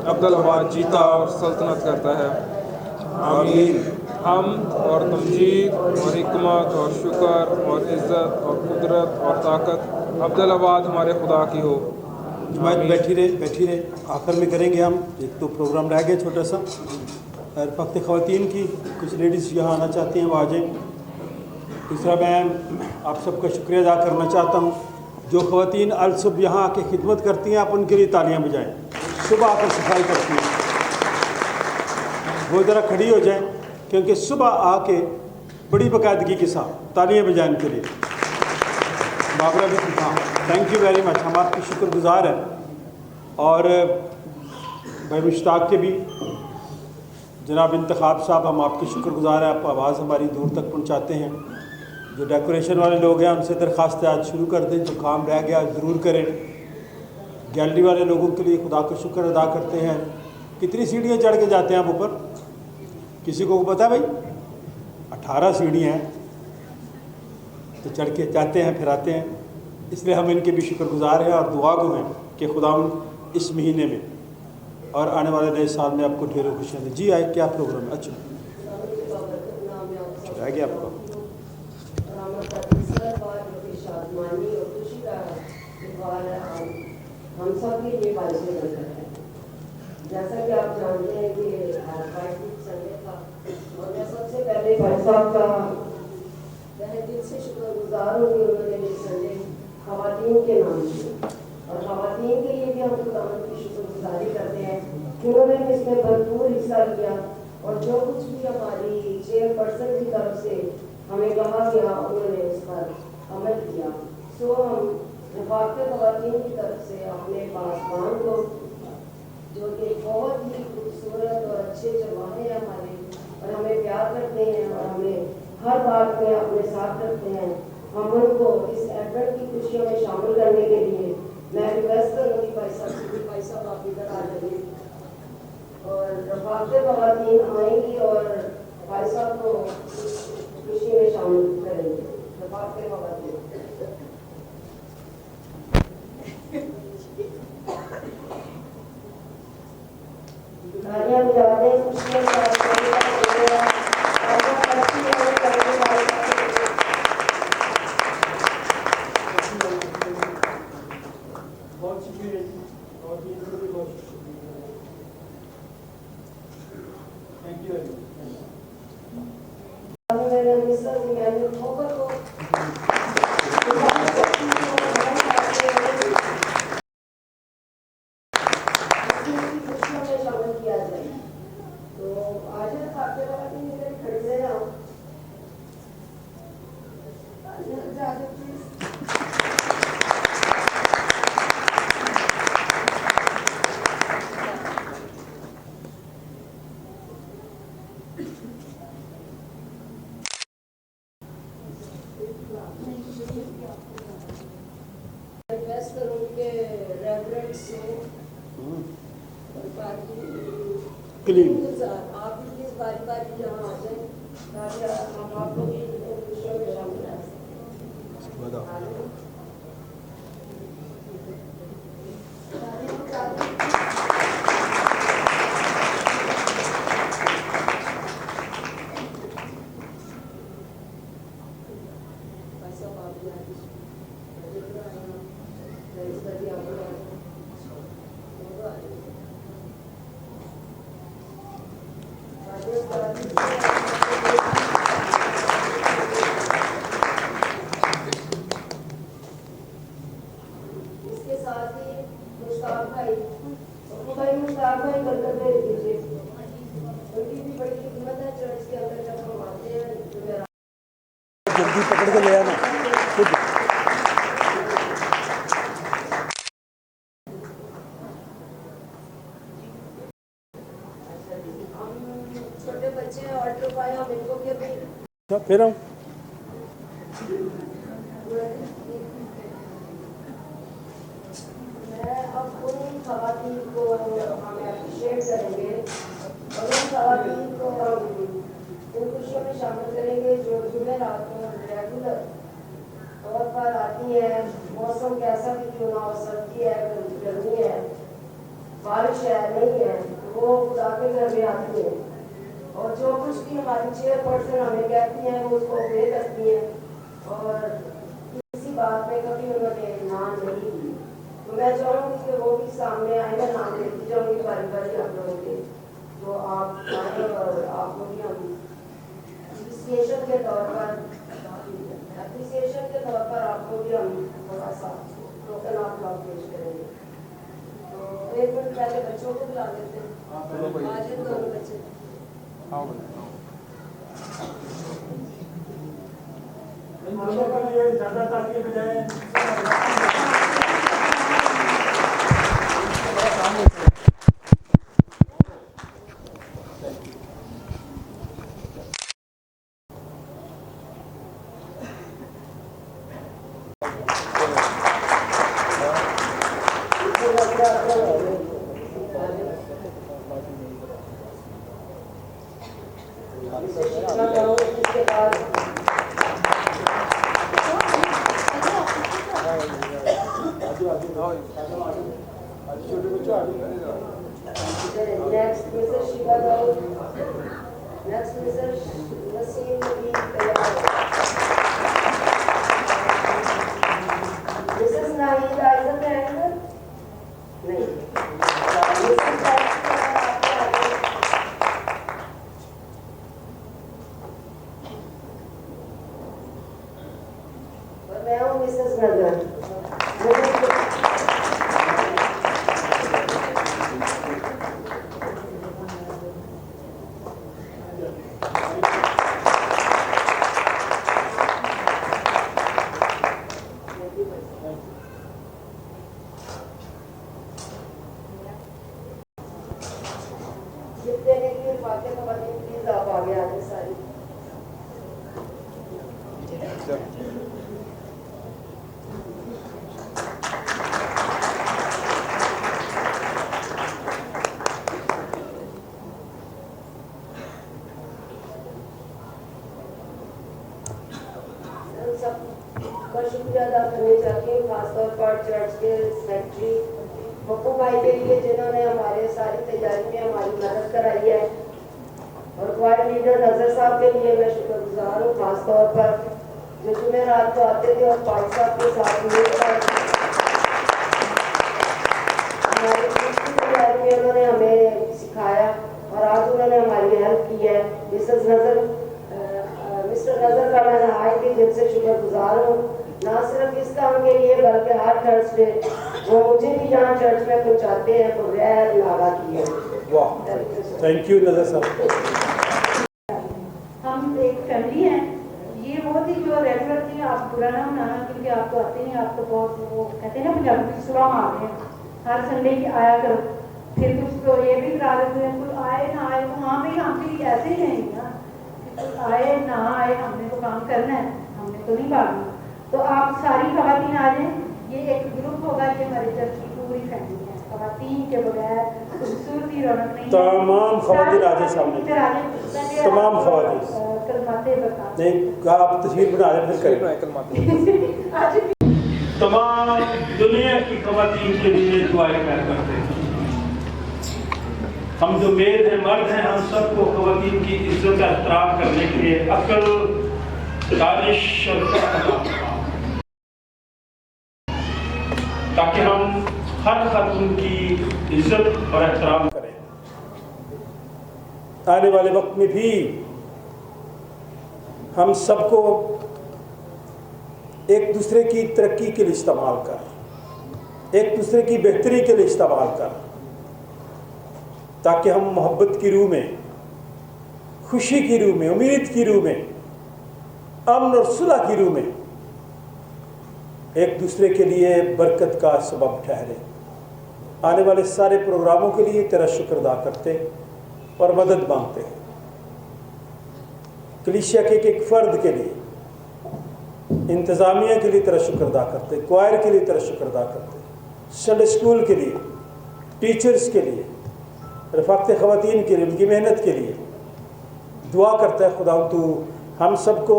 Speaker 2: अब्दुल वहाद जीता और सल्तनत करता है। आमीन। हम और तमजीद और हिकमत और शुक्र और इज़्ज़त और कुदरत और ताकत अब्दुल वहाद हमारे खुदा की हो।
Speaker 4: जमात बैठी रहे। आखिर में करेंगे हम, एक तो प्रोग्राम रह गया छोटा सा, और वक्त ख़वातीन की कुछ लेडीज़ यहाँ आना चाहती हैं वो आ जाएँ। तीसरा मैं आप सबका शुक्रिया अदा करना चाहता हूँ, जो ख़वातीन अल सुबह यहाँ आके खिदमत करती हैं आप उनके लिए तालियाँ बजाएँ। सुबह आकर सफाई करती हैं वो ज़रा खड़ी हो जाएँ, क्योंकि सुबह आके बड़ी बाकायदगी के साथ तालियाँ बजाने के लिए बाबरा भी हाँ थैंक यू वेरी मच, हम आपकी शुक्रगुज़ार हैं। और भाई मुश्ताक के भी जनाब इंतखाब साहब हम आपके शुक्रगुज़ार हैं, आप आवाज़ हमारी दूर तक पहुंचाते हैं। जो डेकोरेशन वाले लोग हैं उनसे दरख्वास्त है आज शुरू कर दें, जो काम रह गया ज़रूर करें। गैलरी वाले लोगों के लिए खुदा का शुक्र अदा करते हैं। कितनी सीढ़ियाँ चढ़ के जाते हैं आप ऊपर, किसी को पता है भाई? 18 सीढ़ियाँ हैं, तो चढ़ के जाते हैं फिर आते हैं। इसलिए हम इनके भी शुक्रगुज़ार हैं और दुआ गो हैं कि खुदावंद इस महीने में और आने वाले नए साल में आपको ढेरों खुशियाँ दें। जी आए, क्या प्रोग्राम है? अच्छा रह गया आपको।
Speaker 8: हम सब के लिए बारिश है। जैसा कि आप जानते हैं कि संडे था और मैं सबसे पहले भाई साहब का तहे दिल से शुक्रगुजार हूँ कि उन्होंने ये संडे ख़वातीन के नाम से और ख़वातीन के लिए भी हम खुदावंद की शुक्रगुजारी करते हैं कि उन्होंने इसमें भरपूर हिस्सा लिया और जो कुछ भी हमारी चेयरपर्सन की तरफ से हमें कहा गया उन्होंने उस पर अमल किया। सो हम वफाक़ ख़वातीन की तरफ से अपने पासबान को, जो कि बहुत ही खूबसूरत और अच्छे जवान हैं हमारे और हमें प्यार करते हैं और हमें हर बात में अपने साथ रखते हैं, हम उनको इस एडवेंट की खुशियों में शामिल करने के लिए मैं रिक्वेस्ट करूँगी भाई साहब आप इधर आ जाइए और रफ़ाक़ ख़वातीन आएंगी और भाई साहब को खुशी में शामिल करेंगे। रफ़ाक़ ख़वातीन तालियां बजाते हैं, खुशियां आप भी इस बारी बारी यहाँ आ जाए ताकि हम आप लोग खुशियों में शामिल हैं। इसके साथ ही मुश्ताक भाई बरकत दे दीजिए, उनकी भी बड़ी खिदमत है चर्च के अंदर जब हम आते हैं।
Speaker 4: जल्दी पकड़ के ले आना।
Speaker 8: छोटे बच्चे ऑर्डर पाए हम इनको
Speaker 4: फिर हम
Speaker 8: मैं अब उन ख़वातीन को हम अप्रिशिएट करेंगे और उन ख़वातीन को हम उन खुशियों में शामिल करेंगे जो जुमेरात को रेगुलर तौर पर आती हैं। मौसम कैसा भी क्यों ना हो, सर्दी है, गर्मी है, बारिश है, नहीं है, वो खुदा के घर में आती है और जो कुछ भी हमारी चेयरपर्सन हमें कहती हैं वो उसको ओबे करती हैं और किसी बात में कभी उन्होंने नाम नहीं दी। तो मैं चाहूँगी कि वो भी सामने आए, मैं नाम लेती जाऊँगी बारी बारी आप लोगों के। تو آپ آئیں اور آپ کو بھی ہم اپریسیشن کے طور پر آپ کو بھی ہم تھوڑا سا ٹوکن آف لو پیش کریں گے. تو ایک منٹ پہلے بچوں کو بلا دیتے ہیں. آج دونوں بچے Next, Mrs. Shiva Gaur. Next, Mrs. Naseem Nabi Tayyar. Mrs. Nahid Aizam है ना? नहीं. Mrs. और मैं हूँ Mrs. Nagar. شکریہ ادا کرنا چاہتی ہوں خاص طور پر چرچ کے سیکرٹری مکو بھائی کے لیے جنہوں نے ہمارے ساری تیاری میں ہماری مدد کرائی ہے, اور کوائر لیڈر نظر صاحب کے لیے میں شکر گزار ہوں خاص طور پر جو جمعرات کو آتے تھے اور پائی صاحب کے ساتھ مل کر ہماری تیاری میں انہوں نے ہمیں سکھایا اور آج انہوں نے ہماری ہیلپ کی ہے. مسٹر نظر کا میں نہایت ہی دل سے شکر گزار ہوں, نہ صرف اس کام کے لیے بلکہ ہر ٹھرسڈے وہ مجھے بھی جہاں چرچ میں پہنچاتے ہیں بغیر ناغا کیے.
Speaker 4: تھینک یو نظر صاحب.
Speaker 10: ہم ایک فیملی ہیں, یہ وہ تھی جو ریگولر تھی. آپ برا نہ منانا کیونکہ آپ تو آتے ہیں, آپ تو بہت وہ کہتے ہیں نا پنجابی میں سلا مارتے ہیں, ہر سنڈے کی آیا کرو. پھر کچھ تو یہ بھی کرا دیتے ہیں کوئی آئے نہ آئے تو ہاں بھائی ہم بھی ایسے ہی رہیں گے نا, آئے نہ آئے ہم نے تو کام کرنا ہے, ہم نے تو نہیں بھاگنا. تو آپ ساری خواتین آ جائیں, یہ ایک گروپ ہوگا, یہ ہمارے چرچ کی پوری فیملی ہے. خواتین کے بغیر خوبصورتی رونق نہیں.
Speaker 4: تمام خواتین آ جائیں سامنے, تمام خواتین
Speaker 10: کلماتے بتا
Speaker 4: نہیں آپ تصویر بنا دیں پھر کریں.
Speaker 11: تمام دنیا کی خواتین کے لیے دعائیں کرتے ہیں. ہم جو مرد ہیں ہم سب کو خواتین کی عزت کا احترام کرنے کے لیے عقل دانش اور تاکہ ہم ہر خاتون کی عزت اور احترام کریں.
Speaker 4: آنے والے وقت میں بھی ہم سب کو ایک دوسرے کی ترقی کے لیے استعمال کر, ایک دوسرے کی بہتری کے لیے استعمال کر, تاکہ ہم محبت کی روح میں, خوشی کی روح میں, امید کی روح میں, امن اور صلح کی روح میں ایک دوسرے کے لیے برکت کا سبب ٹھہرے. آنے والے سارے پروگراموں کے لیے تیرا شکر ادا کرتے اور مدد مانگتے ہیں. کلیسیا کے ایک فرد کے لیے, انتظامیہ کے لیے تیرا شکر ادا کرتے, کوائر کے لیے تیرا شکر ادا کرتے, سنڈے اسکول کے لیے, ٹیچرز کے لیے, رفاقت خواتین کے لیے, ان کی محنت کے لیے دعا کرتا ہے. خدا تو ہم سب کو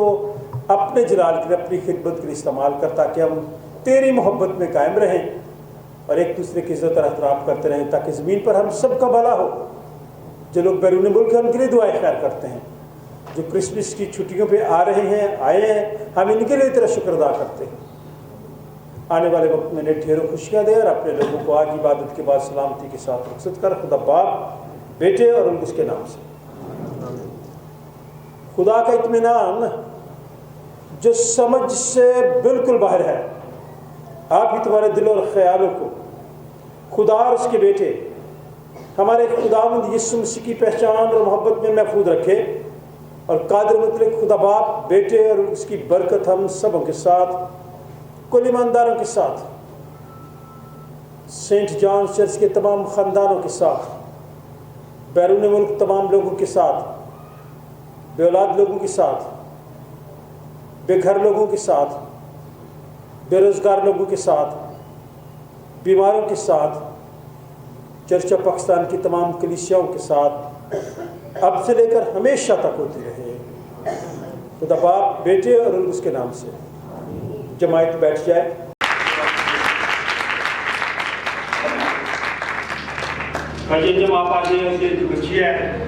Speaker 4: اپنے جلال کے لیے, اپنی خدمت کے لیے استعمال کر, تاکہ ہم تیری محبت میں قائم رہیں اور ایک دوسرے کی عزت اور احترام کرتے رہیں, تاکہ زمین پر ہم سب کا بھلا ہو. جو لوگ بیرون ملک ہیں ان کے لیے دعائیں خیر کرتے ہیں, جو کرسمس کی چھٹیوں پہ آ رہے ہیں, آئے ہیں, ہم ان کے لیے تیرا شکر ادا کرتے ہیں. آنے والے وقت میں نے ڈھیروں خوشیاں دے اور اپنے لوگوں کو آج عبادت کے بعد سلامتی کے ساتھ رخصت کر. خدا باپ बेटे और उसके नाम से। खुदा का इत्मीनान जो समझ से बिल्कुल बाहर है, आप ही तुम्हारे दिल और ख्यालों को खुदा और उसके बेटे हमारे खुदावंद यीशु मसीह की पहचान और मोहब्बत में महफूज रखे, और कादिर मुतलक खुदा बाप, बेटे और उसकी बरकत हम सबों के साथ, कुल ईमानदारों के साथ, सेंट जॉन चर्च के तमाम ख़ानदानों के साथ, बैरून मुल्क तमाम लोगों के साथ, बेऔलाद लोगों के साथ, बेघर लोगों के साथ, बेरोज़गार लोगों के साथ, बीमारों के साथ, चर्च ऑफ पाकिस्तान की तमाम कलीसियाओं के साथ अब से लेकर हमेशा तक होती रहे। खुदा बाप, बेटे और उसके नाम से। जमायत बैठ जाए।
Speaker 11: जब आप आज बच्ची है